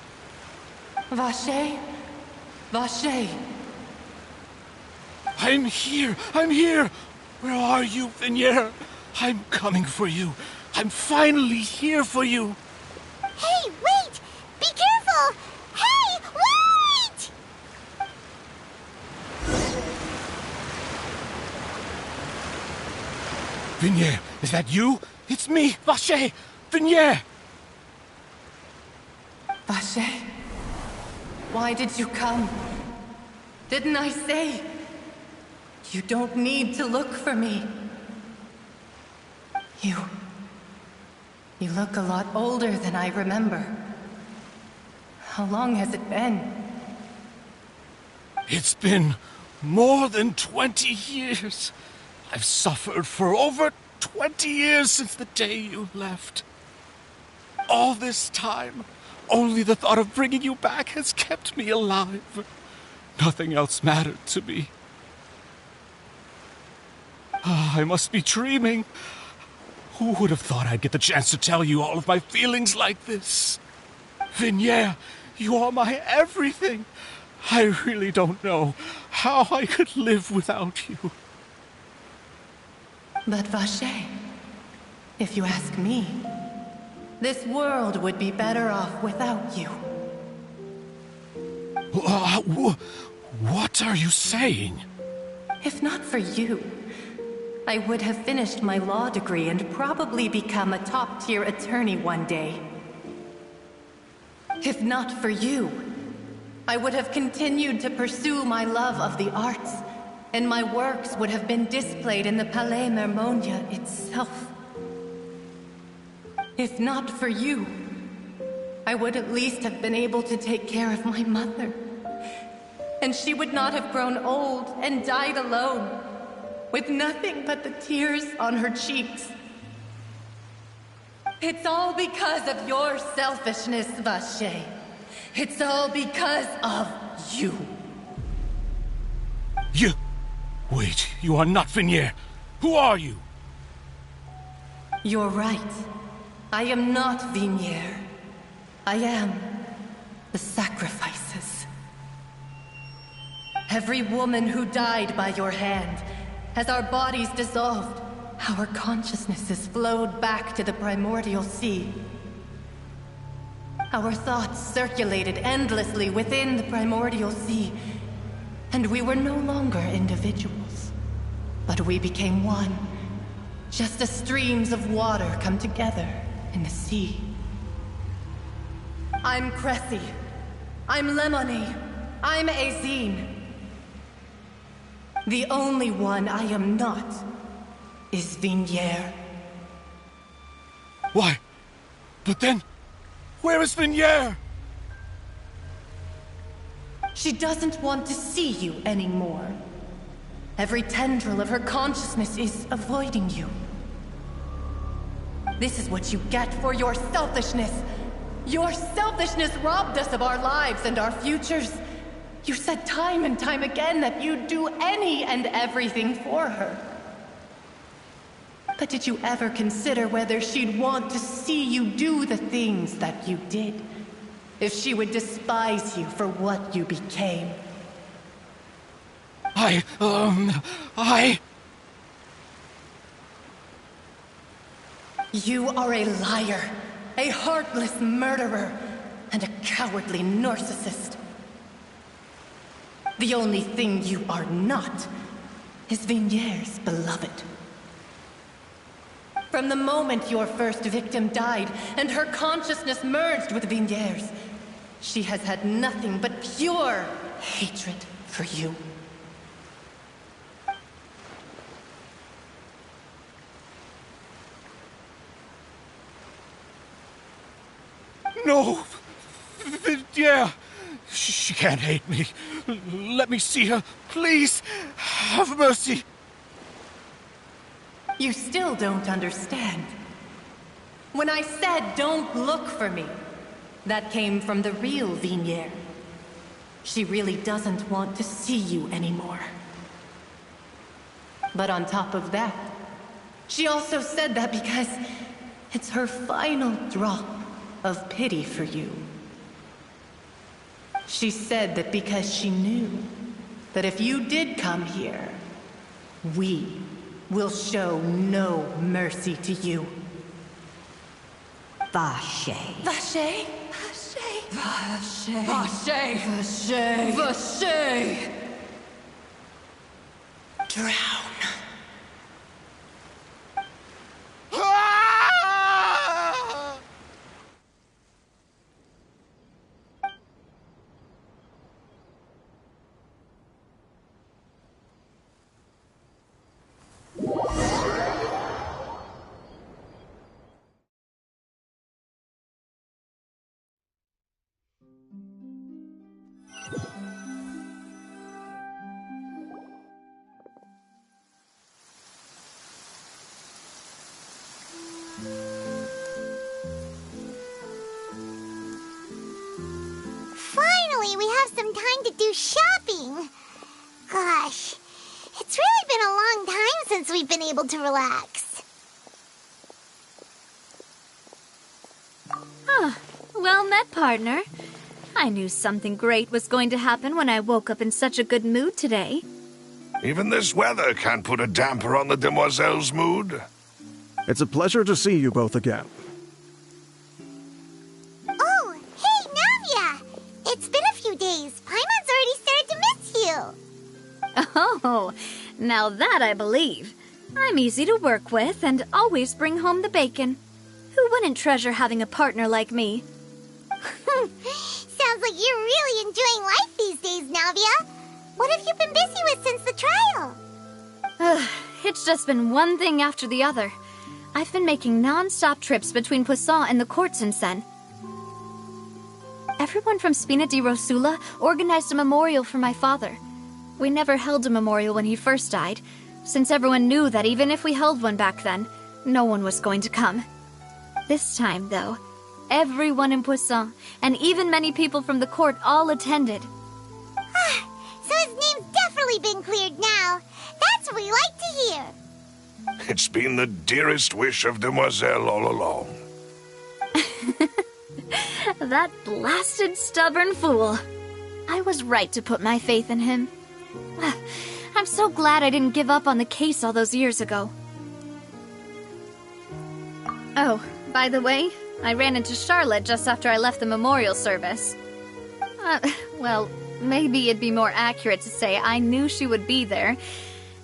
T: Vache? Vache!
J: I'm here! I'm here! Where are you, Vignier? I'm coming for you. I'm finally here for you.
E: Hey, wait! Be careful! Hey, wait!
J: Vignier, is that you? It's me, Vache! Vignier!
T: Vache? Why did you come? Didn't I say? You don't need to look for me. You look a lot older than I remember. How long has it been?
J: It's been more than 20 years. I've suffered for over 20 years since the day you left. All this time, only the thought of bringing you back has kept me alive. Nothing else mattered to me. I must be dreaming. Who would have thought I'd get the chance to tell you all of my feelings like this?
A: Vignere, you are my everything. I really don't know how I could live without you.
C: But Vache, if you ask me, this world would be better off without you.
A: What are you saying?
C: If not for you, I would have finished my law degree and probably become a top-tier attorney one day. If not for you, I would have continued to pursue my love of the arts, and my works would have been displayed in the Palais Mermonia itself. If not for you, I would at least have been able to take care of my mother. And she would not have grown old and died alone, with nothing but the tears on her cheeks. It's all because of your selfishness, Vache. It's all because of you.
A: You... Wait, you are not Vignere. Who are you?
C: You're right. I am not Vignere. I am the sacrifices. Every woman who died by your hand, as our bodies dissolved, our consciousnesses flowed back to the primordial sea. Our thoughts circulated endlessly within the primordial sea, and we were no longer individuals, but we became one, just as streams of water come together in the sea. I'm Cressy. I'm Lemony. I'm Azine. The only one I am not is Vignere.
A: Why? But then, where is Vignere?
C: She doesn't want to see you anymore. Every tendril of her consciousness is avoiding you. This is what you get for your selfishness. Your selfishness robbed us of our lives and our futures. You said time and time again that you'd do any and everything for her. But did you ever consider whether she'd want to see you do the things that you did? If she would despise you for what you became? You are a liar, a heartless murderer, and a cowardly narcissist. The only thing you are not is Vignere's beloved. From the moment your first victim died and her consciousness merged with Vignere's, she has had nothing but pure hatred for you.
A: No! Vignere! She can't hate me. Let me see her, please. Have mercy.
C: You still don't understand. When I said don't look for me, that came from the real Vignere. She really doesn't want to see you anymore. But on top of that, she also said that because it's her final drop of pity for you. She said that because she knew that if you did come here, we will show no mercy to you.
V: Vache.
C: Vache? Vache. Vache. Vache. Vache. Drown.
E: Finally, we have some time to do shopping. Gosh, it's really been a long time since we've been able to relax.
D: Well met, partner. I knew something great was going to happen when I woke up in such a good mood today.
G: Even this weather can't put a damper on the demoiselle's mood.
S: It's a pleasure to see you both again.
E: Oh, hey, Navia! It's been a few days. Paimon's already started to miss you.
D: Oh, now that I believe. I'm easy to work with and always bring home the bacon. Who wouldn't treasure having a partner like me?
E: Sounds like you're really enjoying life these days, Navia. What have you been busy with since the trial?
D: It's just been one thing after the other. I've been making non-stop trips between Poisson and the court since then. Everyone from Spina di Rosula organized a memorial for my father. We never held a memorial when he first died, since everyone knew that even if we held one back then, no one was going to come. This time, though, everyone in Poisson, and even many people from the court, all attended.
E: So his name's definitely been cleared now. That's what we like to hear.
G: It's been the dearest wish of Demoiselle all along.
D: That blasted stubborn fool. I was right to put my faith in him. I'm so glad I didn't give up on the case all those years ago. Oh, by the way, I ran into Charlotte just after I left the memorial service. Well, maybe it'd be more accurate to say I knew she would be there,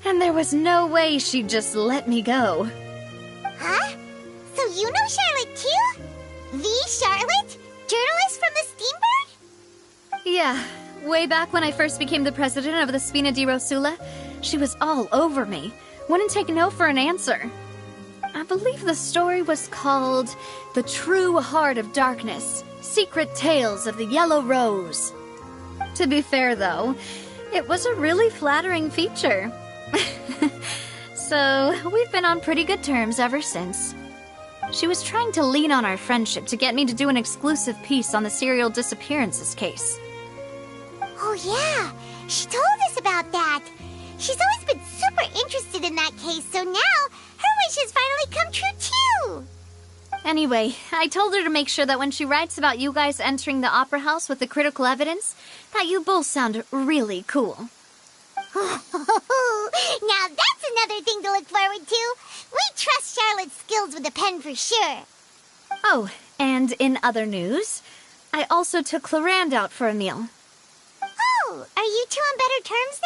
D: and there was no way she'd just let me go.
E: Huh? So you know Charlotte too? The Charlotte? Journalist from the Steambird?
D: Yeah, way back when I first became the president of the Spina di Rosula, she was all over me. Wouldn't take no for an answer. I believe the story was called The True Heart of Darkness, Secret Tales of the Yellow Rose. To be fair, though, it was a really flattering feature. So, we've been on pretty good terms ever since. She was trying to lean on our friendship to get me to do an exclusive piece on the serial disappearances case.
E: Oh yeah, she told us about that. She's always been super interested in that case, so now her wish has finally come true too.
D: Anyway, I told her to make sure that when she writes about you guys entering the opera house with the critical evidence, that you both sound really cool.
E: Now that's another thing to look forward to. We trust Charlotte's skills with a pen for sure.
D: Oh, and in other news, I also took Clarand out for a meal.
E: Oh, are you two on better terms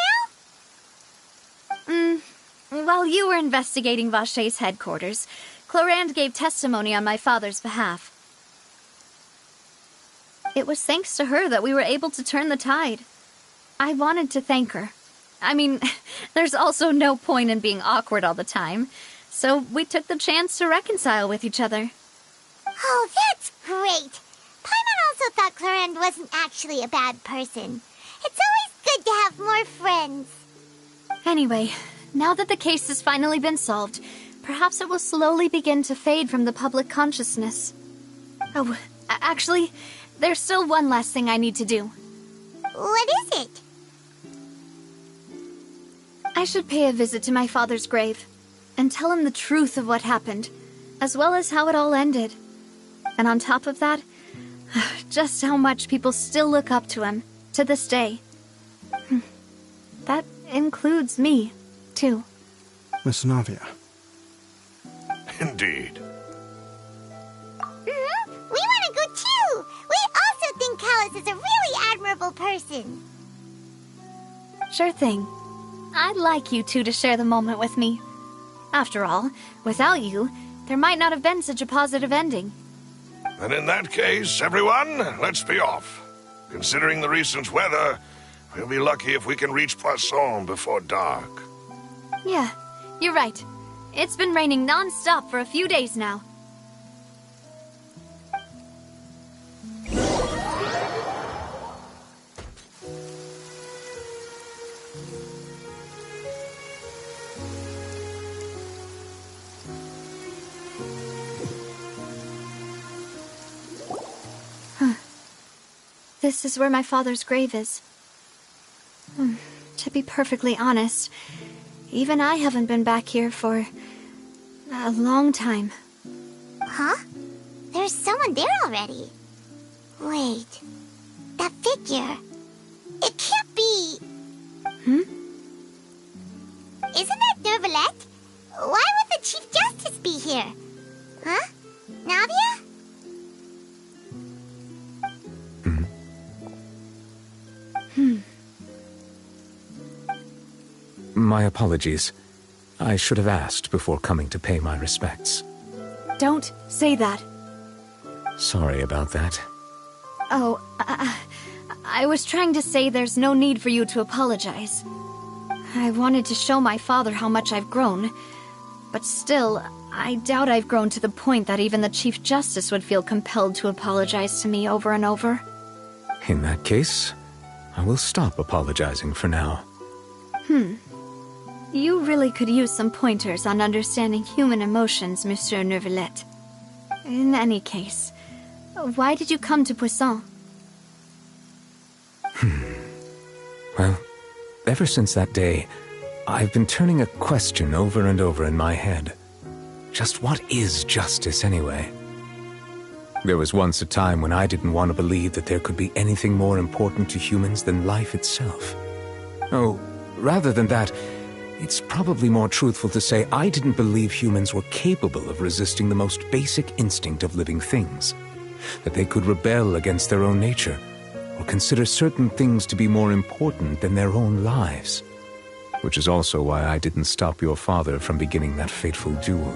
E: now?
D: While you were investigating Vachey's headquarters, Clarand gave testimony on my father's behalf. It was thanks to her that we were able to turn the tide. I wanted to thank her. I mean, there's also no point in being awkward all the time, so we took the chance to reconcile with each other.
E: Oh, that's great. Paimon also thought Clarand wasn't actually a bad person. It's always good to have more friends.
D: Anyway, now that the case has finally been solved, perhaps it will slowly begin to fade from the public consciousness. Oh, actually, there's still one last thing I need to do.
E: What is it?
D: I should pay a visit to my father's grave and tell him the truth of what happened, as well as how it all ended. And on top of that, just how much people still look up to him to this day. That includes me, too.
S: Miss Navia.
G: Indeed.
E: We want to go too! We also think Callus is a really admirable person.
D: Sure thing. I'd like you two to share the moment with me. After all, without you, there might not have been such a positive ending.
G: And in that case, everyone, let's be off. Considering the recent weather, we'll be lucky if we can reach Poisson before dark.
D: Yeah, you're right. It's been raining non-stop for a few days now. This is where my father's grave is. To be perfectly honest, even I haven't been back here for a long time.
E: Huh? There's someone there already. Wait. That figure. It can't be... Isn't that Nervalette? Why would the Chief Justice be here? Huh? Navia?
M: My apologies. I should have asked before coming to pay my respects.
D: Don't say that.
M: Sorry about that.
D: Oh, I was trying to say there's no need for you to apologize. I wanted to show my father how much I've grown, but still, I doubt I've grown to the point that even the Chief Justice would feel compelled to apologize to me over and over.
M: In that case, I will stop apologizing for now.
D: You really could use some pointers on understanding human emotions, Monsieur Nervalette. In any case, why did you come to Poisson?
M: Well, ever since that day, I've been turning a question over and over in my head. Just what is justice, anyway? There was once a time when I didn't want to believe that there could be anything more important to humans than life itself. Oh, rather than that, it's probably more truthful to say I didn't believe humans were capable of resisting the most basic instinct of living things. That they could rebel against their own nature, or consider certain things to be more important than their own lives. Which is also why I didn't stop your father from beginning that fateful duel.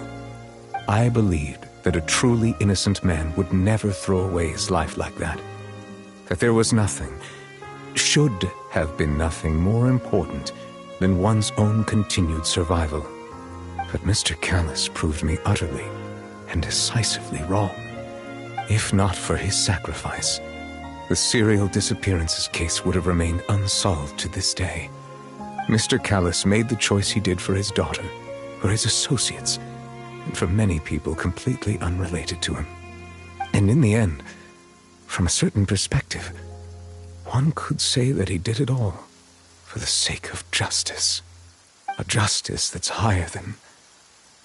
M: I believed that a truly innocent man would never throw away his life like that. That there was nothing, should have been nothing more important than one's own continued survival. But Mr. Callis proved me utterly and decisively wrong. If not for his sacrifice, the serial disappearances case would have remained unsolved to this day. Mr. Callis made the choice he did for his daughter, for his associates, and for many people completely unrelated to him. And in the end, from a certain perspective, one could say that he did it all for the sake of justice. A justice that's higher than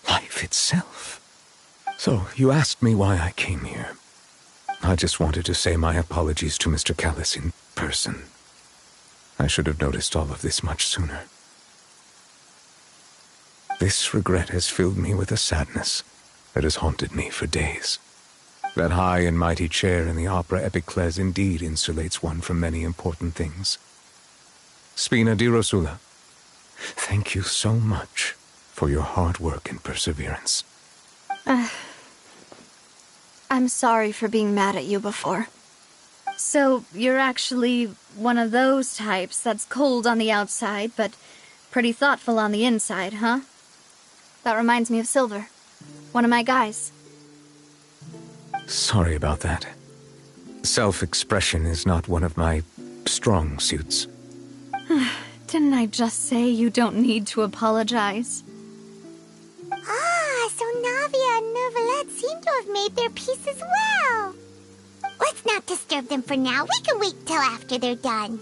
M: life itself. So, you asked me why I came here. I just wanted to say my apologies to Mr. Callis in person. I should have noticed all of this much sooner. This regret has filled me with a sadness that has haunted me for days. That high and mighty chair in the Opera Epiclese indeed insulates one from many important things. Spina di Rosula, thank you so much for your hard work and perseverance.
D: I'm sorry for being mad at you before. So, you're actually one of those types that's cold on the outside, but pretty thoughtful on the inside, huh? That reminds me of Silver, one of my guys.
M: Sorry about that. Self-expression is not one of my strong suits.
D: Didn't I just say you don't need to apologize?
E: Ah, so Navia and Nervalette seem to have made their peace as well. Let's not disturb them for now. We can wait till after they're done.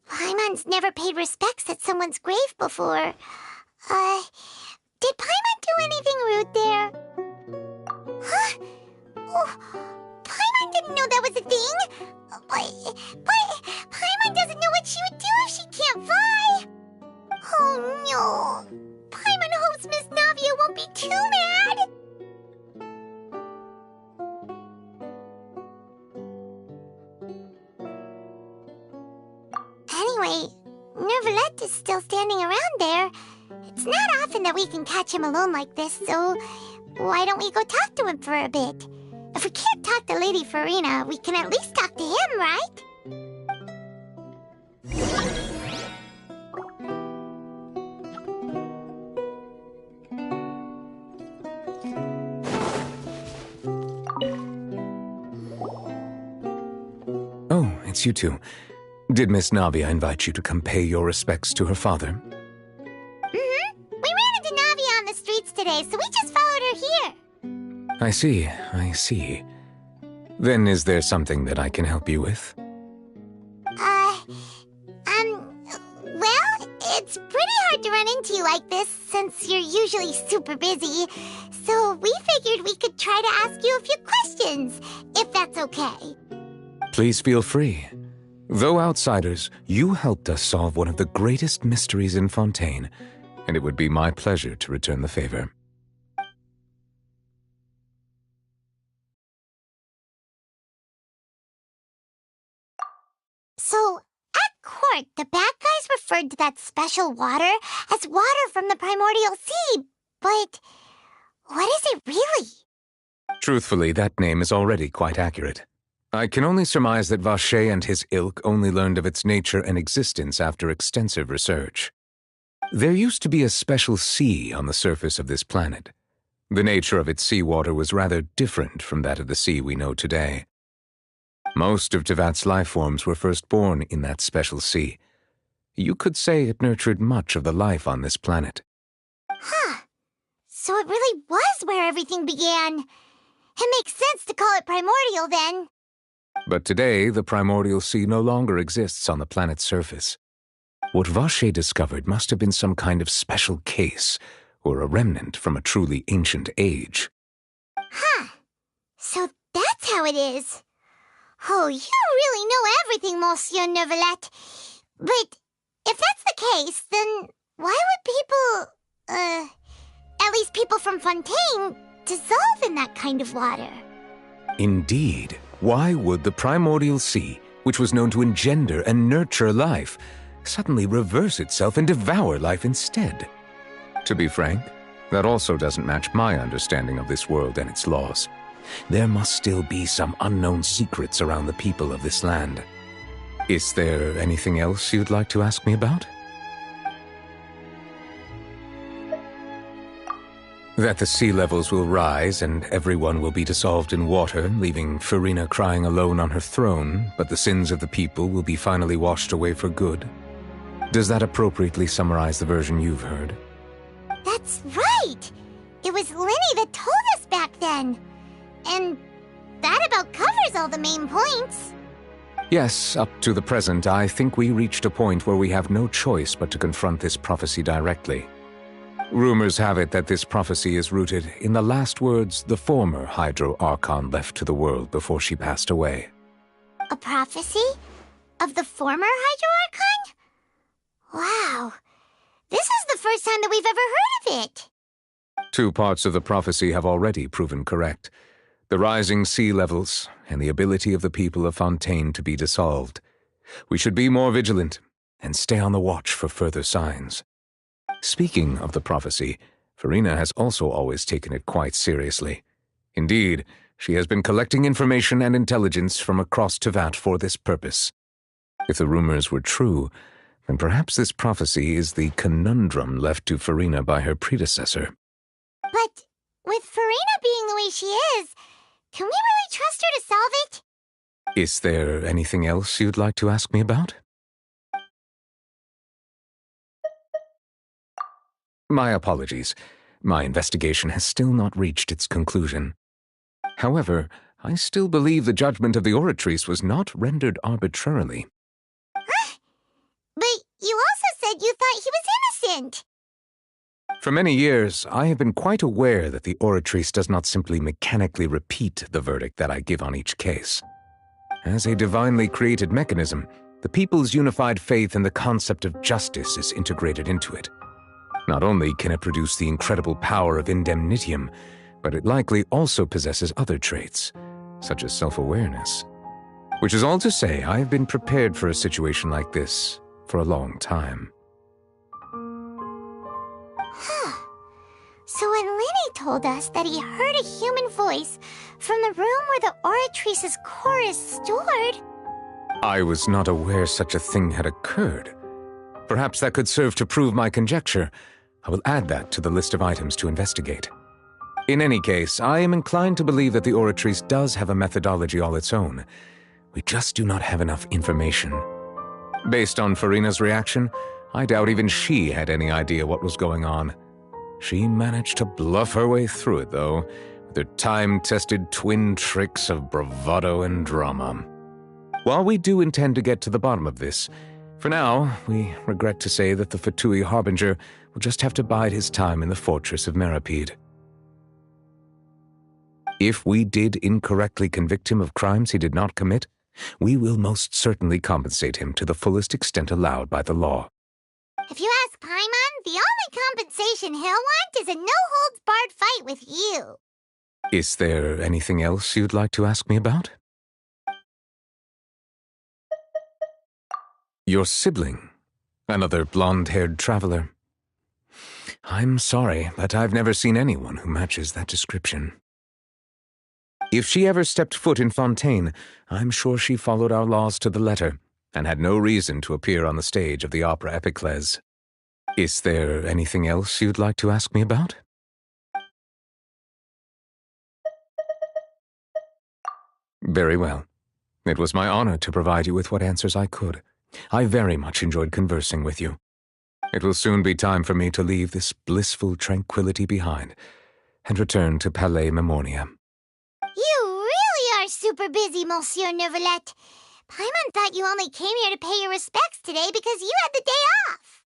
E: Paimon's never paid respects at someone's grave before. Did Paimon do anything rude there? Huh? Oh, Paimon didn't know that was a thing. But Paimon doesn't know what she would do if she can't fly. Oh no. Paimon hopes Miss Navia won't be too mad. Anyway, Nervalette is still standing around there. It's not often that we can catch him alone like this, so why don't we go talk to him for a bit? If we can't talk to Lady Farina, we can at least talk to him, right?
M: Oh, it's you two. Did Miss Navia invite you to come pay your respects to her father?
E: Mm-hmm. We ran into Navia on the streets today, so we just followed her here.
M: I see. Then is there something that I can help you with?
E: Well, It's pretty hard to run into you like this, since you're usually super busy. So we figured we could try to ask you a few questions, if that's okay.
M: Please feel free. Though outsiders, you helped us solve one of the greatest mysteries in Fontaine, and it would be my pleasure to return the favor.
E: So, at court, the bad guys referred to that special water as water from the primordial sea, but what is it really?
M: Truthfully, that name is already quite accurate. I can only surmise that Vache and his ilk only learned of its nature and existence after extensive research. There used to be a special sea on the surface of this planet. The nature of its seawater was rather different from that of the sea we know today. Most of Tevat's life forms were first born in that special sea. You could say it nurtured much of the life on this planet.
E: Huh. So it really was where everything began. It makes sense to call it primordial then.
M: But today, the primordial sea no longer exists on the planet's surface. What Vache discovered must have been some kind of special case, or a remnant from a truly ancient age.
E: Huh. So that's how it is. Oh, you really know everything, Monsieur Neuvillette. But if that's the case, then why would people, at least people from Fontaine, dissolve in that kind of water?
M: Indeed. Why would the primordial sea, which was known to engender and nurture life, suddenly reverse itself and devour life instead? To be frank, that also doesn't match my understanding of this world and its laws. There must still be some unknown secrets around the people of this land. Is there anything else you'd like to ask me about? That the sea levels will rise and everyone will be dissolved in water, leaving Farina crying alone on her throne, but the sins of the people will be finally washed away for good. Does that appropriately summarize the version you've heard?
E: That's right! It was Lenny that told us back then. And that about covers all the main points.
M: Yes, up to the present, I think we reached a point where we have no choice but to confront this prophecy directly. Rumors have it that this prophecy is rooted in the last words the former Hydro Archon left to the world before she passed away.
E: A prophecy? Of the former Hydro Archon? Wow. This is the first time that we've ever heard of it.
M: 2 parts of the prophecy have already proven correct. The rising sea levels and the ability of the people of Fontaine to be dissolved. We should be more vigilant and stay on the watch for further signs. Speaking of the prophecy, Farina has also always taken it quite seriously. Indeed, she has been collecting information and intelligence from across Tevat for this purpose. If the rumors were true, then perhaps this prophecy is the conundrum left to Farina by her predecessor.
E: But with Farina being the way she is, can we really trust her to solve it?
M: Is there anything else you'd like to ask me about? My apologies. My investigation has still not reached its conclusion. However, I still believe the judgment of the Oratrice was not rendered arbitrarily.
E: Huh? But you also said you thought he was innocent.
M: For many years, I have been quite aware that the Oratrice does not simply mechanically repeat the verdict that I give on each case. As a divinely created mechanism, the people's unified faith in the concept of justice is integrated into it. Not only can it produce the incredible power of indemnitium, but it likely also possesses other traits, such as self-awareness. Which is all to say, I have been prepared for a situation like this for a long time.
E: Huh. So when Lenny told us that he heard a human voice from the room where the Oratrice's core is stored...
M: I was not aware such a thing had occurred. Perhaps that could serve to prove my conjecture. I will add that to the list of items to investigate. In any case, I am inclined to believe that the Oratrice does have a methodology all its own. We just do not have enough information. Based on Farina's reaction, I doubt even she had any idea what was going on. She managed to bluff her way through it, though, with her time-tested twin tricks of bravado and drama. While we do intend to get to the bottom of this, For now, we regret to say that the Fatui Harbinger will just have to bide his time in the fortress of Meripede. If we did incorrectly convict him of crimes he did not commit, we will most certainly compensate him to the fullest extent allowed by the law.
E: If you ask Paimon, the only compensation he'll want is a no-holds-barred fight with you.
M: Is there anything else you'd like to ask me about? Your sibling, another blonde-haired traveler. I'm sorry, but I've never seen anyone who matches that description. If she ever stepped foot in Fontaine, I'm sure she followed our laws to the letter and had no reason to appear on the stage of the opera Epiclese. Is there anything else you'd like to ask me about? Very well. It was my honor to provide you with what answers I could. I very much enjoyed conversing with you. It will soon be time for me to leave this blissful tranquility behind and return to Palais Memoria.
E: You really are super busy, Monsieur Neuvillette. Paimon thought you only came here to pay your respects today because you had the day off.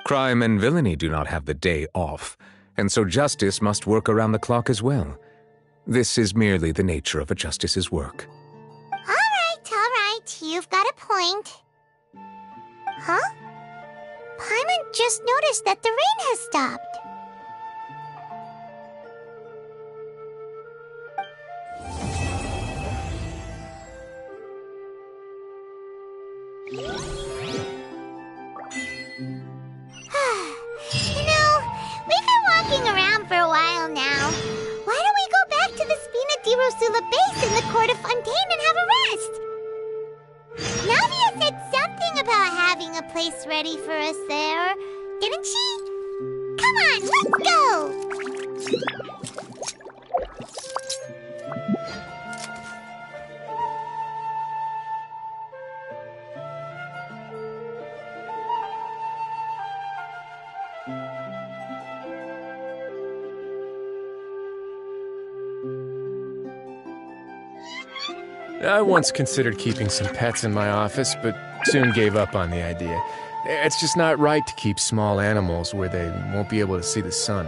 M: Crime and villainy do not have the day off, and so justice must work around the clock as well. This is merely the nature of a justice's work.
E: All right. You've got a point. Huh? Paimon just noticed that the rain has stopped. We've been walking around for a while now. Why don't we go back to the Spina di Rosula base in the court of Fontaine and have a rest? Navia said something about having a place ready for us there, didn't she? Come on, let's go!
K: I once considered keeping some pets in my office, but soon gave up on the idea. It's just not right to keep small animals where they won't be able to see the sun.